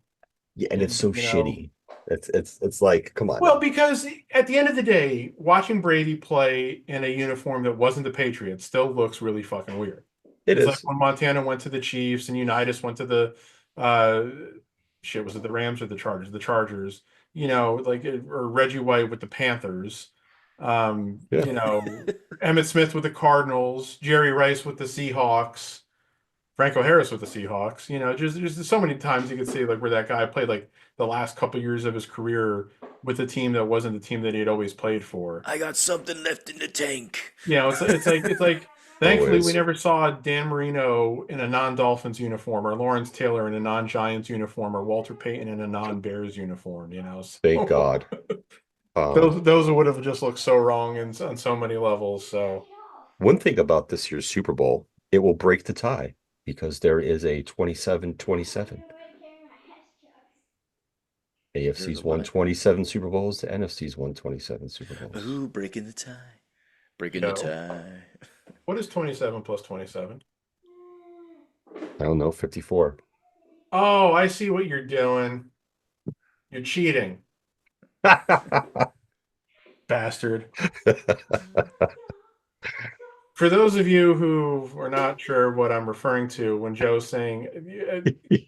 [SPEAKER 2] Yeah, and it's
[SPEAKER 3] And
[SPEAKER 2] so shitty. It's like, come on
[SPEAKER 3] well,
[SPEAKER 2] now.
[SPEAKER 3] because at the end of the day, watching Brady play in a uniform that wasn't the Patriots still looks really fucking weird.
[SPEAKER 2] It
[SPEAKER 3] It's like
[SPEAKER 2] is.
[SPEAKER 3] when Montana went to the Chiefs and Unitas went to the uh was it the Rams or the Chargers? The Chargers, or Reggie White with the Panthers.
[SPEAKER 2] Yeah.
[SPEAKER 3] Emmett Smith with the Cardinals, Jerry Rice with the Seahawks, Franco Harris with the Seahawks. Just so many times you could see like where that guy played like the last couple years of his career with a team that wasn't the team that he had always played for.
[SPEAKER 1] I got something left in the tank.
[SPEAKER 3] It's like thankfully we
[SPEAKER 2] Always.
[SPEAKER 3] never saw Dan Marino in a non-Dolphins uniform or Lawrence Taylor in a non-Giants uniform or Walter Payton in a non-Bears uniform,
[SPEAKER 2] Thank
[SPEAKER 3] so
[SPEAKER 2] God. Um,
[SPEAKER 3] those would have just looked so wrong on so many levels. So
[SPEAKER 2] One thing about this year's Super Bowl, it will break the tie because there is a 27-27.
[SPEAKER 1] There's a
[SPEAKER 2] AFC's won
[SPEAKER 1] what?
[SPEAKER 2] 27 Super Bowls. The NFC's won 27 Super Bowls.
[SPEAKER 1] Ooh, breaking the tie. Breaking the
[SPEAKER 3] Joe,
[SPEAKER 1] tie.
[SPEAKER 3] what is 27 plus 27?
[SPEAKER 2] I don't know, 54.
[SPEAKER 3] Oh, I see what you're doing. You're cheating, bastard. For those of you who are not sure what I'm referring to when Joe's saying,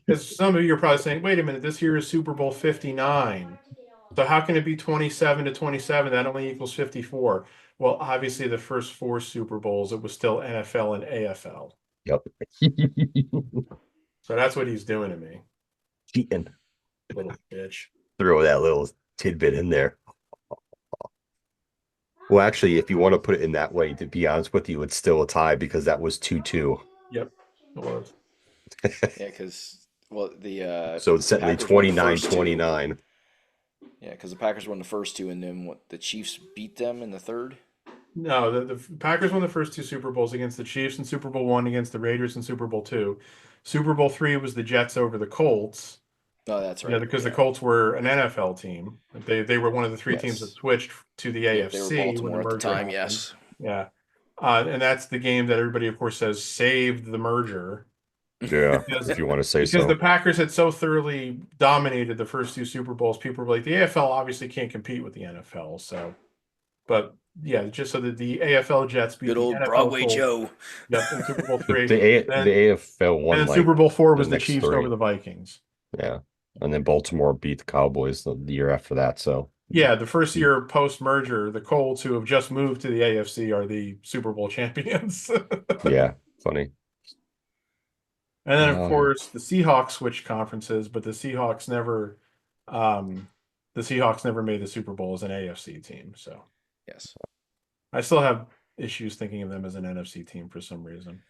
[SPEAKER 3] as some of you are probably saying, wait a minute, this year is Super Bowl 59. So how can it be 27 to 27? That only equals 54. Well, obviously, the first 4 Super Bowls, it was still NFL and AFL.
[SPEAKER 2] Yep.
[SPEAKER 3] So that's what he's doing to me,
[SPEAKER 2] Cheating.
[SPEAKER 3] little bitch.
[SPEAKER 2] Throw that little tidbit in there. Well, actually, if you want to put it in that way, to be honest with you, it's still a tie because that was 2-2.
[SPEAKER 3] Yep, it was.
[SPEAKER 1] Yeah, because the
[SPEAKER 2] So it's technically
[SPEAKER 1] Packers won the first two.
[SPEAKER 2] 29-29.
[SPEAKER 1] Yeah, because the Packers won the first two, and then the Chiefs beat them in the third.
[SPEAKER 3] No, the Packers won the first two Super Bowls against the Chiefs in Super Bowl one, against the Raiders in Super Bowl two. Super Bowl three was the Jets over the Colts.
[SPEAKER 1] Oh, that's
[SPEAKER 3] Yeah,
[SPEAKER 1] right.
[SPEAKER 3] because the
[SPEAKER 1] Yeah.
[SPEAKER 3] Colts were an NFL team. They were one of the three teams that
[SPEAKER 1] Yes.
[SPEAKER 3] switched to the
[SPEAKER 1] Yep. They were
[SPEAKER 3] AFC when the
[SPEAKER 1] Baltimore at the
[SPEAKER 3] merger
[SPEAKER 1] time.
[SPEAKER 3] happened.
[SPEAKER 1] Yes.
[SPEAKER 3] Yeah. And that's the game that everybody, of course, says saved the merger
[SPEAKER 2] Yeah,
[SPEAKER 3] because
[SPEAKER 2] if you want to say
[SPEAKER 3] because the
[SPEAKER 2] so.
[SPEAKER 3] Packers had so thoroughly dominated the first two Super Bowls. People were like, the AFL obviously can't compete with the NFL. So, but yeah, just so that the AFL Jets beat
[SPEAKER 1] Good
[SPEAKER 3] the
[SPEAKER 1] old
[SPEAKER 3] NFL
[SPEAKER 1] Broadway
[SPEAKER 3] Colts.
[SPEAKER 1] Joe.
[SPEAKER 3] Yep, in Super Bowl three.
[SPEAKER 2] The AFL
[SPEAKER 3] And
[SPEAKER 2] won
[SPEAKER 3] then
[SPEAKER 2] like
[SPEAKER 3] Super Bowl four
[SPEAKER 2] the
[SPEAKER 3] was the
[SPEAKER 2] next
[SPEAKER 3] Chiefs over
[SPEAKER 2] three.
[SPEAKER 3] the Vikings.
[SPEAKER 2] Yeah. And then Baltimore beat the Cowboys the year after that. So
[SPEAKER 3] Yeah, the first year post merger, the Colts, who have just moved to the AFC, are the Super Bowl champions.
[SPEAKER 2] yeah, funny.
[SPEAKER 3] And then, of
[SPEAKER 2] Um,
[SPEAKER 3] course, the Seahawks switched conferences, but um, the Seahawks never made the Super Bowl as an AFC team. So
[SPEAKER 1] Yes.
[SPEAKER 3] I still have issues thinking of them as an NFC team for some reason.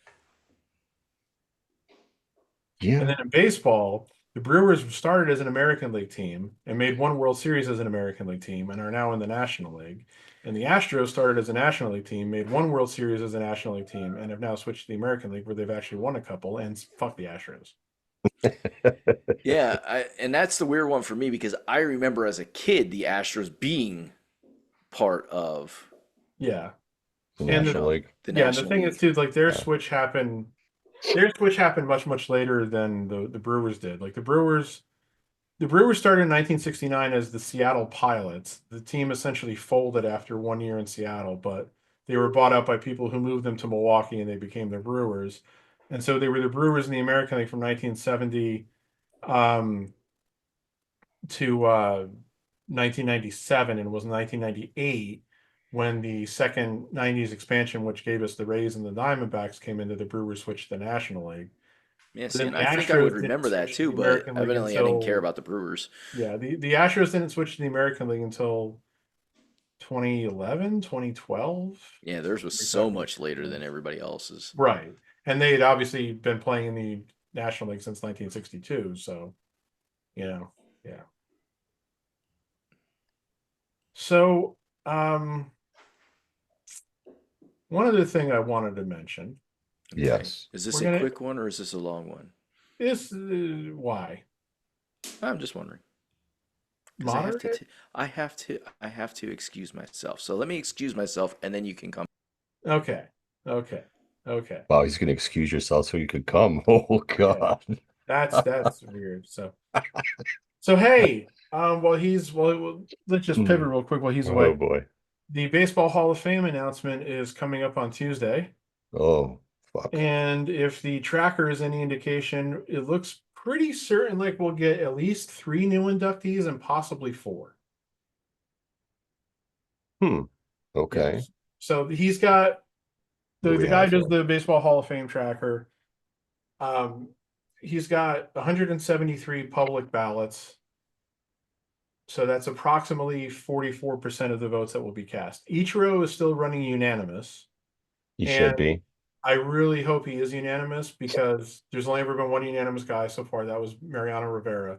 [SPEAKER 3] And
[SPEAKER 2] yeah.
[SPEAKER 3] then in baseball, the Brewers started as an American League team and made one World Series as an American League team and are now in the National League. And the Astros started as a National League team, made one World Series as a National League team, and have now switched to the American League, where they've actually won a couple. And fuck the Astros.
[SPEAKER 1] Yeah, and that's the weird one for me because I remember as a kid the Astros being part of
[SPEAKER 3] Yeah,
[SPEAKER 2] The
[SPEAKER 3] and
[SPEAKER 2] National League.
[SPEAKER 1] the
[SPEAKER 3] yeah, and the
[SPEAKER 1] National
[SPEAKER 3] thing is
[SPEAKER 1] League.
[SPEAKER 3] too, like their
[SPEAKER 2] Yeah.
[SPEAKER 3] switch happened. Their switch happened much later than the Brewers did. Like the Brewers started in 1969 as the Seattle Pilots. The team essentially folded after 1 year in Seattle, but they were bought out by people who moved them to Milwaukee, and they became the Brewers. And so they were the Brewers in the American League from 1970 um, to 1997, and it was 1998 when the second 90s expansion, which gave us the Rays and the Diamondbacks, came into the Brewers, switched to the National League.
[SPEAKER 1] Yeah,
[SPEAKER 3] But
[SPEAKER 1] see,
[SPEAKER 3] then
[SPEAKER 1] and
[SPEAKER 3] the
[SPEAKER 1] I think I would
[SPEAKER 3] Astros didn't
[SPEAKER 1] remember that
[SPEAKER 3] switch to
[SPEAKER 1] too,
[SPEAKER 3] the
[SPEAKER 1] but
[SPEAKER 3] American League
[SPEAKER 1] evidently I didn't care
[SPEAKER 3] until
[SPEAKER 1] about the Brewers.
[SPEAKER 3] yeah, the Astros didn't switch to the American League until 2011, 2012.
[SPEAKER 1] Yeah, theirs was
[SPEAKER 3] We're
[SPEAKER 1] so
[SPEAKER 3] talking
[SPEAKER 1] much later than everybody else's.
[SPEAKER 3] right. And they had obviously been playing in the National League since 1962, so yeah. So, one other thing I wanted to mention
[SPEAKER 1] Okay.
[SPEAKER 2] Yes.
[SPEAKER 1] Is this
[SPEAKER 3] We're
[SPEAKER 1] a
[SPEAKER 3] gonna
[SPEAKER 1] quick one or is this a long one?
[SPEAKER 3] is why
[SPEAKER 1] I'm just wondering. Because
[SPEAKER 3] moderate.
[SPEAKER 1] I have to excuse myself. So let me excuse myself and then you can come.
[SPEAKER 3] Okay, okay, okay.
[SPEAKER 2] Wow, he's gonna excuse yourself so you could come. Oh
[SPEAKER 3] Yeah,
[SPEAKER 2] God.
[SPEAKER 3] that's weird. So hey, let's just pivot real quick while he's
[SPEAKER 2] Oh
[SPEAKER 3] away.
[SPEAKER 2] boy.
[SPEAKER 3] The Baseball Hall of Fame announcement is coming up on Tuesday.
[SPEAKER 2] Oh fuck.
[SPEAKER 3] And if the tracker is any indication, it looks pretty certain like we'll get at least 3 new inductees and possibly 4.
[SPEAKER 2] Okay.
[SPEAKER 3] Yes. So he's got
[SPEAKER 2] What do
[SPEAKER 3] the
[SPEAKER 2] we
[SPEAKER 3] guy
[SPEAKER 2] have
[SPEAKER 3] does
[SPEAKER 2] here?
[SPEAKER 3] the Baseball Hall of Fame tracker. He's got 173 public ballots. So that's approximately 44% of the votes that will be cast. Ichiro is still running unanimous.
[SPEAKER 2] He
[SPEAKER 3] And
[SPEAKER 2] should be.
[SPEAKER 3] I really hope he is unanimous because there's only ever been one unanimous guy so far. That was Mariano Rivera.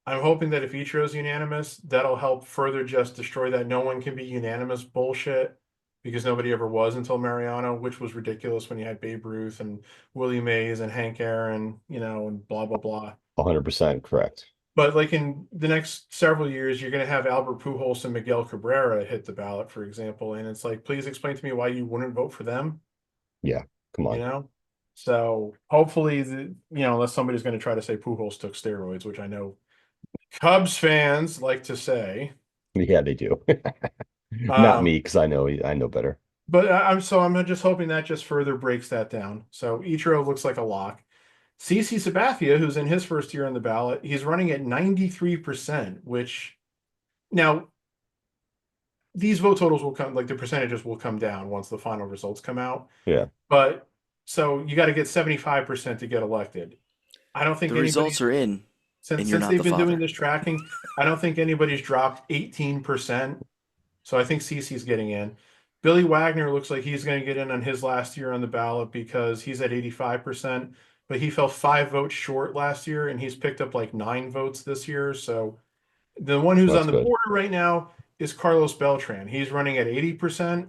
[SPEAKER 3] I'm hoping that if Ichiro is unanimous, that'll help further just destroy that no one can be unanimous bullshit because nobody ever was until Mariano, which was ridiculous when you had Babe Ruth and Willie Mays and Hank Aaron, and blah, blah, blah.
[SPEAKER 2] 100% correct.
[SPEAKER 3] But like in the next several years, you're going to have Albert Pujols and Miguel Cabrera hit the ballot, for example. And it's like, please explain to me why you wouldn't vote for them.
[SPEAKER 2] Yeah. Come
[SPEAKER 3] you
[SPEAKER 2] on.
[SPEAKER 3] know so hopefully unless somebody's going to try to say Pujols took steroids, which I know Cubs fans like to say.
[SPEAKER 2] Yeah, they do. Not
[SPEAKER 3] um
[SPEAKER 2] me, because I know better.
[SPEAKER 3] but I'm just hoping that just further breaks that down. So Ichiro looks like a lock. CC Sabathia, who's in his first year on the ballot, he's running at 93%, which now these vote totals will come, like the percentages will come down once the final results come out.
[SPEAKER 2] Yeah.
[SPEAKER 3] But so you got to get 75% to get elected. I don't think
[SPEAKER 1] The results are in, and you're
[SPEAKER 3] since
[SPEAKER 1] not
[SPEAKER 3] they've
[SPEAKER 1] the
[SPEAKER 3] been doing
[SPEAKER 1] father.
[SPEAKER 3] this tracking, I don't think anybody's dropped 18%. So I think CC's getting in. Billy Wagner looks like he's going to get in on his last year on the ballot because he's at 85%, but he fell 5 votes short last year and he's picked up like 9 votes this year. So the one who's
[SPEAKER 2] That's
[SPEAKER 3] on the
[SPEAKER 2] good.
[SPEAKER 3] border right now is Carlos Beltran. He's running at 80%.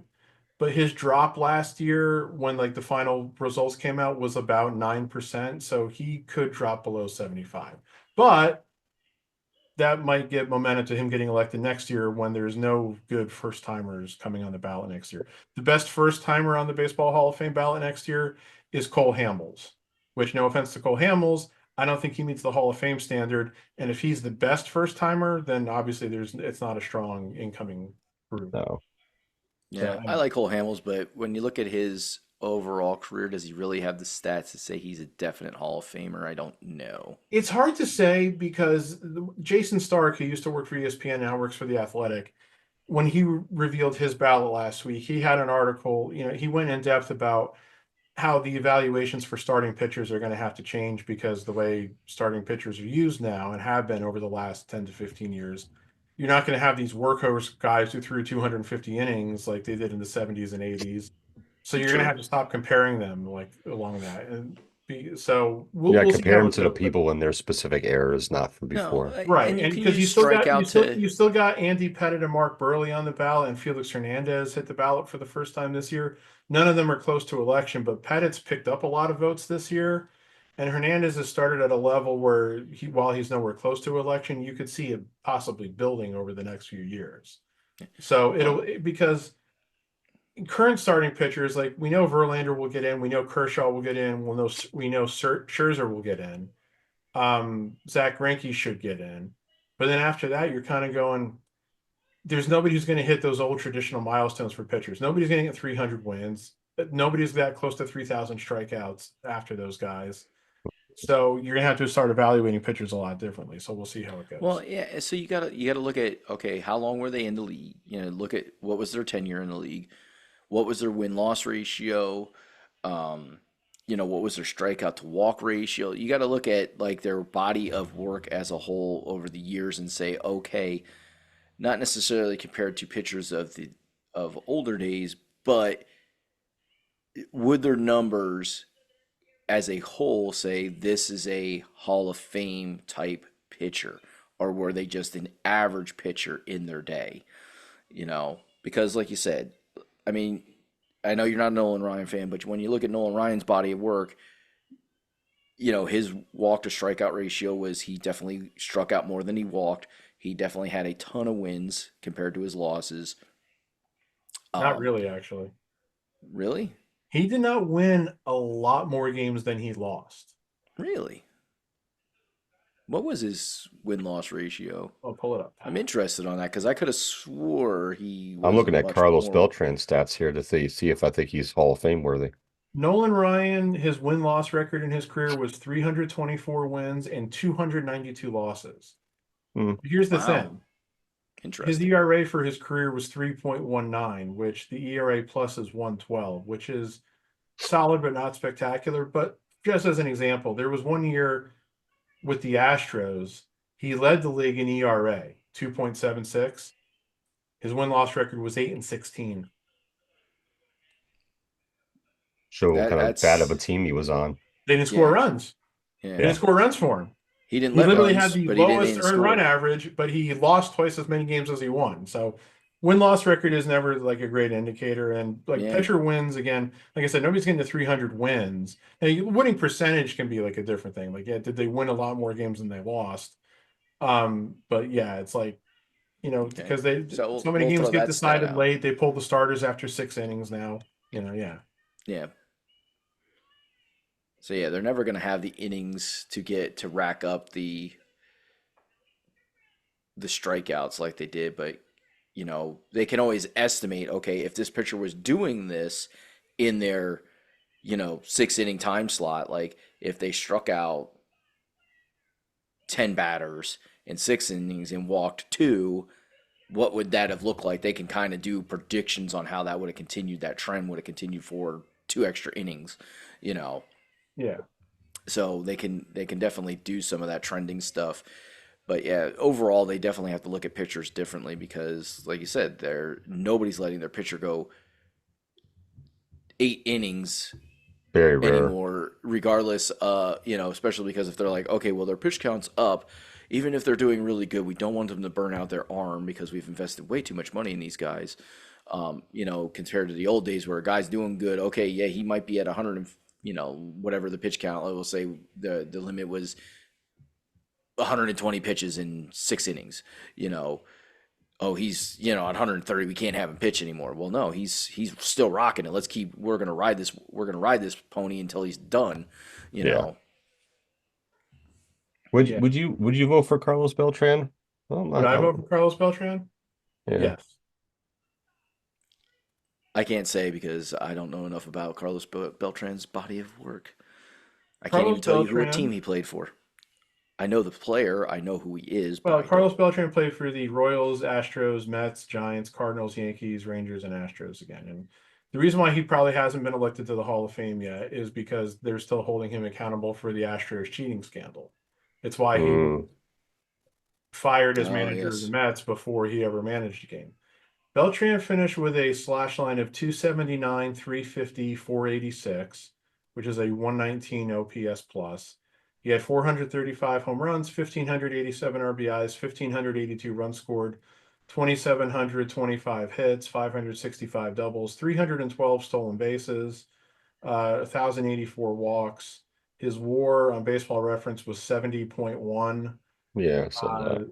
[SPEAKER 3] but his drop last year when like the final results came out was about 9%. So he could drop below 75. But that might give momentum to him getting elected next year when there's no good first timers coming on the ballot next year. The best first timer on the Baseball Hall of Fame ballot next year is Cole Hamels, which, no offense to Cole Hamels, I don't think he meets the Hall of Fame standard. And if he's the best first timer, then obviously it's not a strong incoming group.
[SPEAKER 2] No.
[SPEAKER 1] Yeah, I like Cole Hamels, but when you look at his overall career, does he really have the stats to say he's a definite Hall of Famer? I don't know.
[SPEAKER 3] It's hard to say because Jason Stark, who used to work for ESPN, now works for The Athletic, when he revealed his ballot last week, he had an article, he went in depth about how the evaluations for starting pitchers are going to have to change because the way starting pitchers are used now and have been over the last 10 to 15 years, you're not going to have these workhorse guys who threw 250 innings like they did in the 70s and 80s. So you're going to
[SPEAKER 1] True.
[SPEAKER 3] have to stop comparing them like along that. And so
[SPEAKER 2] Yeah,
[SPEAKER 3] we'll see
[SPEAKER 2] compare
[SPEAKER 3] how
[SPEAKER 2] them
[SPEAKER 3] it
[SPEAKER 2] to the
[SPEAKER 3] goes.
[SPEAKER 2] people in their specific eras, not from
[SPEAKER 1] No,
[SPEAKER 2] before.
[SPEAKER 3] Right,
[SPEAKER 1] and you
[SPEAKER 3] and
[SPEAKER 1] can
[SPEAKER 3] because
[SPEAKER 1] use strikeout to.
[SPEAKER 3] you still got Andy Pettit and Mark Burley on the ballot, and Felix Hernandez hit the ballot for the first time this year. None of them are close to election, but Pettit's picked up a lot of votes this year, and Hernandez has started at a level where while he's nowhere close to election, you could see it possibly building over the next few years. So because current starting pitchers, like we know Verlander will get in, we know Kershaw will get in, we know Scherzer will get in. Zach Greinke should get in, but then after that, you're kind of going. There's nobody who's going to hit those old traditional milestones for pitchers. Nobody's going to get 300 wins. Nobody's that close to 3,000 strikeouts after those guys. So you're going to have to start evaluating pitchers a lot differently. So we'll see how it goes.
[SPEAKER 1] Well, yeah. So you gotta look at, okay, how long were they in the league? Look at what was their tenure in the league, what was their win loss ratio, what was their strikeout to walk ratio. You got to look at like their body of work as a whole over the years and say, okay, not necessarily compared to pitchers of older days, but would their numbers as a whole say this is a Hall of Fame type pitcher, or were they just an average pitcher in their day? Because like you said, I mean, I know you're not a Nolan Ryan fan, but when you look at Nolan Ryan's body of work, his walk to strikeout ratio was he definitely struck out more than he walked. He definitely had a ton of wins compared to his losses.
[SPEAKER 3] Not really, actually.
[SPEAKER 1] Really?
[SPEAKER 3] He did not win a lot more games than he lost.
[SPEAKER 1] Really? What was his win-loss ratio?
[SPEAKER 3] I'll pull it up.
[SPEAKER 1] I'm interested on that because I could have swore he was
[SPEAKER 2] I'm looking at
[SPEAKER 1] much
[SPEAKER 2] Carlos
[SPEAKER 1] more.
[SPEAKER 2] Beltran's stats here to see if I think he's Hall of Fame worthy.
[SPEAKER 3] Nolan Ryan, his win-loss record in his career was 324 wins and 292 losses. Here's the thing. His
[SPEAKER 1] Interesting.
[SPEAKER 3] ERA for his career was 3.19, which the ERA plus is 112, which is solid but not spectacular. But just as an example, there was one year with the Astros, he led the league in ERA, 2.76. His win-loss record was 8-16.
[SPEAKER 2] Show what kind of bad of a team he was on.
[SPEAKER 3] They didn't score runs.
[SPEAKER 1] Yeah.
[SPEAKER 3] They didn't score runs for him.
[SPEAKER 1] He didn't
[SPEAKER 3] He
[SPEAKER 1] let
[SPEAKER 3] literally
[SPEAKER 1] runs,
[SPEAKER 3] had the
[SPEAKER 1] but he
[SPEAKER 3] lowest
[SPEAKER 1] didn't
[SPEAKER 3] earned
[SPEAKER 1] score.
[SPEAKER 3] run average, but he lost twice as many games as he won. So win-loss record is never like a great indicator. And like pitcher wins, again, like I said, nobody's getting to 300 wins. And winning percentage can be like a different thing. Like, yeah, did they win a lot more games than they lost? But yeah, it's like, because so many games get decided late. They pull the starters after 6 innings now. Yeah.
[SPEAKER 1] Yeah. So yeah, they're never going to have the innings to rack up the strikeouts like they did, but they can always estimate, okay, if this pitcher was doing this in their 6-inning time slot, like if they struck out 10 batters in 6 innings and walked 2, what would that have looked like? They can kind of do predictions on how that would have continued, that trend would have continued for 2 extra innings,
[SPEAKER 3] Yeah.
[SPEAKER 1] So they can definitely do some of that trending stuff. But yeah, overall they definitely have to look at pitchers differently because, like you said, nobody's letting their pitcher go 8 innings
[SPEAKER 2] very rare
[SPEAKER 1] anymore, regardless. Especially because if they're like, okay, well their pitch count's up, even if they're doing really good, we don't want them to burn out their arm because we've invested way too much money in these guys. Compared to the old days where a guy's doing good. Okay, yeah, he might be at 100, whatever the pitch count. We'll say the limit was 120 pitches in 6 innings. Oh, he's at 130. We can't have him pitch anymore. Well, no, he's still rocking it. We're gonna ride this. We're gonna ride this pony until he's done. You
[SPEAKER 2] Yeah.
[SPEAKER 1] know.
[SPEAKER 2] Would
[SPEAKER 3] Yeah.
[SPEAKER 2] would you vote for Carlos Beltran? Well,
[SPEAKER 3] Would I vote for Carlos Beltran?
[SPEAKER 2] Yeah.
[SPEAKER 3] Yes.
[SPEAKER 1] I can't say because I don't know enough about Carlos Beltran's body of work. I can't
[SPEAKER 3] Carlos
[SPEAKER 1] even tell you what
[SPEAKER 3] Beltran.
[SPEAKER 1] team he played for. I know the player. I know who he is.
[SPEAKER 3] Well,
[SPEAKER 1] But
[SPEAKER 3] Carlos Beltran played for the Royals, Astros, Mets, Giants, Cardinals, Yankees, Rangers, and Astros again. And the reason why he probably hasn't been elected to the Hall of Fame yet is because they're still holding him accountable for the Astros cheating scandal. It's why he
[SPEAKER 2] Mm,
[SPEAKER 3] fired as
[SPEAKER 1] Oh,
[SPEAKER 3] manager of the
[SPEAKER 1] yes.
[SPEAKER 3] Mets before he ever managed a game. Beltran finished with a slash line of 279, 350, 486, which is a 119 OPS plus. He had 435 home runs, 1,587 RBIs, 1,582 runs scored, 2,725 hits, 565 doubles, 312 stolen bases, 1,084 walks. His WAR on Baseball Reference was 70.1.
[SPEAKER 2] yeah, so
[SPEAKER 3] Uh,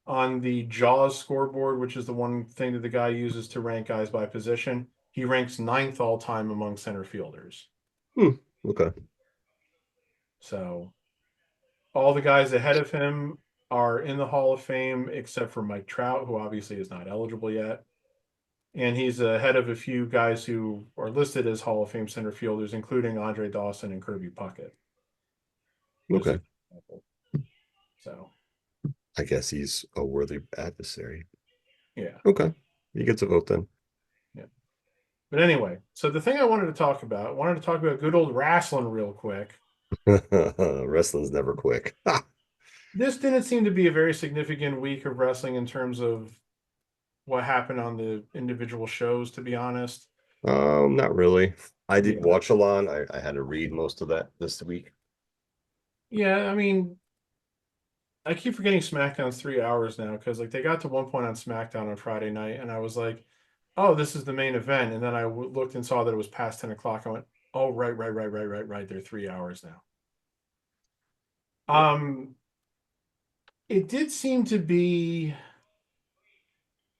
[SPEAKER 3] on the JAWS scoreboard, which is the one thing that the guy uses to rank guys by position, he ranks 9th all time among center fielders.
[SPEAKER 2] okay.
[SPEAKER 3] So all the guys ahead of him are in the Hall of Fame, except for Mike Trout, who obviously is not eligible yet. And he's ahead of a few guys who are listed as Hall of Fame center fielders, including Andre Dawson and Kirby Puckett. Just
[SPEAKER 2] Okay.
[SPEAKER 3] an example. So,
[SPEAKER 2] I guess he's a worthy adversary.
[SPEAKER 3] yeah.
[SPEAKER 2] Okay. He gets a vote then.
[SPEAKER 3] But anyway, so the thing I wanted to talk about, good old wrestling real quick.
[SPEAKER 2] Wrestling's never quick.
[SPEAKER 3] This didn't seem to be a very significant week of wrestling in terms of what happened on the individual shows, to be honest.
[SPEAKER 2] Not really. I did
[SPEAKER 3] Yeah.
[SPEAKER 2] watch a lot. I had to read most of that this week.
[SPEAKER 3] Yeah, I mean, I keep forgetting SmackDown's 3 hours now because like they got to one point on SmackDown on Friday night, and I was like, "Oh, this is the main event," and then I looked and saw that it was past 10 o'clock. I went, "Oh, right. They're 3 hours now." It did seem to be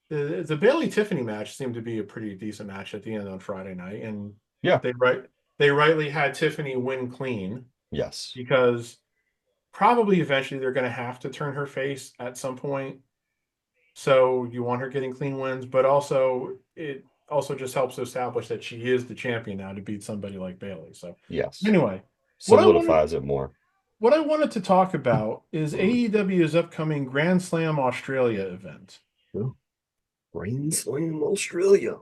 [SPEAKER 3] the Bailey Tiffany match seemed to be a pretty decent match at the end on Friday night, and
[SPEAKER 2] Yeah.
[SPEAKER 3] they rightly had Tiffany win clean
[SPEAKER 2] Yes.
[SPEAKER 3] because probably eventually they're going to have to turn her face at some point. So you want her getting clean wins, but also it also just helps establish that she is the champion now to beat somebody like Bailey. So
[SPEAKER 2] Yes.
[SPEAKER 3] anyway,
[SPEAKER 2] Solidifies it more.
[SPEAKER 3] what I wanted to talk about is AEW's upcoming Grand Slam Australia event.
[SPEAKER 2] Grand Slam Australia.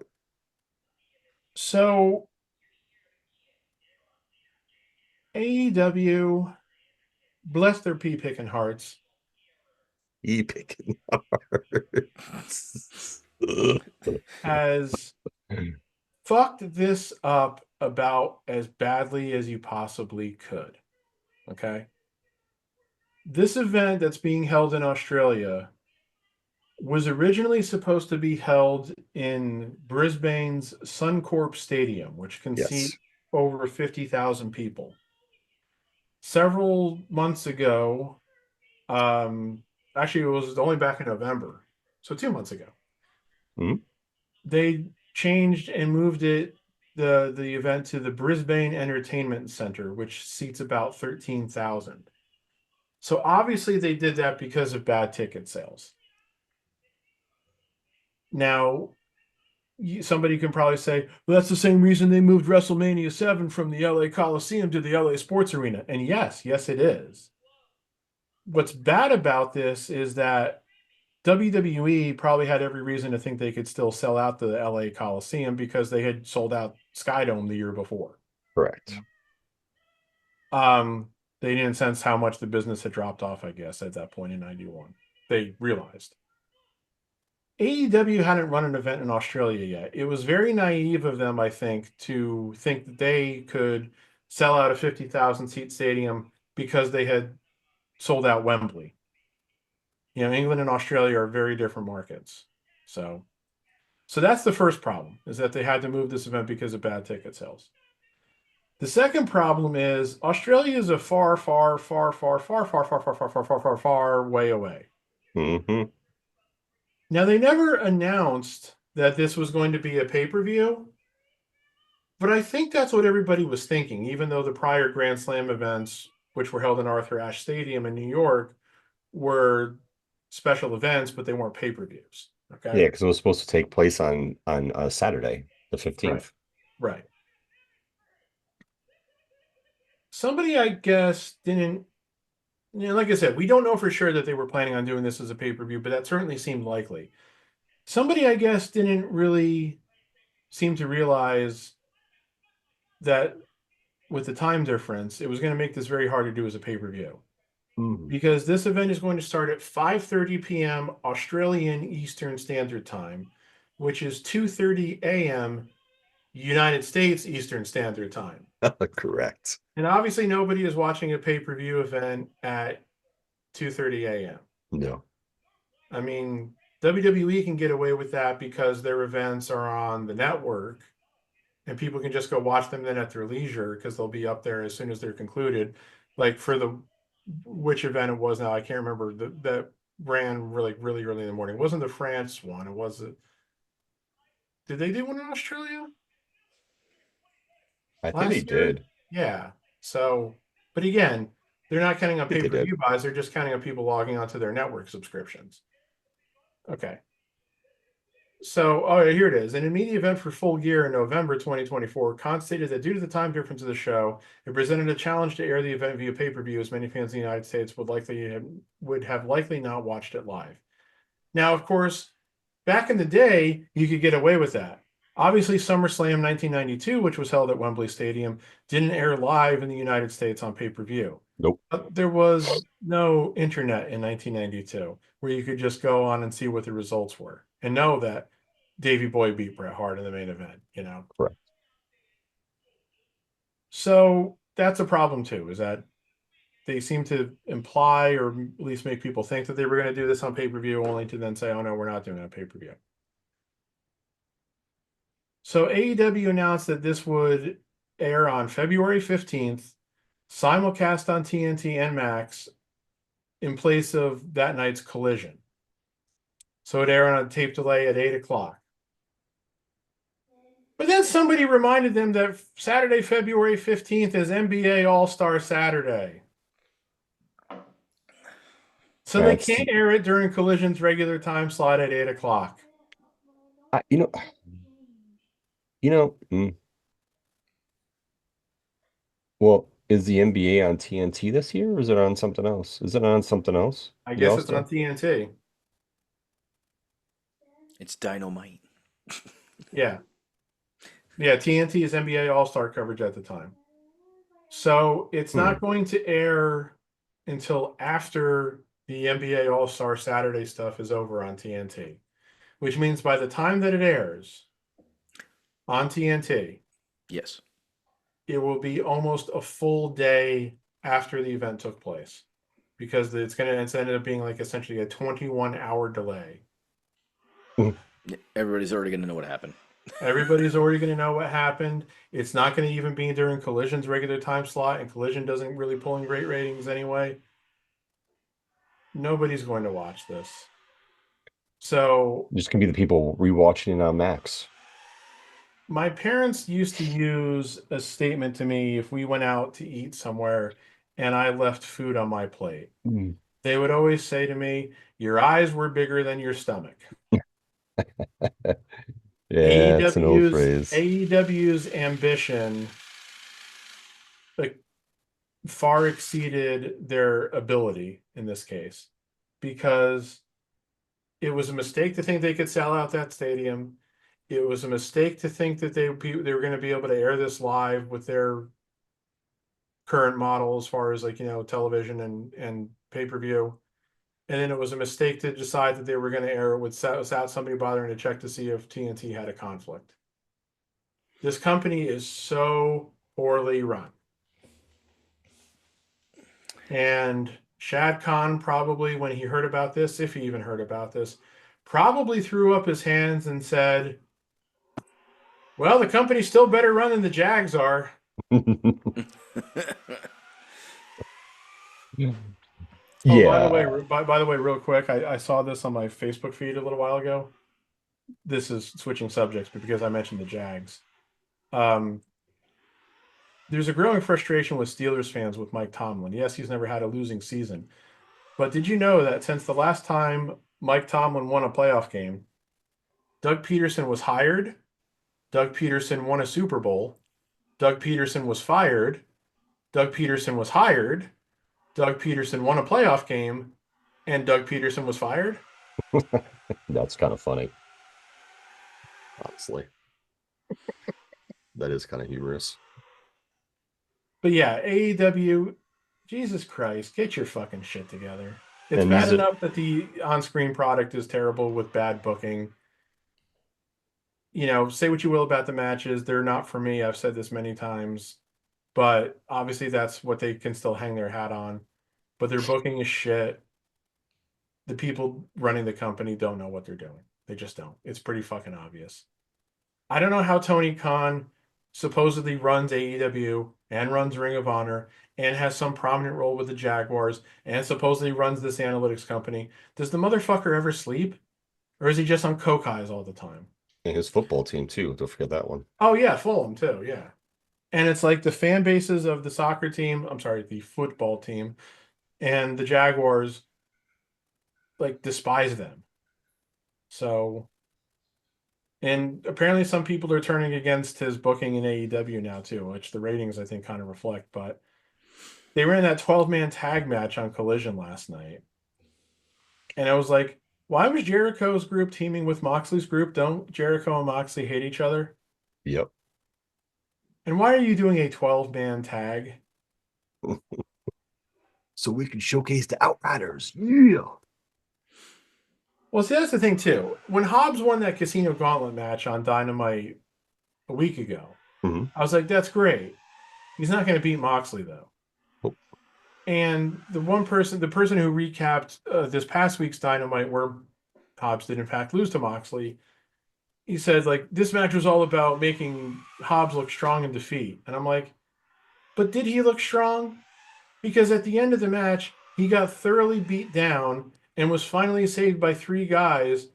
[SPEAKER 3] So AEW, bless their pea picking hearts,
[SPEAKER 2] Picking hearts.
[SPEAKER 3] has fucked this up about as badly as you possibly could. Okay. This event that's being held in Australia was originally supposed to be held in Brisbane's Suncorp Stadium, which can seat
[SPEAKER 2] Yes.
[SPEAKER 3] over 50,000 people. Several months ago, actually, it was only back in November, so 2 months ago, they changed and moved the event to the Brisbane Entertainment Centre, which seats about 13,000. So obviously they did that because of bad ticket sales. Now, somebody can probably say, well, that's the same reason they moved WrestleMania 7 from the LA Coliseum to the LA Sports Arena. And yes, it is. What's bad about this is that WWE probably had every reason to think they could still sell out the LA Coliseum because they had sold out Skydome the year before.
[SPEAKER 2] Correct.
[SPEAKER 3] They didn't sense how much the business had dropped off, I guess, at that point in 91. They realized. AEW hadn't run an event in Australia yet. It was very naive of them, I think, to think that they could sell out a 50,000 seat stadium because they had sold out Wembley. England and Australia are very different markets. So So that's the first problem, is that they had to move this event because of bad ticket sales. The second problem is Australia is a far, far, far, far, far, far, far, far, far, far, far, far, far way away.
[SPEAKER 2] Hmm.
[SPEAKER 3] Now, they never announced that this was going to be a pay-per-view, but I think that's what everybody was thinking, even though the prior Grand Slam events, which were held in Arthur Ashe Stadium in New York, were special events, but they weren't pay-per-views. Okay.
[SPEAKER 2] Yeah, because it was supposed to take place on Saturday, the
[SPEAKER 3] Right.
[SPEAKER 2] 15th.
[SPEAKER 3] Right. Somebody, I guess, didn't, like I said, we don't know for sure that they were planning on doing this as a pay-per-view, but that certainly seemed likely. Somebody, I guess, didn't really seem to realize that with the time difference, it was going to make this very hard to do as a pay-per-view. Because this event is going to start at 5:30 p.m. Australian Eastern Standard Time, which is 2:30 a.m. United States Eastern Standard Time.
[SPEAKER 2] Correct.
[SPEAKER 3] And obviously nobody is watching a pay-per-view event at 2:30 a.m.
[SPEAKER 2] No.
[SPEAKER 3] I mean, WWE can get away with that because their events are on the network and people can just go watch them then at their leisure because they'll be up there as soon as they're concluded. Like for the which event it was now, I can't remember, that ran really, really early in the morning. It wasn't the France one. It was did they do one in Australia
[SPEAKER 2] I think
[SPEAKER 3] last
[SPEAKER 2] they
[SPEAKER 3] year?
[SPEAKER 2] did.
[SPEAKER 3] Yeah. So, but again, they're not counting on
[SPEAKER 2] I think they
[SPEAKER 3] pay-per-view
[SPEAKER 2] did.
[SPEAKER 3] buys. They're just counting on people logging onto their network subscriptions. Okay. So, oh, here it is. An immediate event for Full Gear in November 2024, Khan stated that due to the time difference of the show, it presented a challenge to air the event via pay-per-view, as many fans in the United States would have likely not watched it live. Now, of course, back in the day, you could get away with that. Obviously, SummerSlam 1992, which was held at Wembley Stadium, didn't air live in the United States on pay-per-view.
[SPEAKER 2] Nope.
[SPEAKER 3] But there was no internet in 1992 where you could just go on and see what the results were and know that Davey Boy beat Bret Hart in the main event,
[SPEAKER 2] Correct.
[SPEAKER 3] So that's a problem too, is that they seem to imply or at least make people think that they were going to do this on pay-per-view only to then say, oh no, we're not doing it on pay-per-view. So AEW announced that this would air on February 15th, simulcast on TNT and Max in place of that night's Collision. So it aired on a tape delay at 8 o'clock. But then somebody reminded them that Saturday, February 15th is NBA All-Star Saturday. So they can't air it during Collision's regular time slot at 8 o'clock.
[SPEAKER 2] Well, is the NBA on TNT this year, or is it on something else? Is it on something else?
[SPEAKER 3] I guess it's on TNT.
[SPEAKER 1] It's Dynamite.
[SPEAKER 3] Yeah. Yeah, TNT is NBA All-Star coverage at the time. So it's not going to air until after the NBA All-Star Saturday stuff is over on TNT, which means by the time that it airs on TNT,
[SPEAKER 1] Yes.
[SPEAKER 3] it will be almost a full day after the event took place because it's end up being like essentially a 21-hour delay.
[SPEAKER 1] Everybody's already going to know what happened.
[SPEAKER 3] Everybody's already going to know what happened. It's not going to even be during Collision's regular time slot, and Collision doesn't really pull in great ratings anyway. Nobody's going to watch this. So
[SPEAKER 2] just gonna be the people rewatching it on Max.
[SPEAKER 3] My parents used to use a statement to me if we went out to eat somewhere and I left food on my plate. They would always say to me, your eyes were bigger than your stomach.
[SPEAKER 2] Yeah, it's an old phrase.
[SPEAKER 3] AEW's ambition far exceeded their ability in this case because it was a mistake to think they could sell out that stadium. It was a mistake to think that they were going to be able to air this live with their current model as far as television and pay-per-view. And then it was a mistake to decide that they were going to air it without somebody bothering to check to see if TNT had a conflict. This company is so poorly run. And Shad Khan probably, when he heard about this, if he even heard about this, probably threw up his hands and said, well, the company's still better run than the Jags are. Oh, by the way,
[SPEAKER 2] Yeah.
[SPEAKER 3] by the way, real quick, I saw this on my Facebook feed a little while ago. This is switching subjects, but because I mentioned the Jags, um, there's a growing frustration with Steelers fans with Mike Tomlin. Yes, he's never had a losing season, but did you know that since the last time Mike Tomlin won a playoff game, Doug Peterson was hired, Doug Peterson won a Super Bowl, Doug Peterson was fired, Doug Peterson was hired, Doug Peterson won a playoff game, and Doug Peterson was fired?
[SPEAKER 2] That's kind of funny. Honestly. That is kind of humorous.
[SPEAKER 3] But yeah, AEW, Jesus Christ, get your fucking shit together. It's
[SPEAKER 2] And
[SPEAKER 3] bad
[SPEAKER 2] these are-
[SPEAKER 3] enough that the on-screen product is terrible with bad booking. You know, say what you will about the matches, they're not for me. I've said this many times, but obviously that's what they can still hang their hat on. But their booking is shit. The people running the company don't know what they're doing. They just don't. It's pretty fucking obvious. I don't know how Tony Khan supposedly runs AEW and runs Ring of Honor and has some prominent role with the Jaguars and supposedly runs this analytics company. Does the motherfucker ever sleep? Or is he just on coke highs all the time?
[SPEAKER 2] and his football team too. Don't forget that one.
[SPEAKER 3] Oh yeah, Fulham too, yeah. And it's like the fan bases of the soccer team, I'm sorry, the football team and the Jaguars like despise them. So, and apparently some people are turning against his booking in AEW now too, which the ratings I think kind of reflect, but they ran that 12-man tag match on Collision last night. And I was like, why was Jericho's group teaming with Moxley's group? Don't Jericho and Moxley hate each other?
[SPEAKER 2] Yep.
[SPEAKER 3] And why are you doing a 12-man tag?
[SPEAKER 2] So we can showcase the Outriders. Yeah.
[SPEAKER 3] Well, see, that's the thing too. When Hobbs won that Casino Gauntlet match on Dynamite a week ago,
[SPEAKER 2] Mhm.
[SPEAKER 3] I was like, that's great. He's not going to beat Moxley though.
[SPEAKER 2] Nope.
[SPEAKER 3] And the person who recapped this past week's Dynamite where Hobbs did in fact lose to Moxley, he said like this match was all about making Hobbs look strong in defeat. And I'm like, but did he look strong? Because at the end of the match, he got thoroughly beat down and was finally saved by three guys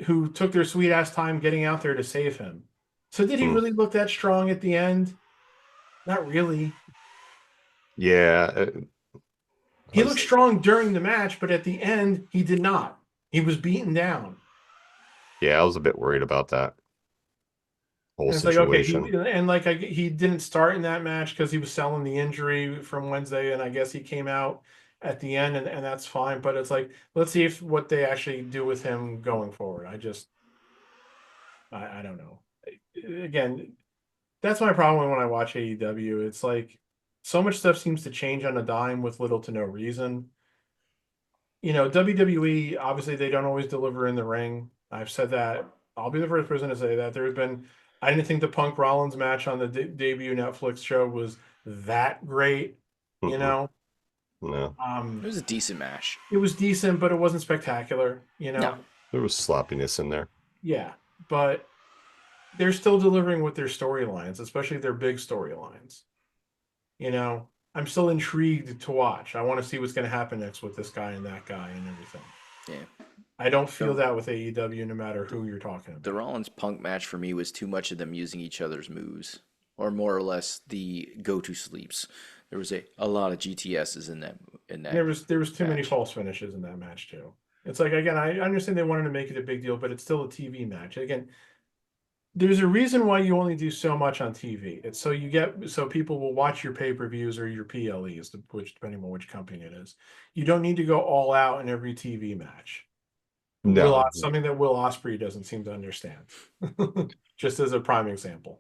[SPEAKER 3] who took their sweet ass time getting out there to save him. So did he really look that strong at the end? Not really.
[SPEAKER 2] Yeah.
[SPEAKER 3] He looked strong during the match, but at the end, he did not. He was beaten down.
[SPEAKER 2] Yeah, I was a bit worried about that whole
[SPEAKER 3] And it's like, okay,
[SPEAKER 2] situation.
[SPEAKER 3] he didn't start in that match because he was selling the injury from Wednesday, and I guess he came out at the end, and that's fine. But it's like, let's see if what they actually do with him going forward. I don't know. Again, that's my problem when I watch AEW. It's like so much stuff seems to change on a dime with little to no reason. You know, WWE, obviously, they don't always deliver in the ring. I've said that. I'll be the first person to say that. I didn't think the Punk Rollins match on the debut Netflix show was that great, you
[SPEAKER 2] Mm-mm.
[SPEAKER 3] know?
[SPEAKER 2] No,
[SPEAKER 1] It was a decent match.
[SPEAKER 3] It was decent, but it wasn't spectacular, you know?
[SPEAKER 1] No.
[SPEAKER 2] there was sloppiness in there.
[SPEAKER 3] Yeah, but they're still delivering with their storylines, especially their big storylines. You know, I'm still intrigued to watch. I want to see what's going to happen next with this guy and that guy and everything.
[SPEAKER 1] Yeah.
[SPEAKER 3] I don't feel that with AEW, no matter who you're talking about.
[SPEAKER 1] The Rollins Punk match for me was too much of them using each other's moves, or more or less the go-to sleeps. There was a lot of GTSs in that.
[SPEAKER 3] There was too many
[SPEAKER 1] match.
[SPEAKER 3] false finishes in that match too. It's like, again, I understand they wanted to make it a big deal, but it's still a TV match. Again, there's a reason why you only do so much on TV. It's so people will watch your pay-per-views or your PLEs, which depending on which company it is. You don't need to go all out in every TV match.
[SPEAKER 2] No.
[SPEAKER 3] Something that Will Ospreay doesn't seem to understand. Just as a prime example.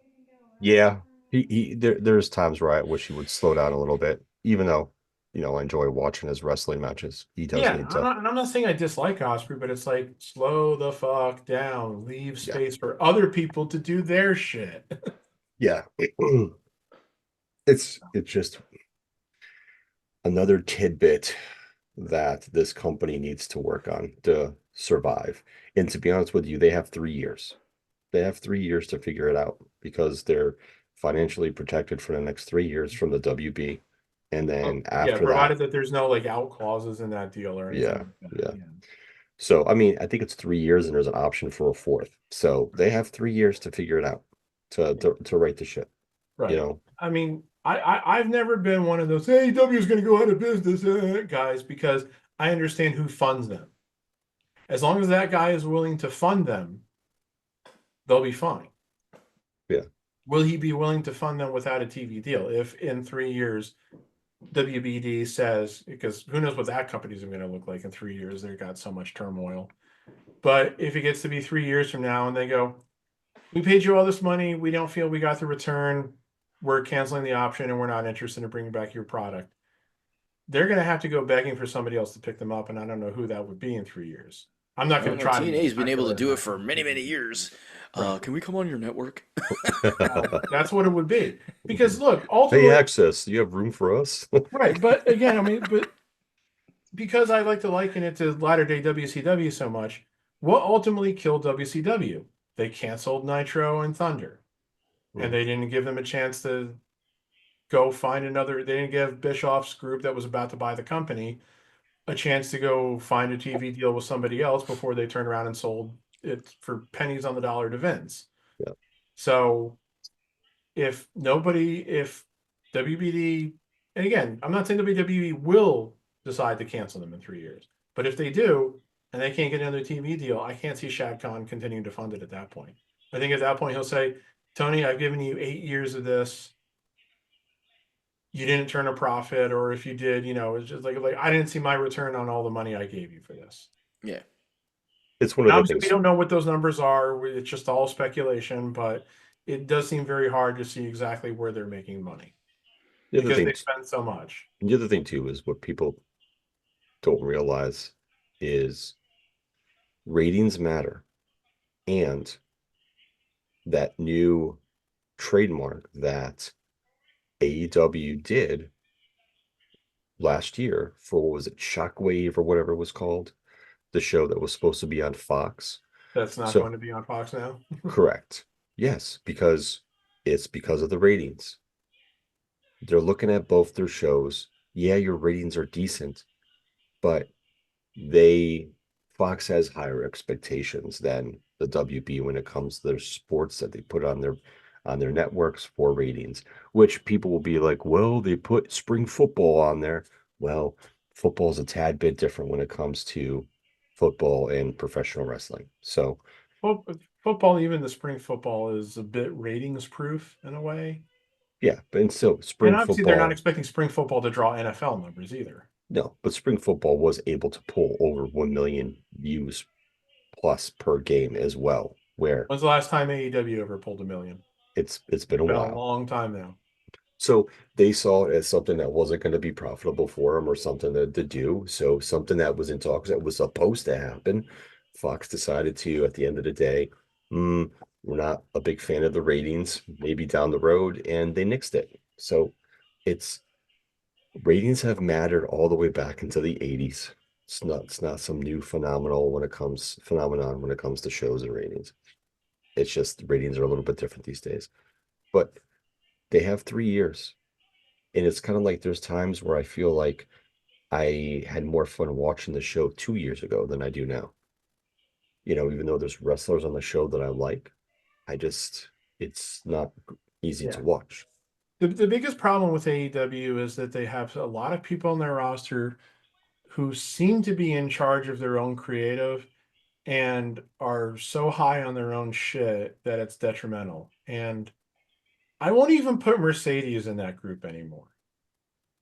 [SPEAKER 2] Yeah. There's times where I wish he would slow down a little bit, even though, I enjoy watching his wrestling matches. He does need to.
[SPEAKER 3] I'm not saying I dislike Ospreay, but it's like slow the fuck down, leave
[SPEAKER 2] Yeah.
[SPEAKER 3] space for other people to do their shit.
[SPEAKER 2] Yeah. It's just another tidbit that this company needs to work on to survive. And to be honest with you, they have 3 years. They have 3 years to figure it out because they're financially protected for the next 3 years from the WB. And then
[SPEAKER 3] Yeah,
[SPEAKER 2] after that,
[SPEAKER 3] provided that there's no like out clauses in that deal or anything
[SPEAKER 2] yeah,
[SPEAKER 3] like that.
[SPEAKER 2] yeah.
[SPEAKER 3] Yeah.
[SPEAKER 2] So, I mean, I think it's 3 years and there's an option for a fourth. So they have 3 years to figure it out to right the ship, you
[SPEAKER 3] Right.
[SPEAKER 2] know?
[SPEAKER 3] I mean, I've never been one of those AEW is going to go out of business guys because I understand who funds them. As long as that guy is willing to fund them, they'll be fine.
[SPEAKER 2] Yeah.
[SPEAKER 3] Will he be willing to fund them without a TV deal? If in 3 years WBD says, because who knows what that company's going to look like in 3 years? They've got so much turmoil. But if it gets to be 3 years from now and they go, we paid you all this money, we don't feel we got the return, we're canceling the option and we're not interested in bringing back your product. They're going to have to go begging for somebody else to pick them up, and I don't know who that would be in 3 years. I'm not going to
[SPEAKER 1] Well,
[SPEAKER 3] try to
[SPEAKER 1] TNA's been able to
[SPEAKER 3] speculate on
[SPEAKER 1] do it
[SPEAKER 3] that
[SPEAKER 1] for many, many
[SPEAKER 3] conversation.
[SPEAKER 1] years.
[SPEAKER 3] Right.
[SPEAKER 1] Can we come on your network?
[SPEAKER 3] That's what it would be. Because look,
[SPEAKER 2] Hey,
[SPEAKER 3] ultimately,
[SPEAKER 2] Access, you have room for us?
[SPEAKER 3] right. But again, I mean, but because I like to liken it to latter day WCW so much, what ultimately killed WCW? They canceled Nitro and Thunder, and they didn't give them a chance to go find another. They didn't give Bischoff's group that was about to buy the company a chance to go find a TV deal with somebody else before they turned around and sold it for pennies on the dollar to Vince.
[SPEAKER 2] Yeah.
[SPEAKER 3] So if WBD, and again, I'm not saying WWE will decide to cancel them in 3 years, but if they do and they can't get another TV deal, I can't see Shad Khan continuing to fund it at that point. I think at that point he'll say, Tony, I've given you 8 years of this. You didn't turn a profit, or if you did, it's just like I didn't see my return on all the money I gave you for this.
[SPEAKER 1] Yeah.
[SPEAKER 2] It's one
[SPEAKER 3] And
[SPEAKER 2] of the
[SPEAKER 3] obviously, we
[SPEAKER 2] things.
[SPEAKER 3] don't know what those numbers are. It's just all speculation, but it does seem very hard to see exactly where they're making money
[SPEAKER 2] The other
[SPEAKER 3] because
[SPEAKER 2] thing,
[SPEAKER 3] they spend so much.
[SPEAKER 2] the other thing too is what people don't realize is ratings matter, and that new trademark that AEW did last year for what was it, Shockwave or whatever it was called, the show that was supposed to be on Fox.
[SPEAKER 3] That's not
[SPEAKER 2] So
[SPEAKER 3] going to be on Fox now.
[SPEAKER 2] correct. Yes, because it's because of the ratings. They're looking at both their shows. Yeah, your ratings are decent, but they Fox has higher expectations than the WB when it comes to their sports that they put on their networks for ratings, which people will be like, well, they put spring football on there. Well, football is a tad bit different when it comes to football and professional wrestling. So
[SPEAKER 3] Football, even the spring football, is a bit ratings proof in a way.
[SPEAKER 2] yeah, but and so
[SPEAKER 3] And
[SPEAKER 2] spring
[SPEAKER 3] obviously, they're not
[SPEAKER 2] football,
[SPEAKER 3] expecting spring football to draw NFL numbers either.
[SPEAKER 2] no, but spring football was able to pull over 1 million views plus per game as well, where
[SPEAKER 3] When's the last time AEW ever pulled a million?
[SPEAKER 2] it's been a
[SPEAKER 3] It's been a
[SPEAKER 2] while.
[SPEAKER 3] long time now.
[SPEAKER 2] So they saw it as something that wasn't going to be profitable for them or something to do. So something that was in talks that was supposed to happen. Fox decided to, at the end of the day, we're not a big fan of the ratings, maybe down the road, and they nixed it. So it's ratings have mattered all the way back into the 80s. It's not some new phenomenon when it comes to shows and ratings. It's just ratings are a little bit different these days. But they have 3 years. And it's kind of like there's times where I feel like I had more fun watching the show 2 years ago than I do now. Even though there's wrestlers on the show that I like, it's not easy
[SPEAKER 3] Yeah.
[SPEAKER 2] to watch.
[SPEAKER 3] The biggest problem with AEW is that they have a lot of people on their roster who seem to be in charge of their own creative and are so high on their own shit that it's detrimental. And I won't even put Mercedes in that group anymore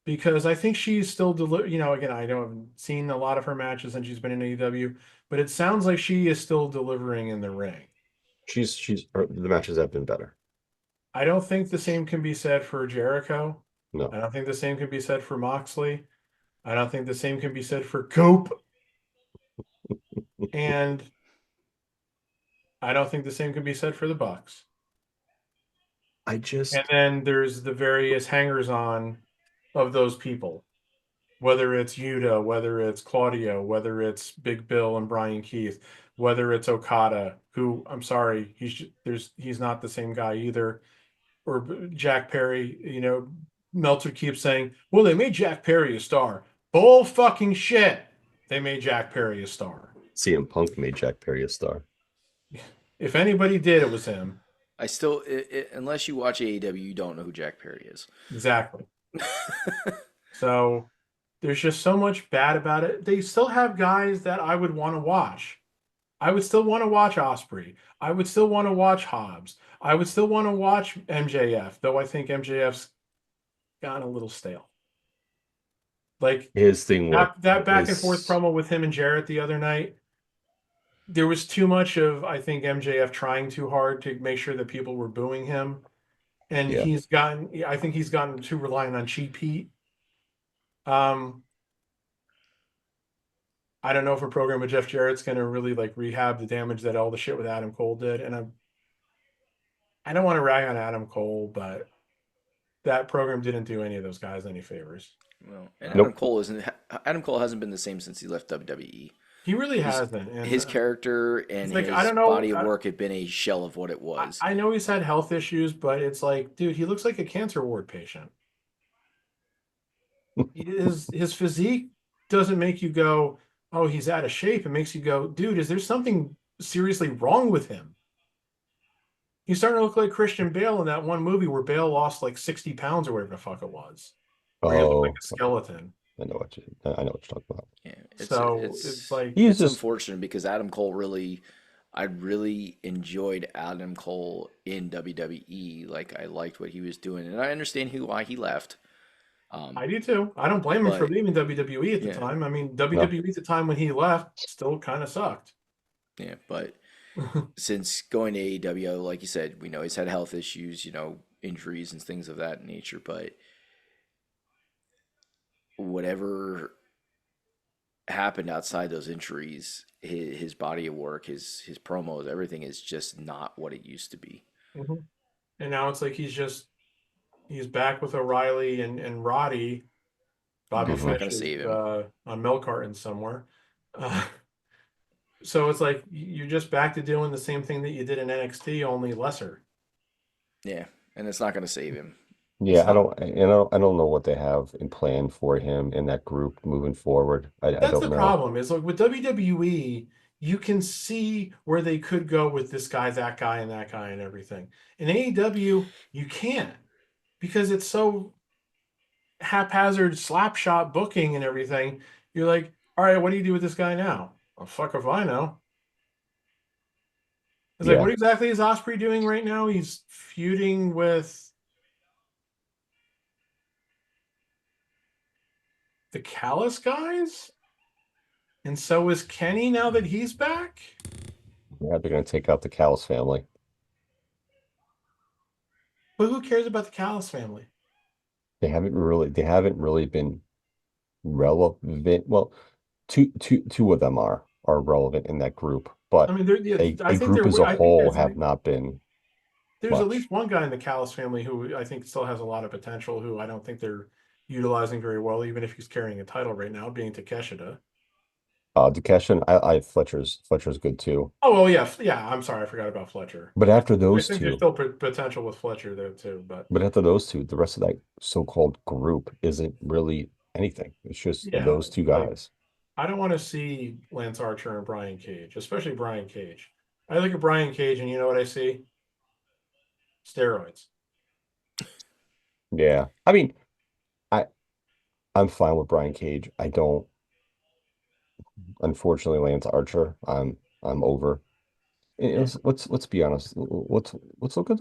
[SPEAKER 3] because I think she's still again, I haven't seen a lot of her matches and she's been in AEW, but it sounds like she is still delivering in the ring.
[SPEAKER 2] The matches have been better.
[SPEAKER 3] I don't think the same can be said for Jericho.
[SPEAKER 2] No,
[SPEAKER 3] I don't think the same can be said for Moxley. I don't think the same can be said for Cope. And I don't think the same can be said for the Bucks.
[SPEAKER 2] I
[SPEAKER 3] And
[SPEAKER 2] just
[SPEAKER 3] then there's the various hangers on of those people. whether it's Yuta, whether it's Claudio, whether it's Big Bill and Brian Keith, whether it's Okada, who I'm sorry, he's not the same guy either, or Jack Perry. Meltzer keeps saying, "Well, they made Jack Perry a star." Bull fucking shit. They made Jack Perry a star.
[SPEAKER 2] CM Punk made Jack Perry a star.
[SPEAKER 3] If anybody did, it was him.
[SPEAKER 1] I still, unless you watch AEW, you don't know who Jack Perry is.
[SPEAKER 3] Exactly. So there's just so much bad about it. They still have guys that I would want to watch. I would still want to watch Osprey. I would still want to watch Hobbs. I would still want to watch MJF, though I think MJF's gotten a little stale. Like
[SPEAKER 2] His thing
[SPEAKER 3] that back and forth promo with him and Jarrett the other night, there was too much of, I think, MJF trying too hard to make sure that people were booing him. And
[SPEAKER 2] Yeah.
[SPEAKER 3] I think he's gotten too reliant on Cheap Heat. I don't know if a program with Jeff Jarrett's going to really like rehab the damage that all the shit with Adam Cole did. And I don't want to rag on Adam Cole, but that program didn't do any of those guys any favors.
[SPEAKER 1] Well, and
[SPEAKER 2] Nope.
[SPEAKER 1] Adam Cole hasn't been the same since he left WWE.
[SPEAKER 3] He really hasn't. And
[SPEAKER 1] His character and
[SPEAKER 3] like,
[SPEAKER 1] his
[SPEAKER 3] I don't know,
[SPEAKER 1] body of work had been a shell of what it was.
[SPEAKER 3] I know he's had health issues, but it's like, dude, he looks like a cancer ward patient. His physique doesn't make you go, oh, he's out of shape. It makes you go, dude, is there something seriously wrong with him? He's starting to look like Christian Bale in that one movie where Bale lost like 60 pounds or whatever the fuck it was. Where he looked like a skeleton.
[SPEAKER 2] I know what you're talking about.
[SPEAKER 1] Yeah,
[SPEAKER 3] it's like
[SPEAKER 1] it's unfortunate because Adam Cole I really enjoyed Adam Cole in WWE. Like I liked what he was doing, and I understand why he left.
[SPEAKER 3] I do too. I don't blame him for leaving WWE at the time. I mean, WWE at the time when he left still kind of sucked.
[SPEAKER 1] Yeah, but since going to AEW, like you said, we know he's had health issues, injuries and things of that nature, but whatever happened outside those injuries, his body of work, his promos, everything is just not what it used to be.
[SPEAKER 3] Mm-hmm. And now it's like he's back with O'Reilly and Roddy. Bobby Fish is on milk carton somewhere. So it's like you're just back to doing the same thing that you did in NXT, only lesser.
[SPEAKER 1] Yeah, and it's not going to save him.
[SPEAKER 2] Yeah, I don't know what they have in plan for him in that group moving forward. I don't know.
[SPEAKER 3] That's the problem. Is like with WWE, you can see where they could go with this guy, that guy, and everything. In AEW, you can't because it's so haphazard, slap shot booking and everything. You're like, all right, what do you do with this guy now? Well, fuck if I know. It's like, what exactly is Osprey doing right now? He's feuding with the Callis guys? And so is Kenny now that he's back?
[SPEAKER 2] Yeah, they're going to take out the Callis family.
[SPEAKER 3] But who cares about the Callis family?
[SPEAKER 2] They haven't really been relevant. Well, two of them are relevant in that group, but
[SPEAKER 3] I mean,
[SPEAKER 2] a group as a whole have not been.
[SPEAKER 3] There's at least one guy in the Callis family who I think still has a lot of potential, who I don't think they're utilizing very well, even if he's carrying a title right now, being Takeshita.
[SPEAKER 2] Takeshita, I Fletcher's good too.
[SPEAKER 3] Oh well, yeah. I'm sorry, I forgot about Fletcher.
[SPEAKER 2] But after those
[SPEAKER 3] I think there's still potential with Fletcher there too. But
[SPEAKER 2] after those two, the rest of that so-called group isn't really anything. It's just those two guys.
[SPEAKER 3] I don't want to see Lance Archer and Brian Cage, especially Brian Cage. I look at Brian Cage and you know what I see? Steroids.
[SPEAKER 2] Yeah, I mean, I'm fine with Brian Cage. I don't. Unfortunately, Lance Archer, I'm over. Let's be honest. Let's look at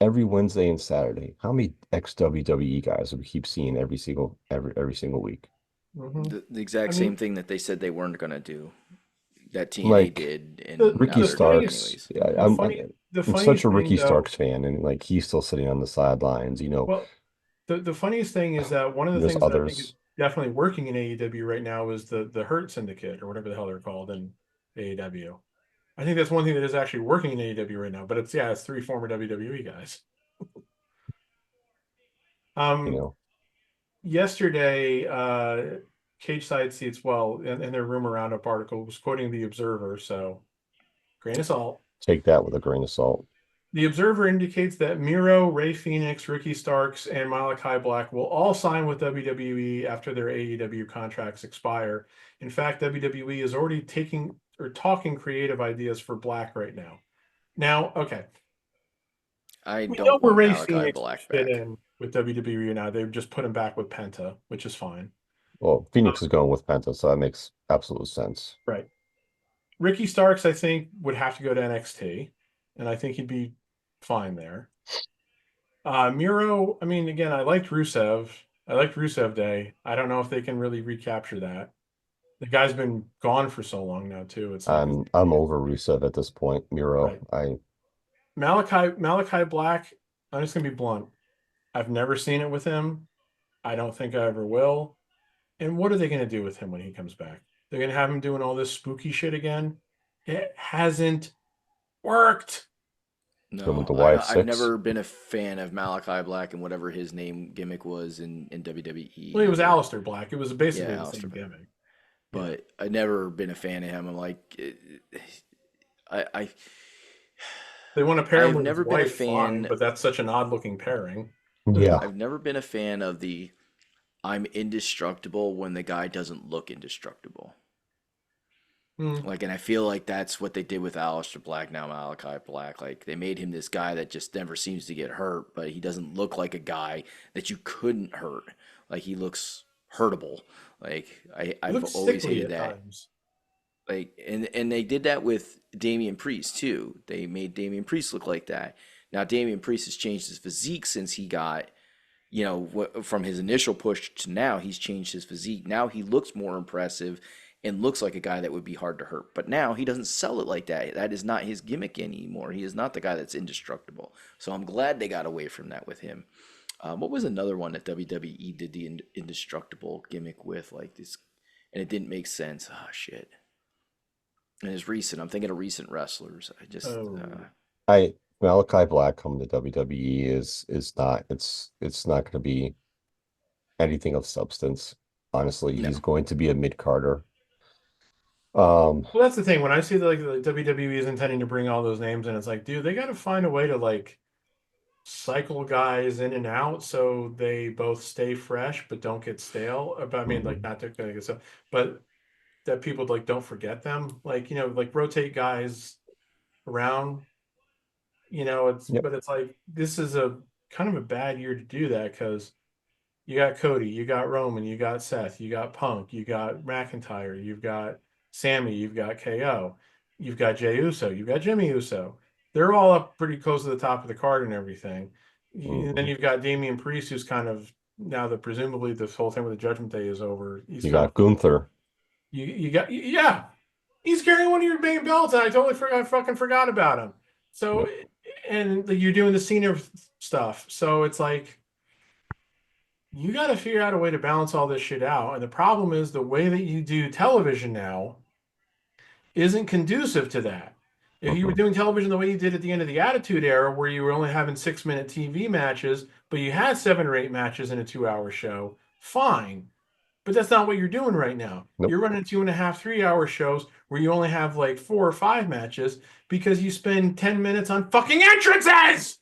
[SPEAKER 2] every Wednesday and Saturday. How many ex-WWE guys do we keep seeing every single week?
[SPEAKER 3] Mm-hmm.
[SPEAKER 1] The exact same thing that they said they weren't going to do. That TNA did. And
[SPEAKER 2] Ricky Starks. Yeah, I'm such a Ricky Starks fan, and like he's still sitting on the sidelines.
[SPEAKER 3] Well, the funniest thing is that one of the things that I think is definitely working in AEW right now is the Hurt Syndicate, or whatever the hell they're called in AEW. I think that's one thing that is actually working in AEW right now. But it's three former WWE guys. yesterday, Cage Side Seats, well, in their Rumor Roundup article was quoting the Observer, so grain of salt.
[SPEAKER 2] Take that with a grain of salt.
[SPEAKER 3] The Observer indicates that Miro, Ray Phoenix, Ricky Starks, and Malachi Black will all sign with WWE after their AEW contracts expire. In fact, WWE is already taking or talking creative ideas for Black right now. Now, okay,
[SPEAKER 1] I
[SPEAKER 3] we know
[SPEAKER 1] don't
[SPEAKER 3] where
[SPEAKER 1] want
[SPEAKER 3] Ray
[SPEAKER 1] Malachi
[SPEAKER 3] Phoenix
[SPEAKER 1] Black
[SPEAKER 3] fit
[SPEAKER 1] back.
[SPEAKER 3] in with WWE now. They've just put him back with Penta, which is fine.
[SPEAKER 2] Well, Phoenix is going with Penta, so that makes absolute sense.
[SPEAKER 3] Right. Ricky Starks, I think, would have to go to NXT, and I think he'd be fine there. Miro, I mean, again, I liked Rusev. I liked Rusev Day. I don't know if they can really recapture that. The guy's been gone for so long now, too. It's like
[SPEAKER 2] I'm over Rusev at this point. Miro,
[SPEAKER 3] right.
[SPEAKER 2] I
[SPEAKER 3] Malachi Black, I'm just gonna be blunt. I've never seen it with him. I don't think I ever will. And what are they gonna do with him when he comes back? They're gonna have him doing all this spooky shit again. It hasn't worked.
[SPEAKER 2] Going with
[SPEAKER 1] No,
[SPEAKER 2] the Wyatt
[SPEAKER 1] I've
[SPEAKER 2] Six.
[SPEAKER 1] never been a fan of Malachi Black and whatever his name gimmick was in WWE.
[SPEAKER 3] Well, it was
[SPEAKER 1] Never.
[SPEAKER 3] Aleister Black. It was basically
[SPEAKER 1] Yeah,
[SPEAKER 3] the same
[SPEAKER 1] Aleister Black.
[SPEAKER 3] gimmick. Yeah.
[SPEAKER 1] But I've never been a fan of him. I'm like, I
[SPEAKER 3] They want to pair him
[SPEAKER 1] I've
[SPEAKER 3] with his
[SPEAKER 1] never been a
[SPEAKER 3] wife, fine,
[SPEAKER 1] fan.
[SPEAKER 3] but that's such an odd looking pairing.
[SPEAKER 2] Yeah,
[SPEAKER 1] I've never been a fan of the I'm indestructible when the guy doesn't look indestructible.
[SPEAKER 3] Hmm.
[SPEAKER 1] Like, and I feel like that's what they did with Aleister Black, now Malachi Black. Like, they made him this guy that just never seems to get hurt, but he doesn't look like a guy that you couldn't hurt. Like, he looks hurtable. Like,
[SPEAKER 3] He
[SPEAKER 1] I've
[SPEAKER 3] looks
[SPEAKER 1] always
[SPEAKER 3] sickly
[SPEAKER 1] hated
[SPEAKER 3] at
[SPEAKER 1] that.
[SPEAKER 3] times.
[SPEAKER 1] Like, and they did that with Damian Priest too. They made Damian Priest look like that. Now Damian Priest has changed his physique since he got, from his initial push to now, he's changed his physique. Now he looks more impressive and looks like a guy that would be hard to hurt. But now he doesn't sell it like that. That is not his gimmick anymore. He is not the guy that's indestructible. So I'm glad they got away from that with him. What was another one that WWE did the indestructible gimmick with, like this, and it didn't make sense? Oh shit. And it's recent. I'm thinking of recent wrestlers. I just
[SPEAKER 3] Oh,
[SPEAKER 2] I Malachi Black coming to WWE is not it's not going to be anything of substance. Honestly,
[SPEAKER 1] no.
[SPEAKER 2] he's going to be a mid Carter.
[SPEAKER 3] well, that's the thing. When I see that, like the WWE is intending to bring all those names in, it's like, dude, they got to find a way to like cycle guys in and out so they both stay fresh but don't get stale. But I mean, like not to get so, but that people like don't forget them. Like like rotate guys around.
[SPEAKER 2] Yep.
[SPEAKER 3] But it's like this is a kind of a bad year to do that because you got Cody, you got Roman, you got Seth, you got Punk, you got McIntyre, you've got Sammy, you've got KO, you've got Jey Uso, you've got Jimmy Uso. They're all up pretty close to the top of the card and everything. And then you've got Damian Priest, who's kind of now that presumably this whole thing with the Judgment Day is over. He's
[SPEAKER 2] You
[SPEAKER 3] kind
[SPEAKER 2] got
[SPEAKER 3] of
[SPEAKER 2] Gunther.
[SPEAKER 3] you got yeah. He's carrying one of your main belts, and I fucking forgot about him. So,
[SPEAKER 2] Yep.
[SPEAKER 3] and you're doing the senior stuff. So it's like you got to figure out a way to balance all this shit out. And the problem is the way that you do television now isn't conducive to that. If you were doing television the way you did at the end of the Attitude Era, where you were only having 6-minute TV matches, but you had 7 or 8 matches in a 2-hour show, fine. But that's not what you're doing right now.
[SPEAKER 2] Nope.
[SPEAKER 3] You're running 2.5, 3-hour shows where you only have like 4 or 5 matches because you spend 10 minutes on fucking entrances.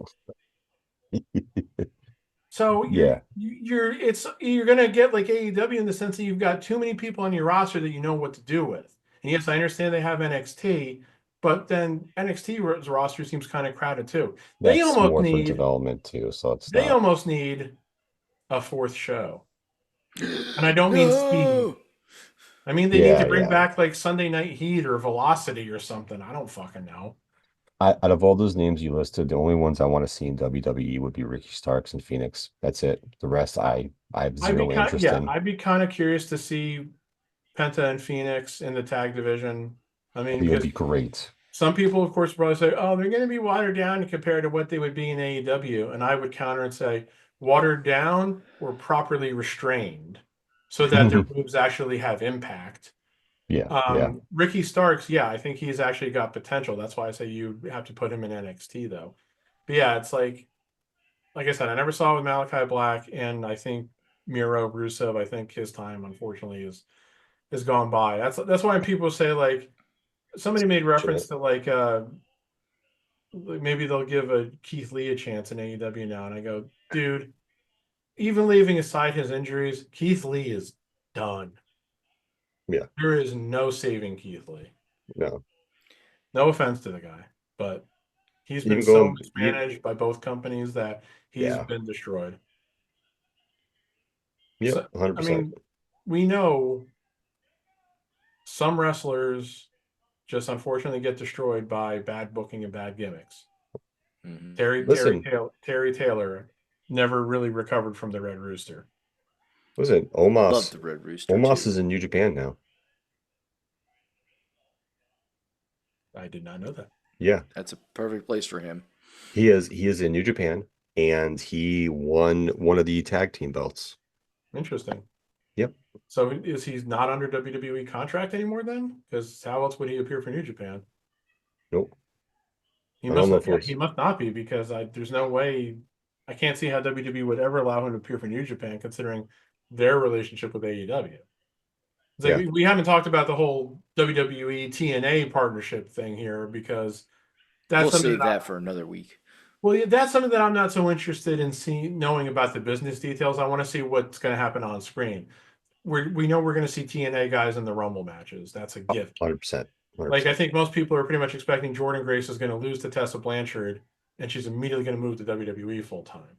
[SPEAKER 3] So
[SPEAKER 2] Yeah.
[SPEAKER 3] you're gonna get like AEW in the sense that you've got too many people on your roster that you know what to do with. And yes, I understand they have NXT, but then NXT's roster seems kind of crowded too. They
[SPEAKER 2] That's
[SPEAKER 3] almost
[SPEAKER 2] more for
[SPEAKER 3] need
[SPEAKER 2] development too, so it's
[SPEAKER 3] they
[SPEAKER 2] not.
[SPEAKER 3] almost need a 4th show. And I don't mean speed.
[SPEAKER 1] No.
[SPEAKER 3] I mean they need to bring
[SPEAKER 2] Yeah.
[SPEAKER 3] back like Sunday Night Heat or Velocity or something. I don't fucking know.
[SPEAKER 2] Out of all those names you listed, the only ones I want to see in WWE would be Ricky Starks and Phoenix. That's it. The rest I have zero interest in.
[SPEAKER 3] I'd be kind of curious to see Penta and Phoenix in the tag division. I
[SPEAKER 2] I
[SPEAKER 3] mean,
[SPEAKER 2] think it would
[SPEAKER 3] because
[SPEAKER 2] be great.
[SPEAKER 3] some people, of course, probably say, "Oh, they're going to be watered down compared to what they would be in AEW," and I would counter and say, "Watered down or properly restrained, so that their moves actually have impact."
[SPEAKER 2] Yeah.
[SPEAKER 3] Ricky Starks, yeah, I think he's actually got potential. That's why I say you have to put him in NXT, though. But yeah, it's like I said, I never saw it with Malachi Black, and I think Miro, Rusev, I think his time unfortunately is gone by. That's why people say like somebody made reference to like maybe they'll give a Keith Lee a chance in AEW now, and I go, dude, even leaving aside his injuries, Keith Lee is done.
[SPEAKER 2] Yeah,
[SPEAKER 3] There is no saving Keith Lee.
[SPEAKER 2] no.
[SPEAKER 3] No offense to the guy, but he's been
[SPEAKER 2] Even
[SPEAKER 3] so
[SPEAKER 2] going,
[SPEAKER 3] mismanaged by both companies that he's
[SPEAKER 2] yeah,
[SPEAKER 3] been destroyed.
[SPEAKER 2] yep,
[SPEAKER 3] So, I
[SPEAKER 2] 100%.
[SPEAKER 3] mean, we know some wrestlers just unfortunately get destroyed by bad booking and bad gimmicks.
[SPEAKER 1] Hmm.
[SPEAKER 2] Listen,
[SPEAKER 3] Terry Taylor never really recovered from the Red Rooster.
[SPEAKER 2] listen,
[SPEAKER 1] Love the Red Rooster
[SPEAKER 2] Omos
[SPEAKER 1] too.
[SPEAKER 2] is in New Japan now.
[SPEAKER 3] I did not know that.
[SPEAKER 2] Yeah,
[SPEAKER 1] That's a perfect place for him.
[SPEAKER 2] he is in New Japan, and he won one of the tag team belts.
[SPEAKER 3] Interesting.
[SPEAKER 2] Yep.
[SPEAKER 3] So is he not under WWE contract anymore then? Because how else would he appear for New Japan?
[SPEAKER 2] Nope.
[SPEAKER 3] He
[SPEAKER 2] I don't
[SPEAKER 3] must
[SPEAKER 2] know
[SPEAKER 3] not.
[SPEAKER 2] if it
[SPEAKER 3] Yeah, he
[SPEAKER 2] was.
[SPEAKER 3] must not be because there's no way. I can't see how WWE would ever allow him to appear for New Japan, considering their relationship with AEW. It's like
[SPEAKER 2] Yeah.
[SPEAKER 3] we haven't talked about the whole WWE TNA partnership thing here because that's
[SPEAKER 1] We'll
[SPEAKER 3] something
[SPEAKER 1] save
[SPEAKER 3] that
[SPEAKER 1] that for another week.
[SPEAKER 3] well, yeah, that's something that I'm not so interested in seeing knowing about the business details. I want to see what's going to happen on screen. We know we're going to see TNA guys in the Rumble matches. That's a gift.
[SPEAKER 2] 100%.
[SPEAKER 3] Like I
[SPEAKER 2] 100%.
[SPEAKER 3] think most people are pretty much expecting Jordan Grace is going to lose to Tessa Blanchard, and she's immediately going to move to WWE full time,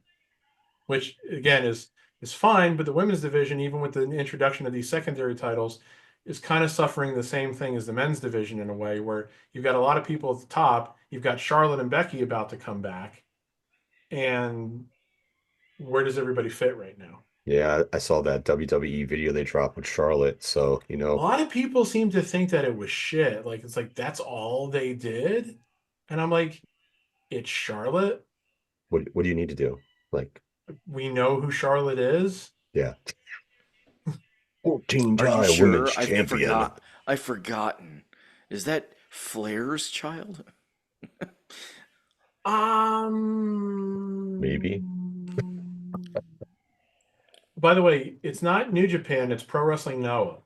[SPEAKER 3] which again is fine. But the women's division, even with the introduction of these secondary titles, is kind of suffering the same thing as the men's division in a way, where you've got a lot of people at the top. You've got Charlotte and Becky about to come back, and where does everybody fit right now?
[SPEAKER 2] Yeah, I saw that WWE video they dropped with Charlotte. So,
[SPEAKER 3] A lot of people seem to think that it was shit. Like it's like that's all they did, and I'm like, it's Charlotte.
[SPEAKER 2] what do you need to do? Like,
[SPEAKER 3] We know who Charlotte is.
[SPEAKER 2] yeah. 14
[SPEAKER 1] Are you
[SPEAKER 2] time women's
[SPEAKER 1] sure?
[SPEAKER 2] champion.
[SPEAKER 1] I've forgotten. Is that Flair's child?
[SPEAKER 2] Maybe.
[SPEAKER 3] By the way, it's not New Japan, it's Pro Wrestling Noah.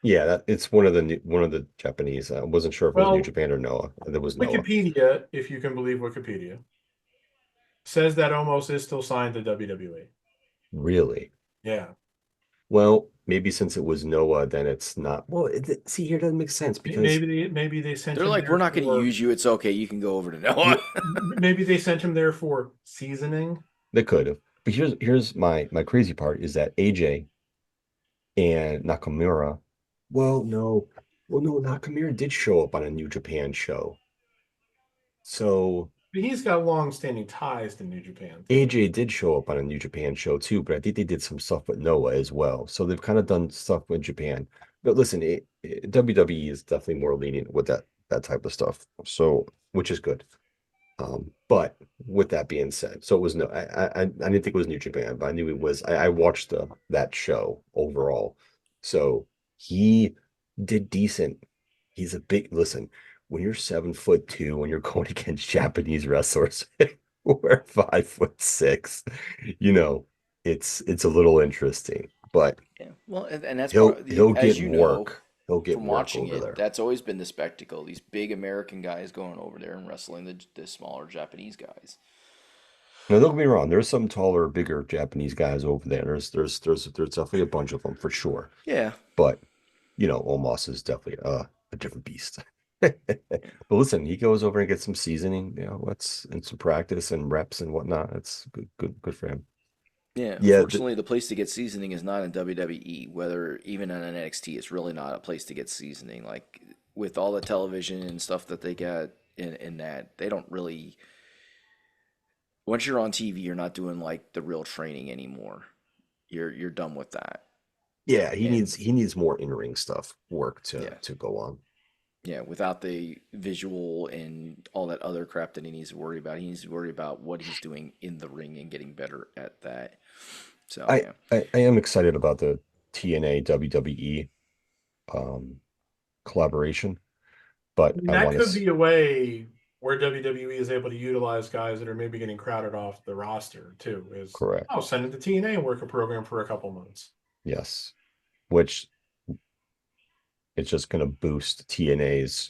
[SPEAKER 2] Yeah, it's one of the Japanese. I wasn't sure if it was New
[SPEAKER 3] Well,
[SPEAKER 2] Japan or Noah. There was Noah.
[SPEAKER 3] Wikipedia, if you can believe Wikipedia, says that Omos is still signed to WWE.
[SPEAKER 2] Really?
[SPEAKER 3] Yeah.
[SPEAKER 2] Well, maybe since it was Noah, then it's not. Well, see, here doesn't make sense because
[SPEAKER 3] Maybe they sent
[SPEAKER 1] They're
[SPEAKER 3] him
[SPEAKER 1] like, we're
[SPEAKER 3] there
[SPEAKER 1] not going to
[SPEAKER 3] for
[SPEAKER 1] use you. It's okay. You can go over to Noah.
[SPEAKER 2] yeah,
[SPEAKER 3] maybe they sent him there for seasoning.
[SPEAKER 2] they could have. But here's my crazy part is that AJ and Nakamura. Well, no. Well, no, Nakamura did show up on a New Japan show. So
[SPEAKER 3] But he's got long-standing ties to New Japan too.
[SPEAKER 2] AJ did show up on a New Japan show too, but I think they did some stuff with Noah as well. So they've kind of done stuff with Japan. But listen, WWE is definitely more lenient with that type of stuff. So which is good. But with that being said, so it was no, I didn't think it was New Japan, but I knew it was. I watched that show overall. So he did decent. He's a big listen. When you're 7'2", when you're going against Japanese wrestlers who are 5'6", it's a little interesting. But
[SPEAKER 1] Yeah. Well, and that's
[SPEAKER 2] he'll
[SPEAKER 1] part,
[SPEAKER 2] he'll
[SPEAKER 1] as
[SPEAKER 2] get
[SPEAKER 1] you know
[SPEAKER 2] work. He'll get
[SPEAKER 1] from
[SPEAKER 2] work
[SPEAKER 1] watching
[SPEAKER 2] over
[SPEAKER 1] it,
[SPEAKER 2] there.
[SPEAKER 1] that's always been the spectacle. These big American guys going over there and wrestling the smaller Japanese guys.
[SPEAKER 2] Now, don't get me wrong. There's some taller, bigger Japanese guys over there. There's definitely a bunch of them for sure.
[SPEAKER 1] Yeah.
[SPEAKER 2] But Omos is definitely a different beast. But listen, he goes over and gets some seasoning, and some practice and reps and whatnot. It's good for him.
[SPEAKER 1] Yeah.
[SPEAKER 2] Yeah,
[SPEAKER 1] Unfortunately, the place to get seasoning is not in WWE. Whether even in NXT, it's really not a place to get seasoning. Like with all the television and stuff that they get in that, they don't really. Once you're on TV, you're not doing like the real training anymore. You're done with that.
[SPEAKER 2] yeah,
[SPEAKER 1] And
[SPEAKER 2] he needs more in-ring stuff work
[SPEAKER 1] yeah,
[SPEAKER 2] to go on.
[SPEAKER 1] yeah, without the visual and all that other crap that he needs to worry about, he needs to worry about what he's doing in the ring and getting better at that. So
[SPEAKER 2] I
[SPEAKER 1] yeah,
[SPEAKER 2] I am excited about the TNA WWE collaboration,
[SPEAKER 3] I
[SPEAKER 2] but
[SPEAKER 3] mean,
[SPEAKER 2] I
[SPEAKER 3] that
[SPEAKER 2] want
[SPEAKER 3] could
[SPEAKER 2] to.
[SPEAKER 3] be a way where WWE is able to utilize guys that are maybe getting crowded off the roster too. Is
[SPEAKER 2] Correct.
[SPEAKER 3] send it to TNA and work a program for a couple months.
[SPEAKER 2] Yes. Which it's just going to boost TNA's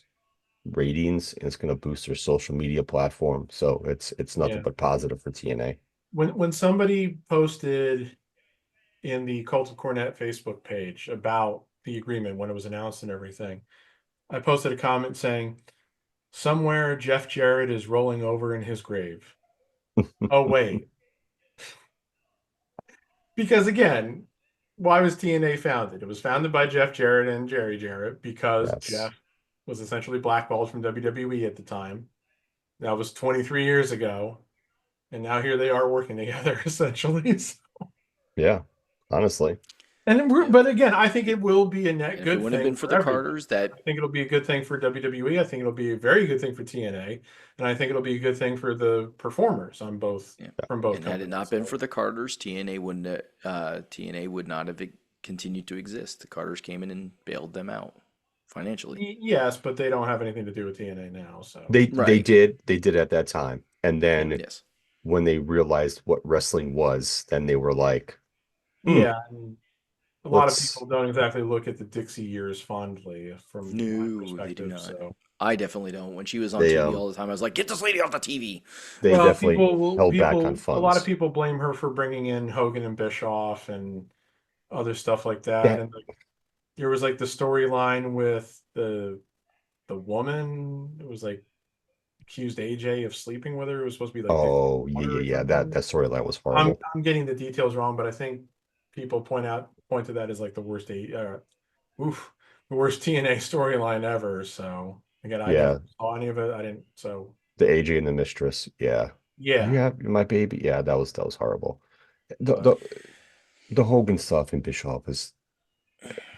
[SPEAKER 2] ratings and it's going to boost their social media platform. So it's nothing
[SPEAKER 3] Yeah.
[SPEAKER 2] but positive for TNA.
[SPEAKER 3] When somebody posted in the Cult of Cornette Facebook page about the agreement when it was announced and everything, I posted a comment saying, "Somewhere Jeff Jarrett is rolling over in his grave." Oh wait, because again, why was TNA founded? It was founded by Jeff Jarrett and Jerry Jarrett because
[SPEAKER 2] Yes.
[SPEAKER 3] Jeff was essentially blackballed from WWE at the time. That was 23 years ago, and now here they are working together essentially.
[SPEAKER 2] Yeah. Honestly.
[SPEAKER 3] But again, I think it will be a net
[SPEAKER 1] And if it
[SPEAKER 3] good
[SPEAKER 1] wouldn't have
[SPEAKER 3] thing
[SPEAKER 1] been for
[SPEAKER 3] for
[SPEAKER 1] the
[SPEAKER 3] everyone.
[SPEAKER 1] Carters, that
[SPEAKER 3] I think it'll be a good thing for WWE. I think it'll be a very good thing for TNA, and I think it'll be a good thing for the performers on both
[SPEAKER 1] yeah.
[SPEAKER 3] from both
[SPEAKER 1] And had it
[SPEAKER 3] companies.
[SPEAKER 1] not been for the Carters, TNA wouldn't TNA would not have continued to exist. The Carters came in and bailed them out financially.
[SPEAKER 3] Yes, but they don't have anything to do with TNA now. So
[SPEAKER 2] They
[SPEAKER 1] Right.
[SPEAKER 2] did at that time. And then
[SPEAKER 1] Yes.
[SPEAKER 2] when they realized what wrestling was, then they were like,
[SPEAKER 3] yeah, and a lot of
[SPEAKER 2] let's
[SPEAKER 3] people don't exactly look at the Dixie years fondly from my
[SPEAKER 1] No, they do
[SPEAKER 3] perspective.
[SPEAKER 1] not.
[SPEAKER 3] So
[SPEAKER 1] I definitely don't. When she was on
[SPEAKER 2] They,
[SPEAKER 1] TV all the time, I was like, "Get this lady off the TV."
[SPEAKER 2] they
[SPEAKER 3] well,
[SPEAKER 2] definitely held back on
[SPEAKER 3] a lot of
[SPEAKER 2] funds.
[SPEAKER 3] people blame her for bringing in Hogan and Bischoff and other stuff like that,
[SPEAKER 2] That
[SPEAKER 3] and there was like the storyline with the woman. It was like accused AJ of sleeping with her. It was supposed to be like
[SPEAKER 2] oh yeah,
[SPEAKER 3] water
[SPEAKER 2] yeah,
[SPEAKER 3] or
[SPEAKER 2] yeah.
[SPEAKER 3] something.
[SPEAKER 2] That storyline was
[SPEAKER 3] I'm
[SPEAKER 2] horrible.
[SPEAKER 3] I'm getting the details wrong, but I think people point to that as like the worst the worst TNA storyline ever. So again, I never
[SPEAKER 2] Yeah.
[SPEAKER 3] saw any of it. I didn't. So
[SPEAKER 2] The AJ and the Mistress. Yeah.
[SPEAKER 3] yeah,
[SPEAKER 2] Yeah, my baby. Yeah, that was horrible. The
[SPEAKER 3] but
[SPEAKER 2] the Hogan stuff in Bischoff is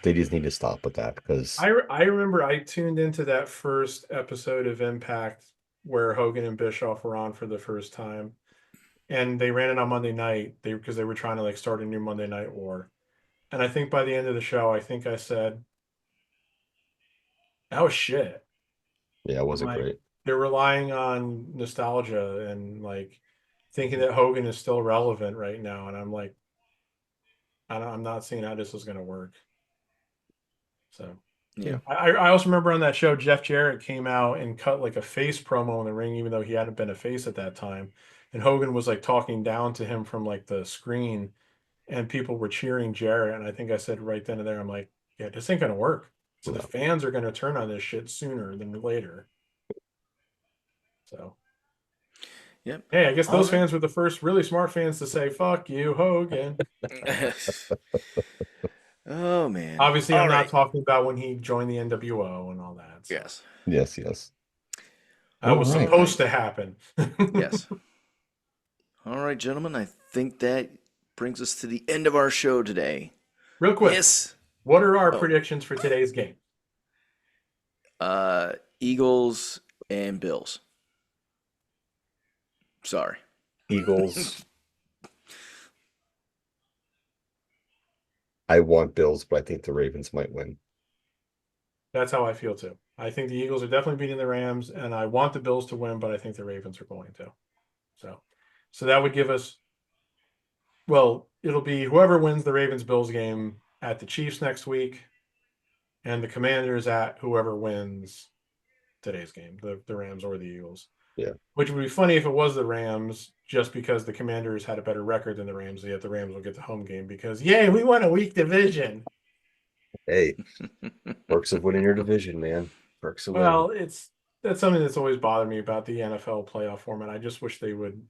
[SPEAKER 2] they just need to stop with that because
[SPEAKER 3] I remember I tuned into that first episode of Impact where Hogan and Bischoff were on for the first time, and they ran it on Monday night. Because they were trying to like start a new Monday Night War, and I think by the end of the show, I think I said that was shit.
[SPEAKER 2] yeah, it wasn't
[SPEAKER 3] Like
[SPEAKER 2] great.
[SPEAKER 3] they're relying on nostalgia and like thinking that Hogan is still relevant right now, and I'm like, I'm not seeing how this is going to work. So
[SPEAKER 1] Yeah.
[SPEAKER 3] I also remember on that show, Jeff Jarrett came out and cut like a face promo in the ring, even though he hadn't been a face at that time. And Hogan was like talking down to him from like the screen, and people were cheering Jarrett. And I think I said right then and there, I'm like, yeah, this ain't gonna work. So the
[SPEAKER 2] No.
[SPEAKER 3] fans are gonna turn on this shit sooner than later. So
[SPEAKER 1] Yep.
[SPEAKER 3] hey, I guess
[SPEAKER 1] All
[SPEAKER 3] those
[SPEAKER 1] right.
[SPEAKER 3] fans were the first really smart fans to say, fuck you, Hogan.
[SPEAKER 1] Oh man.
[SPEAKER 3] Obviously,
[SPEAKER 1] All
[SPEAKER 3] I'm not
[SPEAKER 1] right.
[SPEAKER 3] talking about when he joined the NWO and all that. So
[SPEAKER 1] Yes.
[SPEAKER 2] Yes, yes.
[SPEAKER 3] that
[SPEAKER 2] All
[SPEAKER 3] was
[SPEAKER 2] right.
[SPEAKER 3] supposed to happen.
[SPEAKER 1] Yes. All right, gentlemen. I think that brings us to the end of our show today.
[SPEAKER 3] Real quick.
[SPEAKER 1] Yes.
[SPEAKER 3] What are our
[SPEAKER 1] Oh.
[SPEAKER 3] predictions for today's game?
[SPEAKER 1] Eagles and Bills. Sorry.
[SPEAKER 2] Eagles. I want Bills, but I think the Ravens might win.
[SPEAKER 3] That's how I feel too. I think the Eagles are definitely beating the Rams, and I want the Bills to win, but I think the Ravens are going to. So that would give us, well, it'll be whoever wins the Ravens-Bills game at the Chiefs next week, and the Commanders at whoever wins today's game, the Rams or the Eagles.
[SPEAKER 2] Yeah.
[SPEAKER 3] Which would be funny if it was the Rams, just because the Commanders had a better record than the Rams, yet the Rams will get the home game because, yay, we won a weak division.
[SPEAKER 2] Hey, perks of winning your division, man. Perks of winning.
[SPEAKER 3] Well, that's something that's always bothered me about the NFL playoff format. I just wish they would.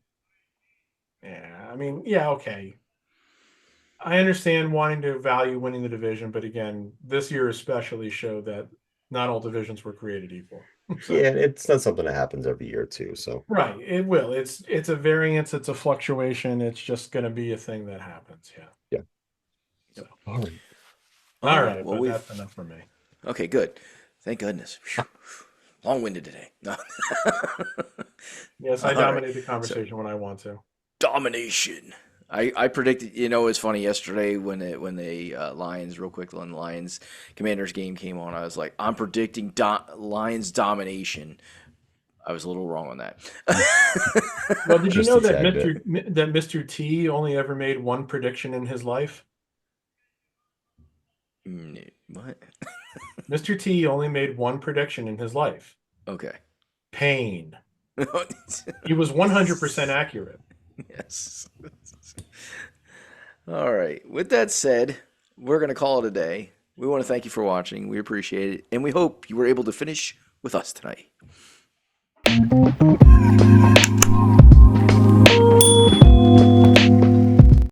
[SPEAKER 3] Yeah, I mean, yeah, okay. I understand wanting to value winning the division, but again, this year especially showed that not all divisions were created equal. So,
[SPEAKER 2] Yeah, it's not something that happens every year too. So
[SPEAKER 3] right, it will. It's a variance. It's a fluctuation. It's just going to be a thing that happens. Yeah.
[SPEAKER 2] yeah.
[SPEAKER 3] So,
[SPEAKER 2] All right.
[SPEAKER 3] all right,
[SPEAKER 1] Well,
[SPEAKER 3] but
[SPEAKER 1] we've
[SPEAKER 3] that's enough for me.
[SPEAKER 1] Okay, good. Thank goodness. Phew. Long-winded today. No.
[SPEAKER 3] Yes, I
[SPEAKER 1] All right.
[SPEAKER 3] dominate the conversation when I want to.
[SPEAKER 1] Domination. I predicted. It's funny. Yesterday when the Lions, real quick, when the Lions Commanders game came on, I was like, I'm predicting Lions domination. I was a little wrong on that.
[SPEAKER 3] Well, did you
[SPEAKER 2] Just
[SPEAKER 3] know
[SPEAKER 2] a
[SPEAKER 3] that
[SPEAKER 2] tad bit.
[SPEAKER 3] Mr. T only ever made one prediction in his life?
[SPEAKER 1] What?
[SPEAKER 3] Mr. T only made one prediction in his life.
[SPEAKER 1] Okay.
[SPEAKER 3] Pain. He was 100% accurate.
[SPEAKER 1] Yes. All right. With that said, we're going to call it a day. We want to thank you for watching. We appreciate it. And we hope you were able to finish with us tonight.